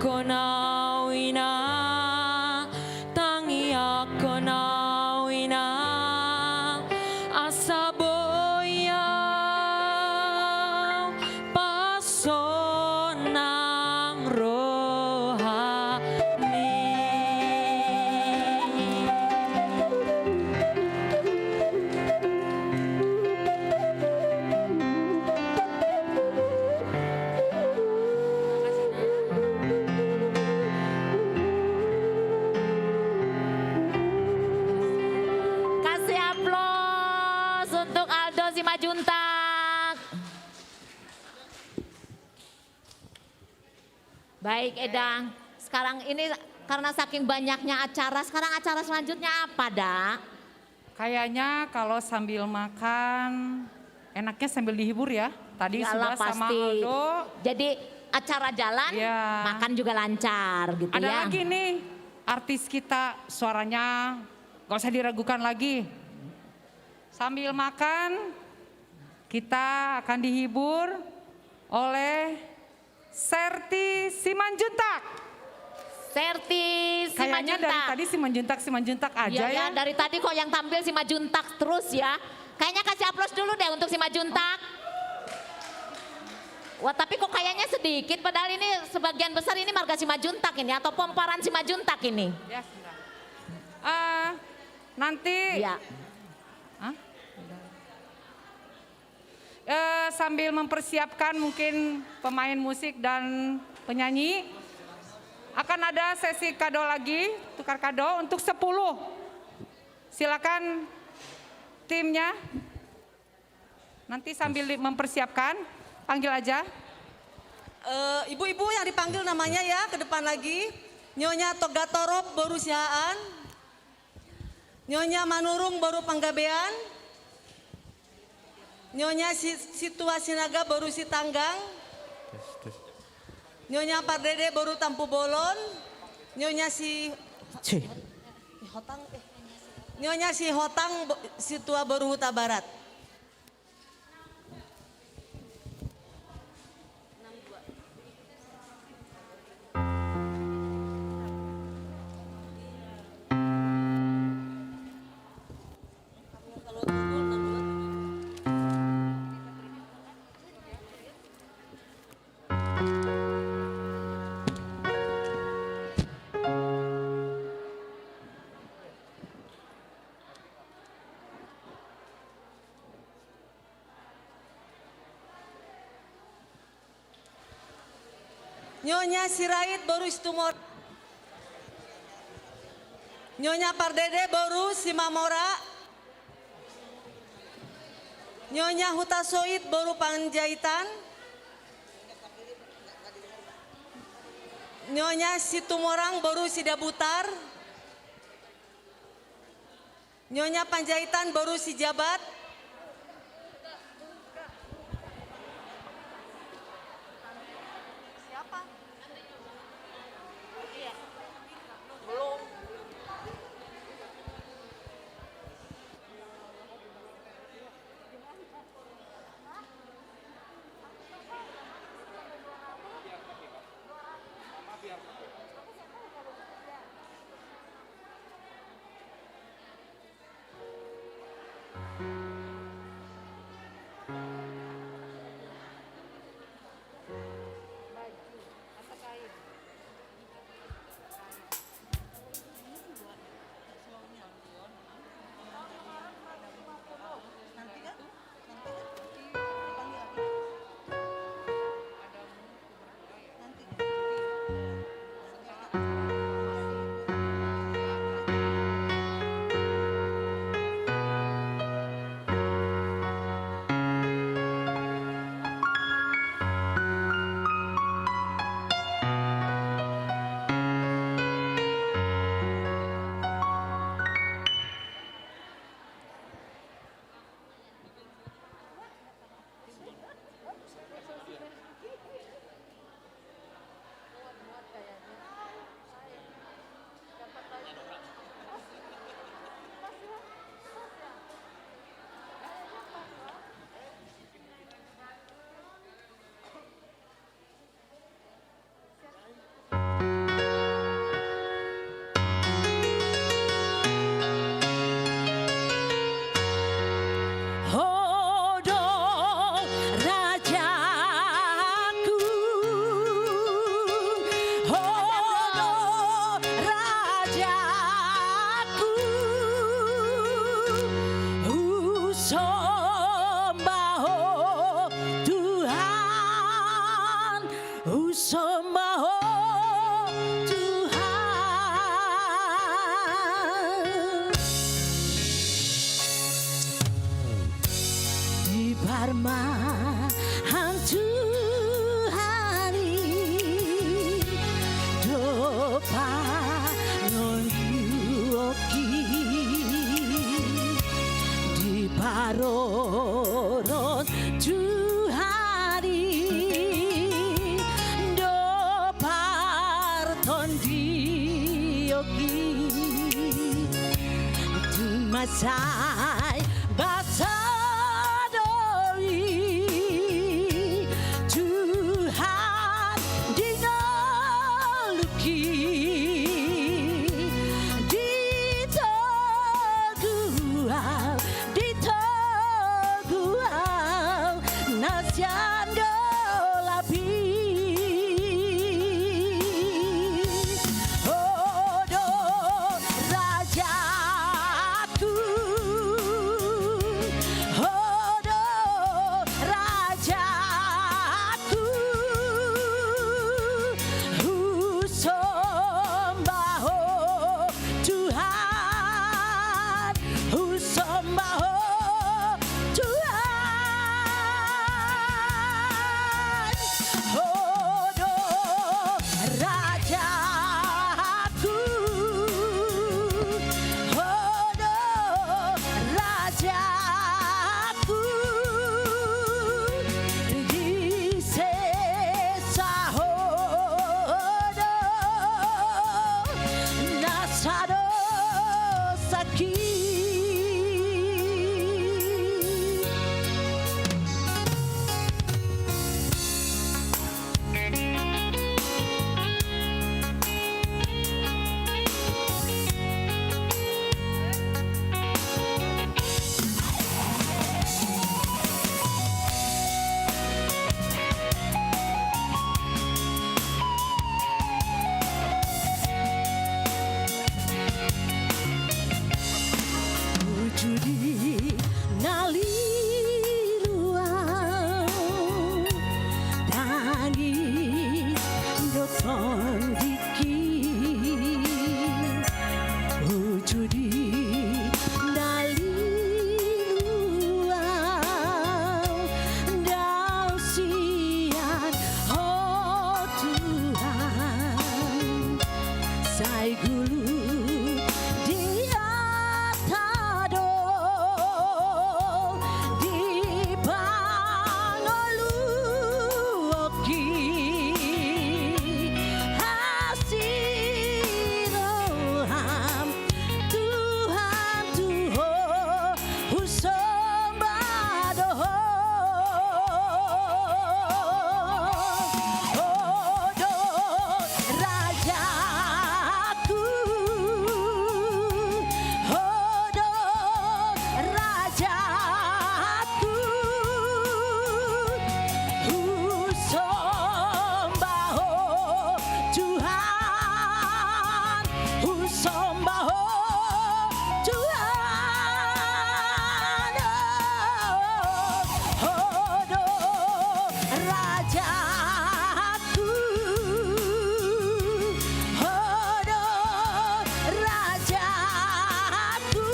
ako nawina, tangi ako nawina, asa boyaw paso ng rohani. Kasih aplaus untuk Aldo Simajuntak. Baik Edang, sekarang ini karena saking banyaknya acara, sekarang acara selanjutnya apa, Dak? Kayaknya kalau sambil makan, enaknya sambil dihibur ya. Tadi Iyalah, sudah sama pasti. Aldo. Jadi acara jalan, makan juga lancar gitu Ada ya. lagi nih, artis kita suaranya gak usah diragukan lagi. Sambil makan, kita akan dihibur oleh Serti Simanjuntak. Serti Kayaknya dari tadi Simanjuntak aja Iya, ya. dari tadi kok yang tampil Simajuntak terus ya. Kayaknya kasih aplaus dulu deh untuk Simajuntak. Wah tapi kok kayaknya sedikit, padahal ini sebagian besar ini marga Simajuntak ini atau pomparan Simajuntak ini. Ya, nanti ya. Sambil mempersiapkan mungkin pemain musik dan penyanyi, akan ada sesi kado lagi, tukar kado untuk 10. Silakan timnya. Nanti sambil mempersiapkan, panggil aja. Ibu-ibu yang dipanggil namanya ya ke depan lagi. Nyonya Togatorop baru siaan. Nyonya Manurung baru panggabean. Nyonya Situasi Naga baru si Tanggang. Nyonya Pardede baru Tampu Bolon. Nyonya Nyonya si Hotang Situa baru Huta Barat. Nyonya Sirait baru Istumor. Nyonya Pardede baru Simamora. Nyonya Hutasoid baru Panjaitan. Nyonya Situmorang baru Sidabutar. Nyonya Panjaitan baru Sijabat. Dororon Tuhari Do Parton Dioki Masai Basadori Tuhan dinaluki diteguau nasian dolapi Odo rajaku Odo rajaku Husombaho Tuhan Husombaho Tuhan Odo rajaku Odo rajaku Disesahodo Nasado Saki Wujudi naliruang Tangi doton diki Wujudi naliruang Dau sian oh Tuhan Sai gulu dia tado di pangolu oki hasiroham Tuhan Tuho husombadoho Odo rajaku Odo rajaku Husombaho Tuhan Husombaho Tuhan Odo rajaku Odo rajaku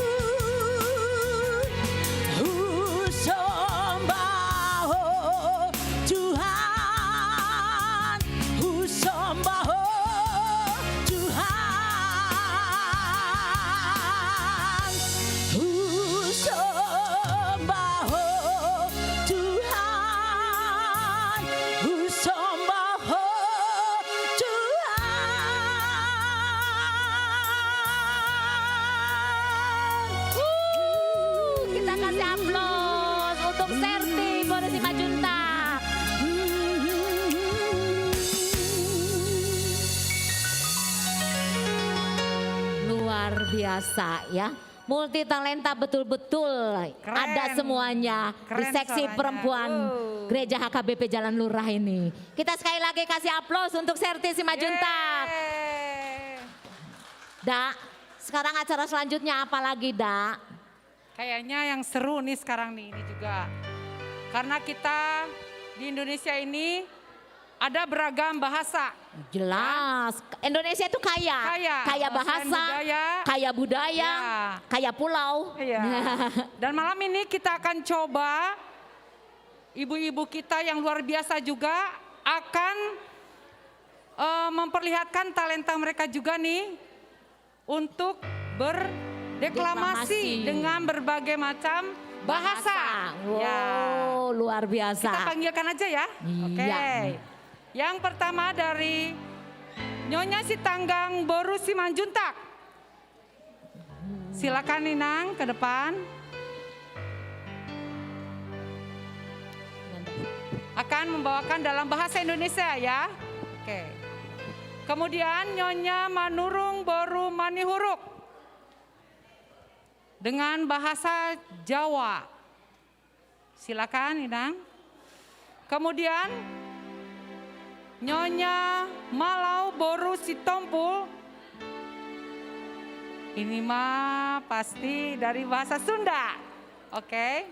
Husombaho Tuhan Husombaho Tuhan Husombaho Tuhan Husombaho Tuhan Kita kasih aplaus untuk Serti Polres Simaluntak. Luar biasa ya. Multi talenta betul-betul. Ada semuanya di seksi perempuan Gereja HKBP Jalan Lurah ini. Kita sekali lagi kasih aplaus untuk Serti Simaluntak. Dak, sekarang acara selanjutnya apa lagi, Dak? Kayaknya yang seru nih sekarang nih ini juga. Karena kita di Indonesia ini ada beragam bahasa. Jelas, Indonesia itu kaya. Kaya bahasa, kaya budaya, kaya pulau. Iya. Dan malam ini kita akan coba ibu-ibu kita yang luar biasa juga akan memperlihatkan talenta mereka juga nih untuk berdeklamasi dengan berbagai macam bahasa. Wow, luar biasa. Kita panggilkan aja ya. Oke. Iya. Yang pertama dari Nyonya Sitanggang Boru Simanjuntak. Silakan Inang ke depan. Akan membawakan dalam bahasa Indonesia ya. Oke. Kemudian Nyonya Manurung Boru Manihuruk dengan bahasa Jawa. Silakan Inang. Kemudian Nyonya Malau Boru Sitompul. Ini mah pasti dari bahasa Sunda. Oke.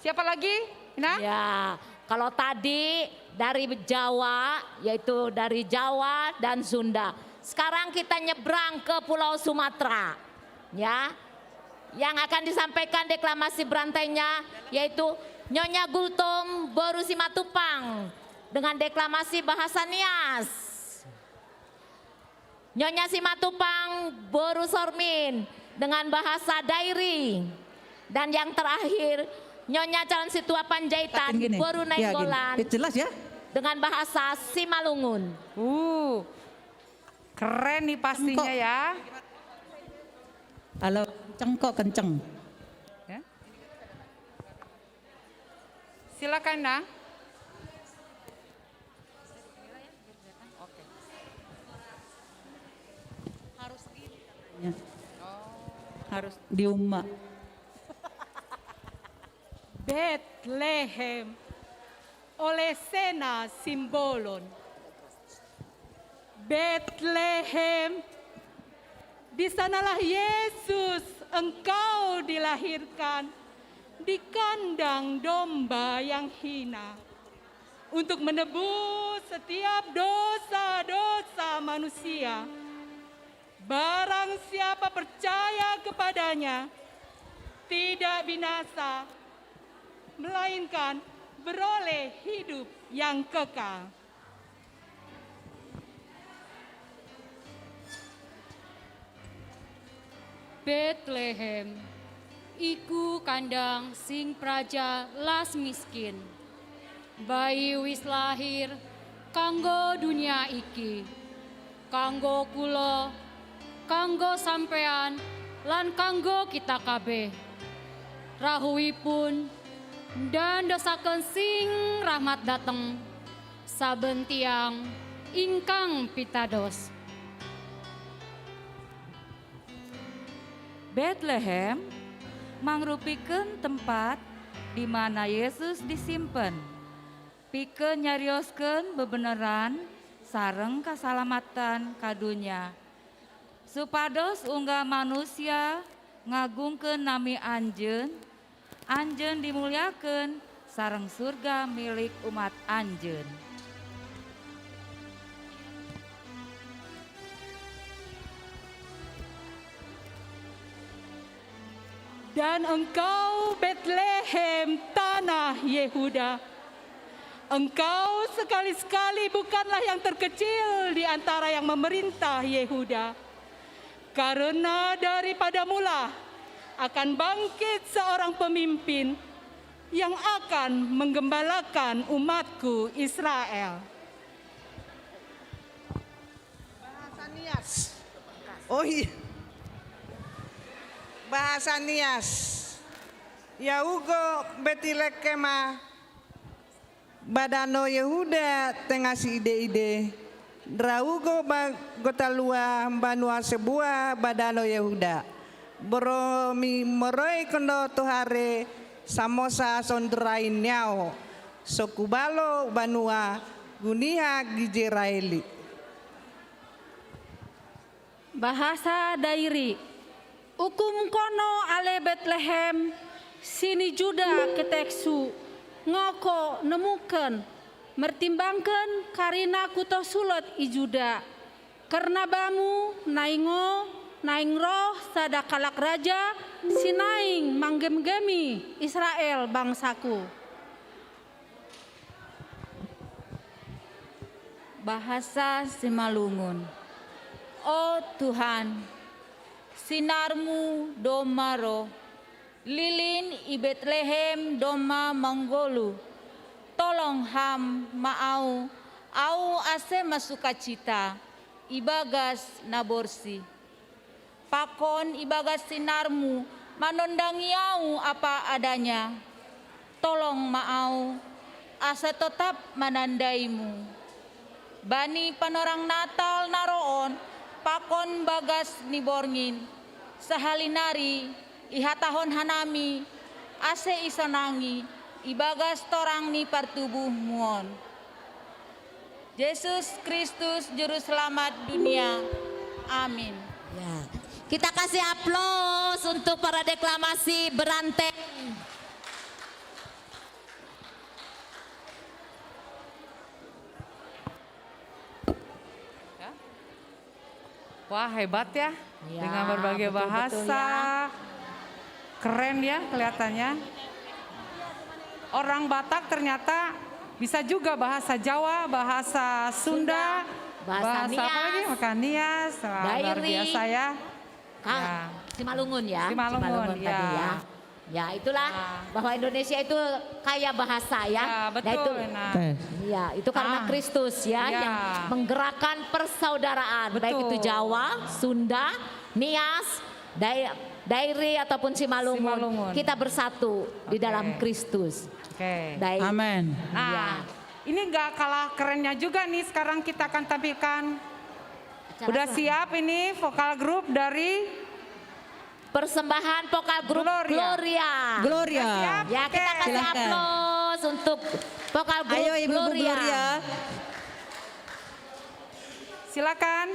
Siapa lagi? Inang? Ya, kalau tadi dari Jawa, yaitu dari Jawa dan Sunda. Sekarang kita nyebrang ke Pulau Sumatera. Ya. Yang akan disampaikan deklamasi berantainya yaitu Nyonya Gultom Boru Simatupang dengan deklamasi bahasa Nias. Nyonya Simatupang Boru Sormin dengan bahasa Dairi. Dan yang terakhir Nyonya Calon Situa Panjaitan Boru Nainggolan. Jelas ya? Dengan bahasa Simalungun. Keren nih pastinya ya. Halo, cengkok kenceng. Ya. Silakan Nang. Oke. Harus gini katanya. Harus di umat. Bethlehem oleh Sena Simbolon. Bethlehem, di sanalah Yesus engkau dilahirkan di kandang domba yang hina untuk menebus setiap dosa-dosa manusia. Barang siapa percaya kepadanya tidak binasa, melainkan beroleh hidup yang kekal. Bethlehem, iku kandang sing praja las miskin. Bayi wis lahir kanggo dunia iki, kanggo kula, kanggo sampean, lan kanggo kita kabeh. Rahuipun dan dosaken sing rahmat dateng saben tiang ingkang pitados. Bethlehem mangrupikeun tempat di mana Yesus disimpen. Pikeun nyarioskeun bebeneran sareng kasalamatan kadunya. Supados unggal manusia ngagungkeun nami Anjeun, Anjeun dimuliakeun sareng surga milik umat Anjeun. Dan engkau Bethlehem tanah Yehuda, engkau sekali-sekali bukanlah yang terkecil di antara yang memerintah Yehuda. Karena daripada mula akan bangkit seorang pemimpin yang akan menggembalakan umatku Israel. Bahasa Nias. Oh iya. Bahasa Nias. Yahugo betilekema badano Yehuda tengah si ide-ide. Draugo gotalua banua sebuah badano Yehuda. Boromi moroi kondo tuhare samosa sonderain nyao. Sokubalo banua guniha gijeraeli. Bahasa Dairi. Ukum kono ale Bethlehem sini Juda keteksu ngoko nemuken mertimbangkan karina kuto sulot ijuda karena bamu naingo naing roh sadakalak raja sinaing manggem-gemi Israel bangsaku. Bahasa Simalungun. Oh Tuhan, sinarmu domaro Lilin i Bethlehem doma manggolu. Tolong ham maau au ase masukacita ibagas naborsi. Pakon ibagas sinarmu manondangiau apa adanya. Tolong maau asa tetap menandaimu. Bani panorang Natal naroon pakon bagas niborngin. Sahalinari ihatahon hanami ase isonangi ibagas torang ni partubuh muon. Yesus Kristus juru selamat dunia. Amin. Ya. Kita kasih aplaus untuk para deklamasi beranteng. Wah, hebat ya, Ya, dengan berbagai betul-betul bahasa. ya. Keren ya kelihatannya. Orang Batak ternyata bisa juga bahasa Jawa, bahasa Sunda, bahasa apa lagi? Makan Nias. Wah, luar Dairi. biasa ya. Simalungun ya. Simalungun, tadi ya. Ya itulah bahwa Indonesia itu kaya bahasa ya. Ya, betul. Nah, itu, Nah. ya, itu karena Kristus ya, Ya. yang menggerakkan persaudaraan baik Betul. itu Jawa, Sunda, Nias, Dairi ataupun Simalungun. Kita bersatu di dalam Kristus. Oke. Amin. Nah, ini nggak kalah kerennya juga nih. Sekarang kita akan tampilkan. Udah siap ini vokal grup dari persembahan vokal grup Gloria. Gloria. Siap? Ya, kita kasih Silakan. aplaus untuk vokal grup Ayo Ibu Gloria. Gloria. Silakan.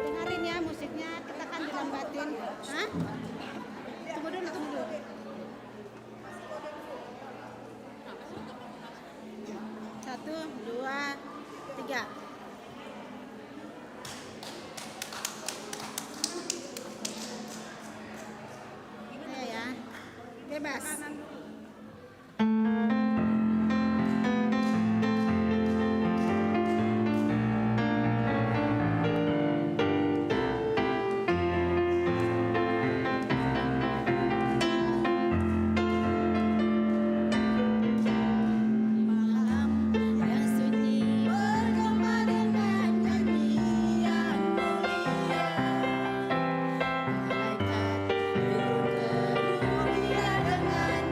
Dengerin ya musiknya, kita kan dilambatin. Hah? Tunggu dulu. 1, 2, 3. Ya, bebas. Yang sunyi bergema dengan nyanyian mulia. Malaikat turun ke dunia dengan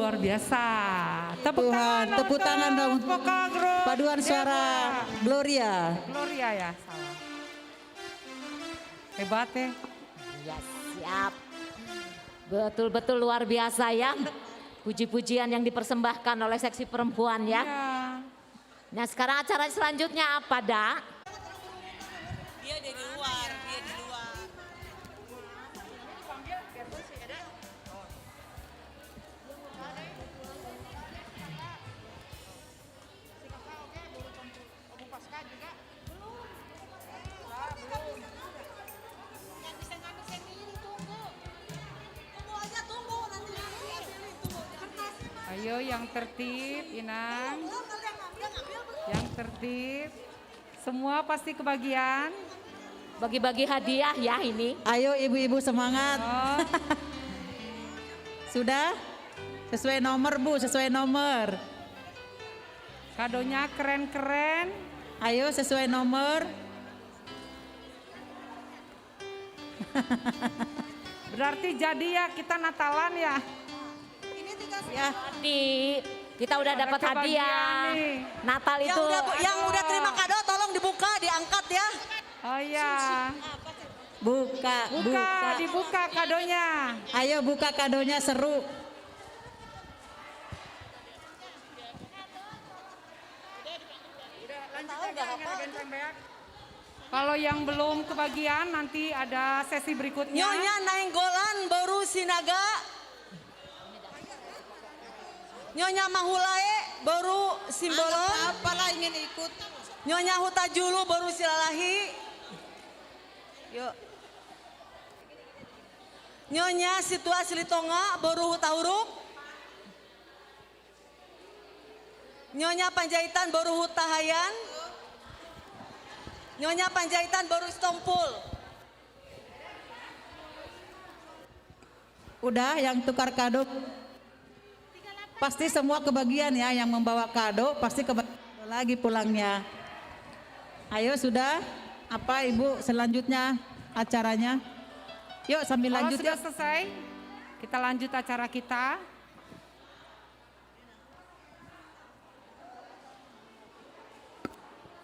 luar biasa. Tepuk Tuhan, tangan tepuk tangan dong. Vokal Group Paduan suara Gloria. Gloria ya, salah. Hebat ya. Ya, siap. Betul-betul luar biasa ya. Puji-pujian yang dipersembahkan oleh seksi perempuan ya. Nah, sekarang acara selanjutnya apa, Dak? Dia di luar, dia di luar. Ayo yang tertib, Inang. Yang tertib. Semua pasti kebagian. Bagi-bagi hadiah ya ini. Ayo ibu-ibu semangat. Sudah? Sesuai nomor Bu, sesuai nomor. Kadonya keren-keren. Ayo sesuai nomor. Berarti jadi ya kita Natalan ya. Ya. Jadi kita udah dapat hadiah. Natal itu. Yang udah terima kado tolong dibuka, diangkat ya. Oh iya. Buka, dibuka kadonya. Ayo buka kadonya seru. Kalau yang belum kebagian nanti ada sesi berikutnya. Nyonya Nainggolan baru Sinaga. Nyonya Mahulae baru Simbolon. Apalah ingin ikut. Nyonya Hutajulu baru Silalahi. Yuk. Nyonya Situasi Litonga baru Hutahuruk. Nyonya Panjaitan baru Hutahayan. Nyonya Panjaitan baru Stompul. Udah yang tukar kado. Pasti semua kebagian ya, yang membawa kado pasti kebagian lagi pulangnya. Ayo sudah, apa Ibu selanjutnya acaranya? Yuk sambil Kalau lanjut sudah yuk. selesai, kita lanjut acara kita.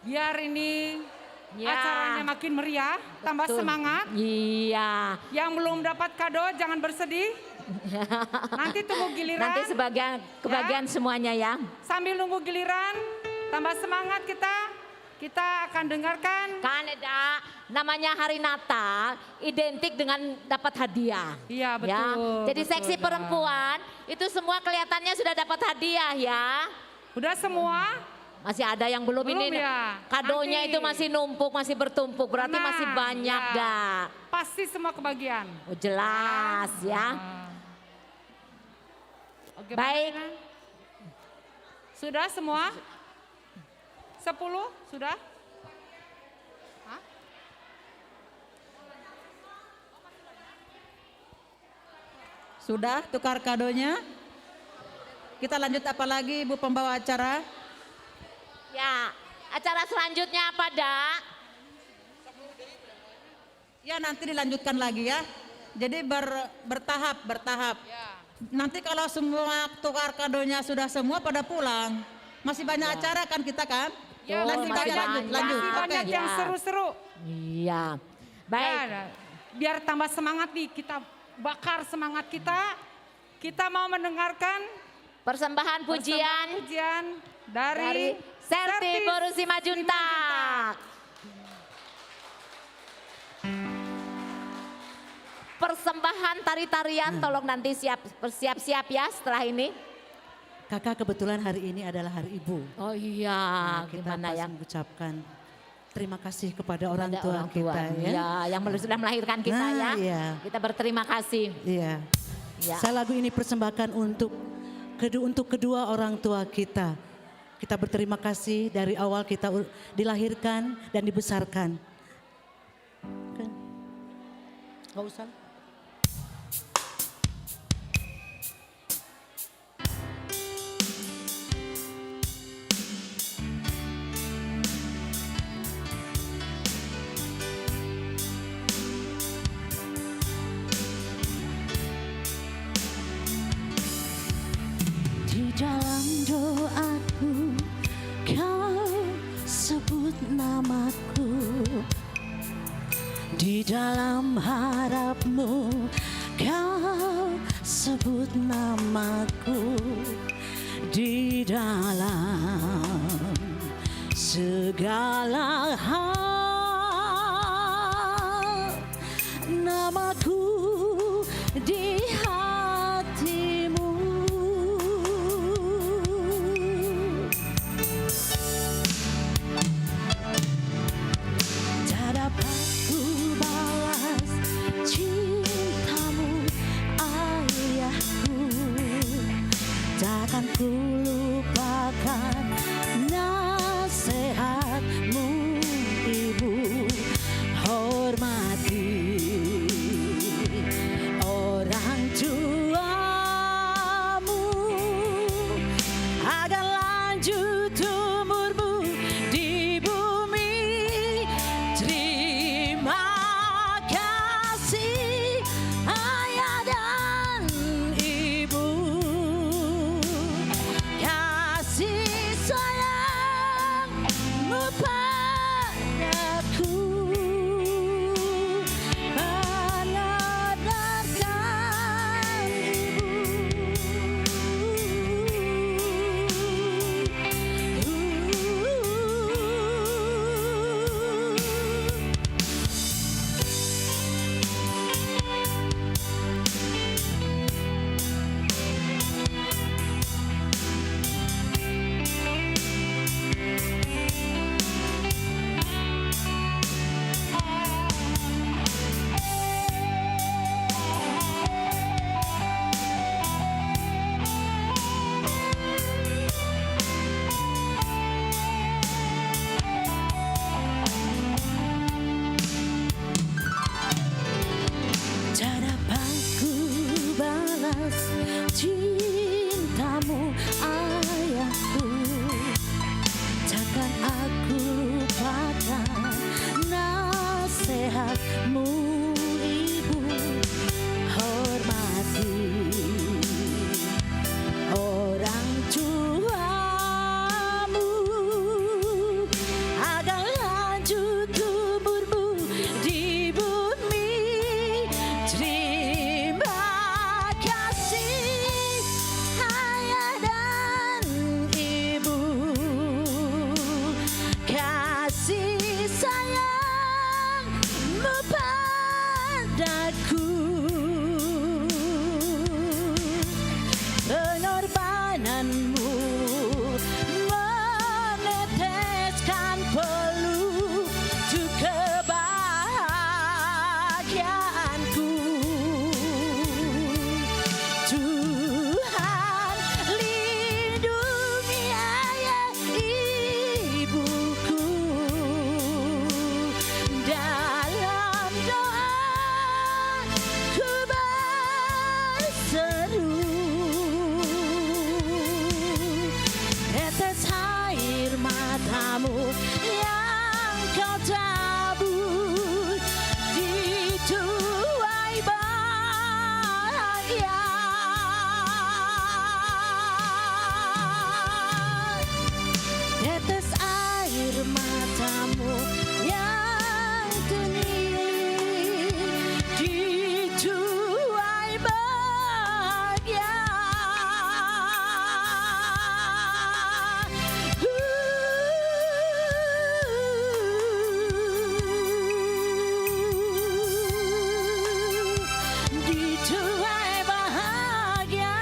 Biar ini acaranya makin meriah, tambah Betul. semangat. Iya. Yang belum dapat kado jangan bersedih. Nanti tunggu giliran. Nanti sebagian kebagian semuanya ya. Sambil nunggu giliran, tambah semangat kita. Kita akan dengarkan. Kan ada namanya hari Natal identik dengan dapat hadiah. Iya betul. Ya. Jadi betul, seksi Dah. perempuan itu semua kelihatannya sudah dapat hadiah ya. Udah semua? Masih ada yang belum, Belum ini. ya? Kadonya Nanti. itu masih numpuk, masih bertumpuk. Berarti Tenang, masih banyak ya. dah. Pasti semua kebagian. Oh, jelas ya. Oke, Baik. bagaimana? Sudah semua? 10 sudah? Hah? Sudah tukar kadonya? Kita lanjut apa lagi Ibu pembawa acara? Ya, acara selanjutnya apa, Dak? Ya nanti dilanjutkan lagi ya. Jadi bertahap. Nanti kalau semua tukar kadonya sudah semua pada pulang, masih banyak acara kan kita kan? Ya, Nanti masih kita lanjut. Masih banyak Oke. yang Ya. seru-seru. Iya. Baik. Ya, biar tambah semangat nih, kita bakar semangat kita. Kita mau mendengarkan Persembahan pujian dari Serti Borusi Majuntak. Persembahan tari-tarian tolong nanti bersiap-siap ya setelah ini. Kakak kebetulan hari ini adalah hari ibu. Oh iya, Kita gimana ya? mengucapkan terima kasih kepada orang Ada tua orang tua, kita ya. yang sudah melahirkan kita Nah, ya. iya. Kita berterima kasih. Iya. Ya. Saya lagu ini persembahkan untuk kedua orang tua kita. Kita berterima kasih dari awal kita dilahirkan dan dibesarkan. Kan? Gak usah. dalam doaku kau sebut namaku, di dalam harapmu kau sebut namaku, di dalam segala hal namaku di hatimu. Tak dapat ku balas cintamu ayahku, takkan ku lupakan nasihatmu ibu. Hormati orang tuamu agar lanjut umurmu di bumi. Terima kasih ayah dan ibu, kasih sayangmu padaku menedarkan tak dapat ku balas cintamu ayahku, takkan aku lupakan nasihatmu ibu. Hormati orang tuamu agar lanjut umurmu di bumi. Terima kasih ayah dan ibu, kasih sayangmu padaku, pengorbananmu meneteskan peluk untuk kebahagiaanku. Tuhan lindungi ayah ibuku, dalam doa ku berseru. Tetes air matamu yang kau tabur dituai bahagia. Tetes air matamu yang tunih dituai bahagia. Dituai bahagia.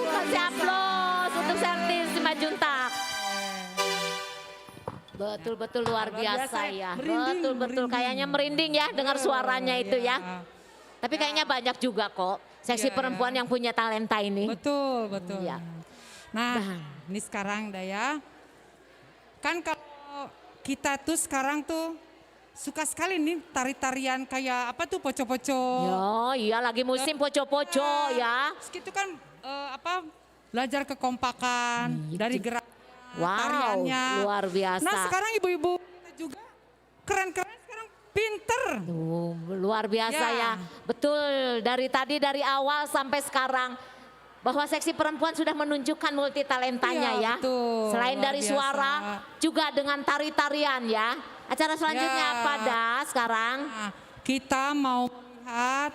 Kasih aplaus untuk Sertis Simanjuntak. Betul-betul luar biasa ya. Betul-betul kayaknya merinding ya dengar suaranya itu ya. Tapi kayaknya banyak juga kok seksi perempuan yang punya talenta ini. Betul, betul. Iya. Nah, ini sekarang Daya, kan kalau kita tuh sekarang tuh suka sekali nih tari-tarian kayak apa tuh poco-poco. Ya, iya lagi musim poco-poco ya. Terus gitu kan belajar kekompakan dari gerak Wow, tariannya. luar biasa. Nah sekarang ibu-ibu juga keren-keren sekarang pinter. Luar biasa ya. Betul, dari awal sampai sekarang bahwa seksi perempuan sudah menunjukkan multi talentanya ya. Betul, Selain luar dari biasa. suara, juga dengan tari-tarian ya. Acara selanjutnya apa dah sekarang? Nah, kita mau melihat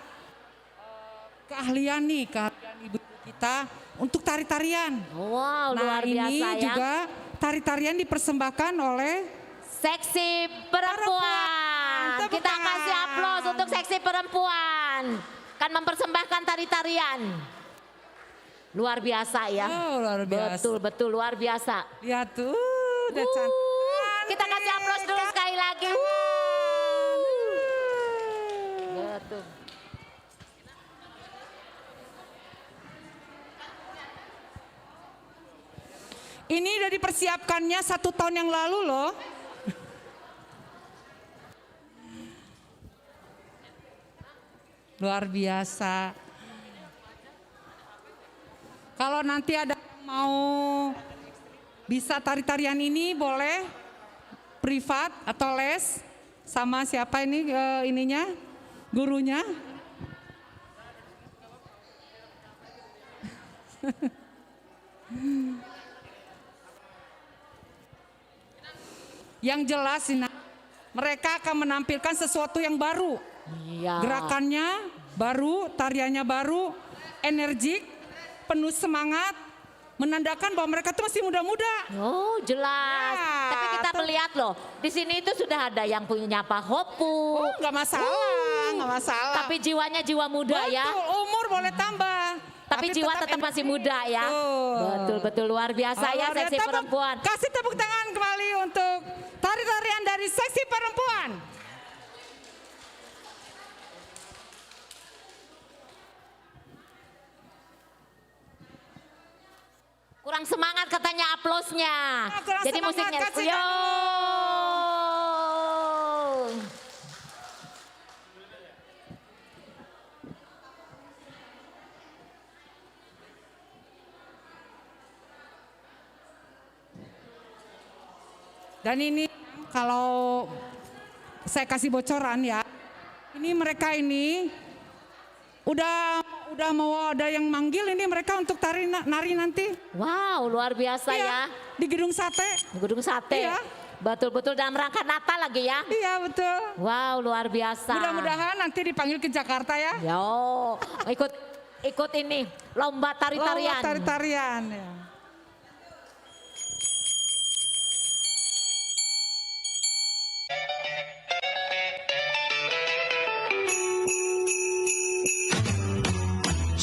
keahlian ibu kita untuk tari-tarian. Wow, luar biasa ini ya. juga tari-tarian dipersembahkan oleh seksi perempuan. Kita kasih aplaus untuk seksi perempuan. Kan mempersembahkan tari-tarian. Luar biasa ya. Oh, luar biasa. Betul, luar biasa. Lihat tuh, udah cantik. Kita kasih aplaus dulu sekali lagi. Betul. Ini udah dipersiapkannya 1 tahun yang lalu loh. Luar biasa. Kalau nanti ada yang mau bisa tari-tarian ini boleh privat atau les sama siapa ini ininya gurunya. Yang jelas mereka akan menampilkan sesuatu yang baru. Iya. Gerakannya baru, tariannya baru, energik, penuh semangat, menandakan bahwa mereka itu masih muda-muda. Oh, jelas. Ya, Tapi kita melihat loh, di sini itu sudah ada yang punya Pak Hopu. Oh, nggak masalah, nggak masalah. Tapi jiwanya jiwa muda ya. Betul, umur boleh tambah. Tapi jiwa tetap masih muda ya. Betul, luar biasa ya seksi perempuan. Kasih tepuk tangan kembali untuk tari-tarian dari seksi perempuan. Kurang semangat katanya aplausnya. Jadi semangat, musiknya. kasih Yo. Dan ini kalau saya kasih bocoran ya, ini mereka ini udah mau ada yang manggil ini mereka untuk nari nanti. Wow, luar biasa ya. Di Gedung Sate. Di Gedung Sate. Iya. Betul-betul dalam rangka Natal lagi ya. Iya betul. Wow, luar biasa. Mudah-mudahan nanti dipanggil ke Jakarta ya. Yo, ikut ini lomba tari-tarian. Lomba tari-tarian ya.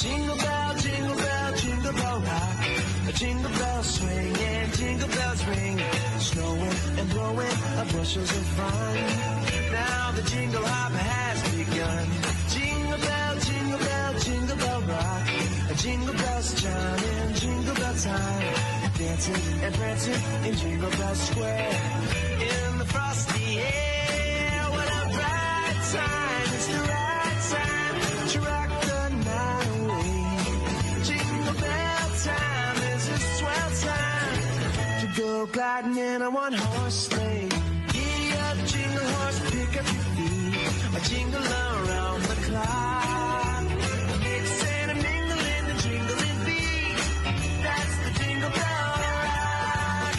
Jingle bell, jingle bell, jingle bell rock. Jingle bells swing and jingle bells ring. Snowing and blowing bushels of fun. Now the jingle hop has begun. Jingle bell, jingle bell, jingle bell rock. Jingle bells chiming, jingle bell time. Dancing and prancing in Jingle Bell Square. In the frosty air, what a bright time. It's the right time to rock the night away. Jingle bell time is a swell time to go gliding in a one-horse sleigh. Giddy up, jingle horse, pick up your feet. A jingle around the clock. Mix and a mingle in the jingling beat. That's the Jingle Bell Rock.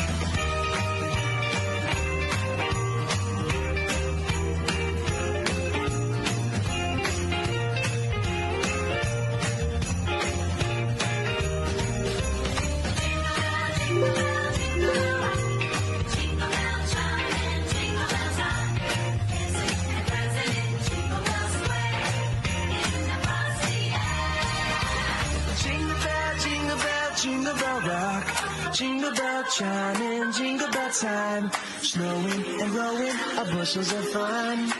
Jingle bell, jingle bell, jingle bell rock. Jingle bell chiming, jingle bell time. Snowing and blowing bushels of fun.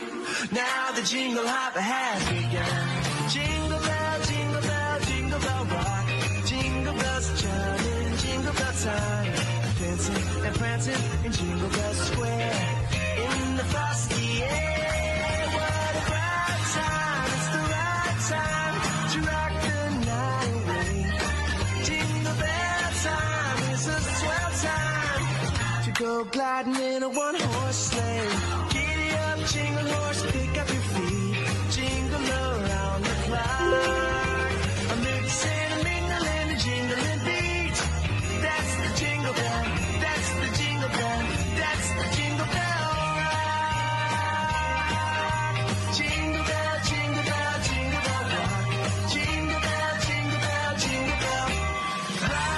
Now the jingle hop has begun. Jingle bell, jingle bell, jingle bell rock. Jingle bells chiming, jingle bell time. Dancing and prancing in Jingle Bell Square. In the frosty air, what a bright time. It's the right time to rock the night away. Jingle bell time is a swell time to go gliding in a one-horse sleigh. Giddy up, jingle horse, pick up your feet, jingle around the clock. A mixing, a mingling, a jingling beat. That's the jingle bell, that's the jingle bell, that's the jingle bell rock. Jingle bell, jingle bell, jingle bell rock. Jingle bell, jingle bell, jingle bell rock.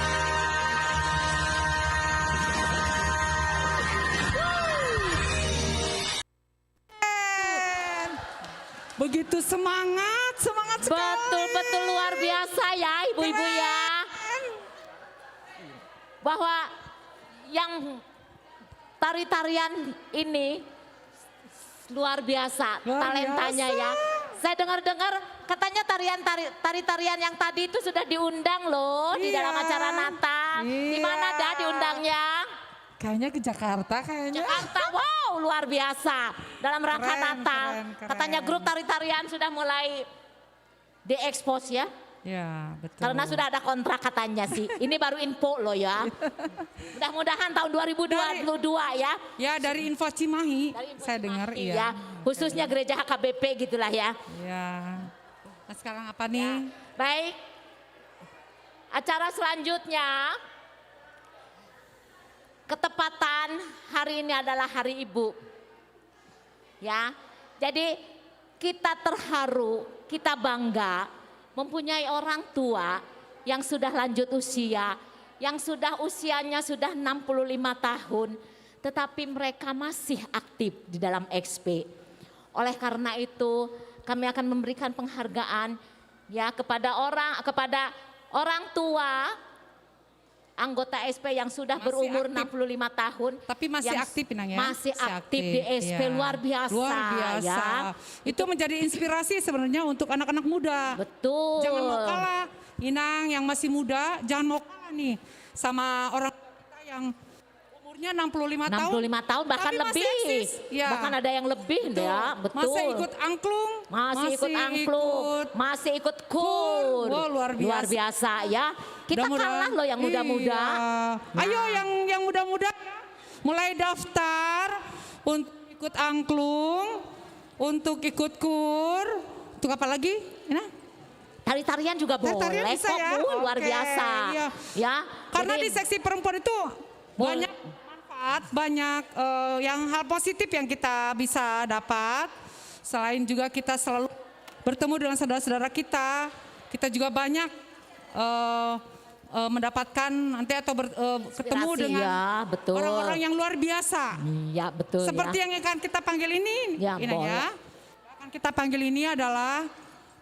Begitu semangat sekali. Betul-betul luar biasa ya ibu-ibu ya. Bahwa yang tari-tarian ini luar biasa talentanya ya. Saya dengar-dengar katanya tari-tarian yang tadi itu sudah diundang loh di dalam acara Natal. Di mana dah diundangnya? Kayaknya ke Jakarta kayaknya. Jakarta, wow luar biasa. Dalam rangka Natal. Katanya grup tari-tarian sudah mulai diekspos ya. Ya, betul. Karena sudah ada kontrak katanya sih. Ini baru info loh ya. Mudah-mudahan tahun 2022 ya. Ya, dari info Cimahi. Saya dengar Ya, khususnya gereja HKBP gitulah ya. Ya. Nah, sekarang apa nih? Baik. Acara selanjutnya ketepatan hari ini adalah Hari Ibu. Ya. Jadi kita terharu, kita bangga mempunyai orang tua yang sudah lanjut usia, yang sudah usianya sudah 65 tahun, tetapi mereka masih aktif di dalam XP. Oleh karena itu, kami akan memberikan penghargaan ya kepada orang tua anggota SP yang sudah berumur aktif. 65 tahun. Tapi masih aktif Inang ya? Masih aktif di SP, ya. luar biasa. Luar biasa. Ya. Itu menjadi inspirasi sebenarnya untuk anak-anak muda. Betul. Jangan mau kalah, Inang yang masih muda, jangan mau kalah nih sama orang kita yang umurnya 65 tahun. 65 tahun bahkan tapi masih lebih. eksis. Ya. Bahkan ada yang lebih ya, betul. Masih ikut angklung. Masih ikut angklung, masih ikut kur. Wow, luar biasa. Luar biasa ya. Kita kalah loh yang muda-muda. Iya. Ayo yang muda-muda mulai daftar untuk ikut angklung, untuk ikut kur, untuk apa lagi? Tari-tarian juga Tari-tarian boleh bisa kok, ya? luar Oke, biasa. iya. Ya. Karena jadi- di seksi perempuan itu banyak manfaat, banyak yang hal positif yang kita bisa dapat. Selain juga kita selalu bertemu dengan saudara-saudara kita, kita juga banyak mendapatkan nanti atau ketemu Inspirasi, dengan ya, betul. orang-orang yang luar biasa. Iya betul Seperti ya. yang akan kita panggil ini, Ya, Ina, boleh. ya. Akan kita panggil ini adalah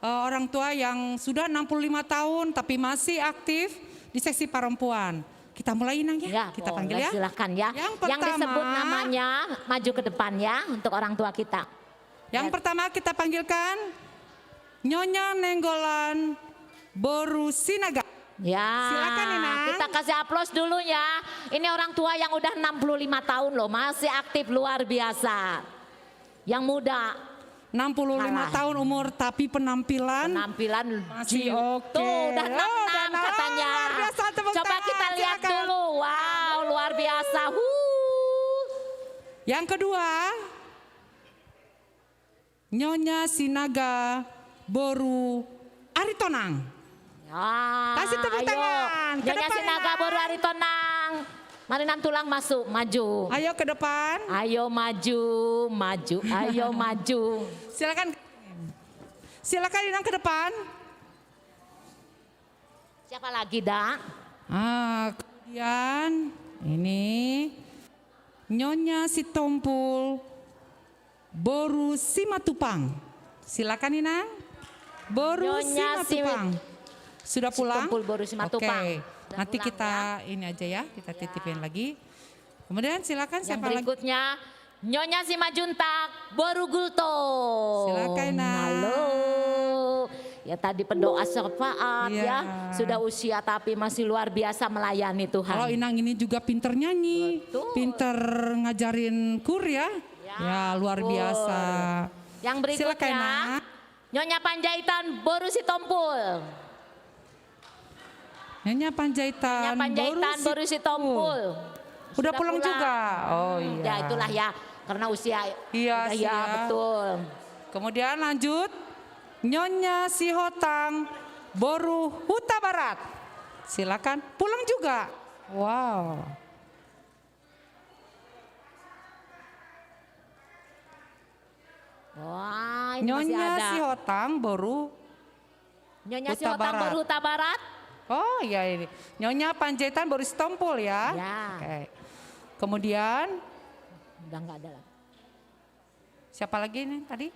orang tua yang sudah 65 tahun tapi masih aktif di seksi perempuan. Kita mulai Inang ya, kita boleh, panggil ya. Silakan ya. Yang Yang pertama, disebut namanya maju ke depan ya untuk orang tua kita. Yang pertama kita panggilkan Nyonya Nenggolan Boru Sinaga. Ya, Silakan Inang. kita kasih aplaus dulu ya. Ini orang tua yang udah 65 tahun loh, masih aktif luar biasa. Yang muda 65 tahun umur tapi penampilan masih oke. Tuh udah 66 katanya. luar biasa, tepuk Coba tangan, kita lihat silakan. dulu. Wow, luar biasa. Yang kedua, Nyonya Sinaga Boru Aritonang. Kasih tepuk tangan. Ke Nyonya depan, Sinaga Inang. Boru Aritonang. Mari Nan tulang masuk, maju. Ayo ke depan. Ayo maju, maju, ayo maju. Silakan. Silakan Inang ke depan. Siapa lagi, Dak? Kemudian ini Nyonya Sitompul Boru Simatupang. Silakan Inang. Boru Nyonya Simatupang. Sudah pulang? Sitompul Boru Simatupang. Oke. Sudah Nanti pulang, kita ini aja ya, kita titipin lagi. Kemudian silakan Yang siapa lagi? berikutnya Nyonya Simajuntak Boru Gulto. Silakan, Inang. Halo. Ya tadi pendoa syafaat Iya. ya. Sudah usia tapi masih luar biasa melayani Tuhan. Kalau Inang ini juga pinter nyanyi, pinter ngajarin kur ya. Ya, luar biasa. Yang berikutnya Silakan, Inang. Nyonya Panjaitan Boru Sitompul. Nyonya Panjaitan, Nyonya Panjaitan Boru Sitompul. Udah pulang juga. Oh iya. Ya itulah ya. karena usia. Iya, udah, ya betul. Kemudian lanjut, Nyonya Sihotang Boru Huta Barat. Silakan pulang juga. Wow. Wah, ini masih Nyonya ada. Sihotang Boru Nyonya Huta Sihotang Barat. Boru Huta Barat. Oh iya ini. Nyonya Panjaitan Boris Tompul ya. Ya. Oke. Kemudian Udah nggak ada lagi. siapa lagi nih tadi?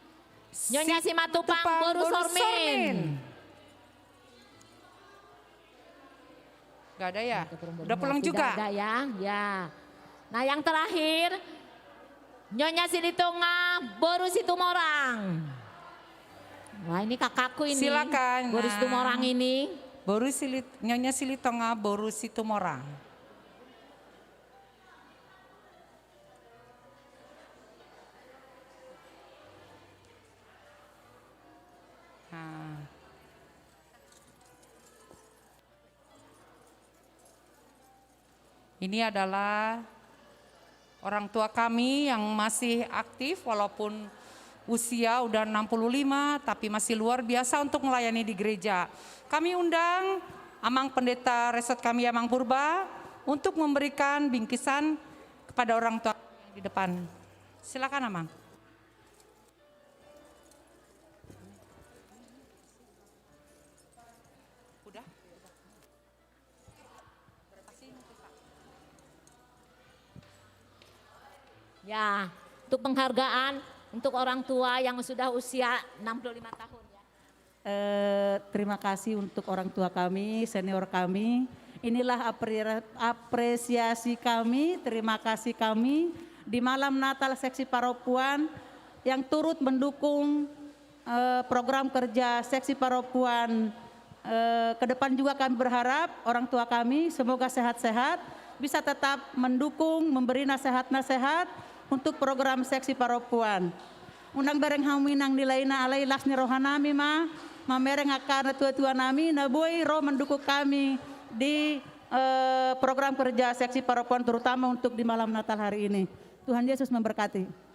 Nyonya Simatupang Boru Sormin. Gak ada ya? Udah pulang juga? Tidak ada ya. Ya. Nah yang terakhir Nyonya Silitonga Boru Situmorang. Wah ini kakakku ini. Silakan. Boru Situmorang ini. Nyonya Silitonga Boru Situmorang. Nah. Ini adalah orang tua kami yang masih aktif walaupun usia udah 65 tapi masih luar biasa untuk melayani di gereja. Kami undang Amang Pendeta Resort kami Amang Purba untuk memberikan bingkisan kepada orang tua yang di depan. Silakan Amang. Udah? Ya, untuk penghargaan untuk orang tua yang sudah usia 65 tahun ya. Terima kasih untuk orang tua kami, senior kami. Inilah apresiasi kami, terima kasih kami di malam Natal Seksi Paropuan yang turut mendukung program kerja Seksi Paropuan. Ke depan juga kami berharap orang tua kami semoga sehat-sehat, bisa tetap mendukung, memberi nasihat-nasihat untuk program Seksi Paropuan. Undang bereng haminang dilaina alai lasni rohanami mamereng akar tua-tua nami naboi roh mendukung kami di program kerja Seksi Paropuan terutama untuk di malam Natal hari ini. Tuhan Yesus memberkati.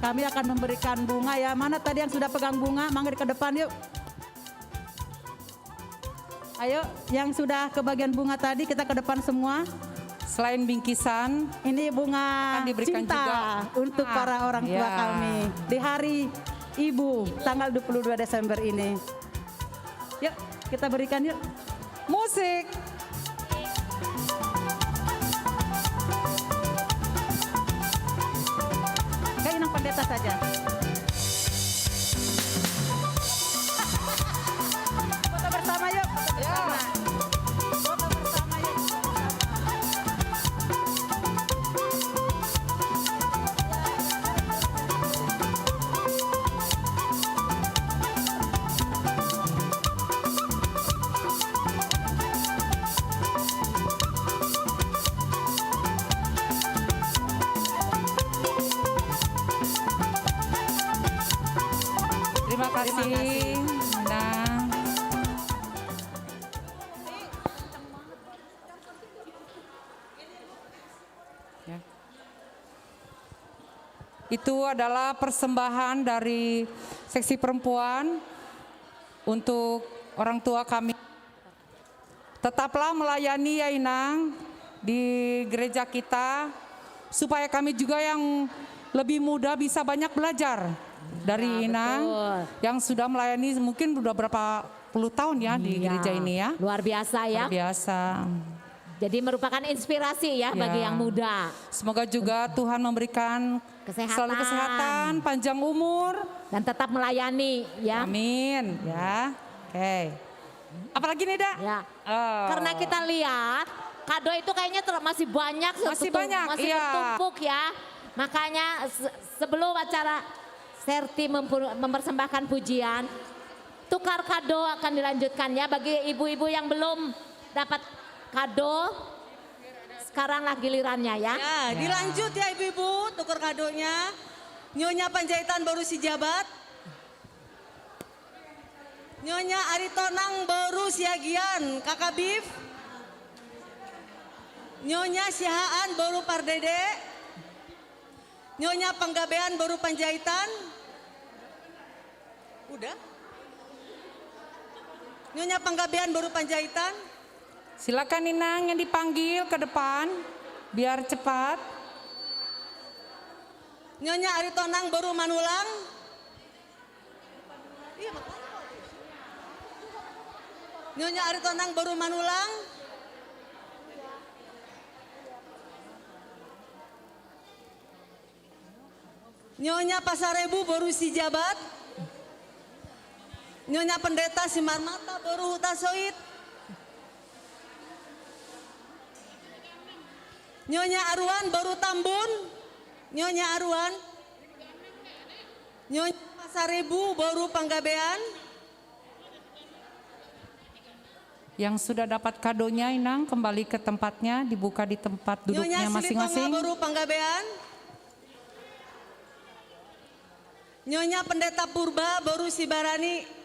Kami akan memberikan bunga ya. Mana tadi yang sudah pegang bunga? Mangga ke depan yuk. Ayo, yang sudah kebagian bunga tadi kita ke depan semua. Selain bingkisan, ini bunga akan diberikan cinta juga untuk para orang tua ya. kami di Hari Ibu tanggal 22 Desember ini. Yuk, kita berikan yuk. Musik. Kayak Inang Pendeta saja. Foto bersama yuk. Ya. Foto bersama yuk. Terima kasih. Nah. Ya. Itu adalah persembahan dari Seksi Perempuan untuk orang tua kami. Tetaplah melayani ya Inang di gereja kita supaya kami juga yang lebih muda bisa banyak belajar dari Inang yang sudah melayani mungkin udah berapa puluh tahun ya di gereja ini ya. Luar biasa ya. Luar biasa. Jadi merupakan inspirasi ya bagi yang muda. Semoga juga Tuhan memberikan selalu kesehatan, panjang umur dan tetap melayani ya. Amin ya. Oke. Apalagi nih, Dak? Ya. Karena kita lihat kado itu kayaknya masih banyak, Masih banyak, masih iya. bertumpuk ya. Makanya sebelum acara Serti mempersembahkan pujian, tukar kado akan dilanjutkan ya bagi ibu-ibu yang belum dapat kado. Sekaranglah gilirannya ya. Ya, dilanjut ya ibu-ibu tukar kadonya. Nyonya Panjaitan baru si jabat. Nyonya Aritonang baru siagian kakak Bif. Nyonya Sihaan baru Pardede. Nyonya Penggabean baru Panjaitan. Udah? Nyonya Penggabean baru Panjaitan. Silakan Inang yang dipanggil ke depan biar cepat. Nyonya Aritonang baru Manulang. Nyonya Aritonang baru Manulang. Nyonya Pasarebu baru si jabat. Nyonya Pendeta Simarmata baru Hutasoit. Nyonya Arwan baru Tambun. Nyonya Arwan. Nyonya Pasarebu baru Panggabean. Yang sudah dapat kadonya Inang kembali ke tempatnya, dibuka di tempat duduknya masing-masing. Nyonya baru Panggabean. Nyonya Pendeta Purba baru Sibarani.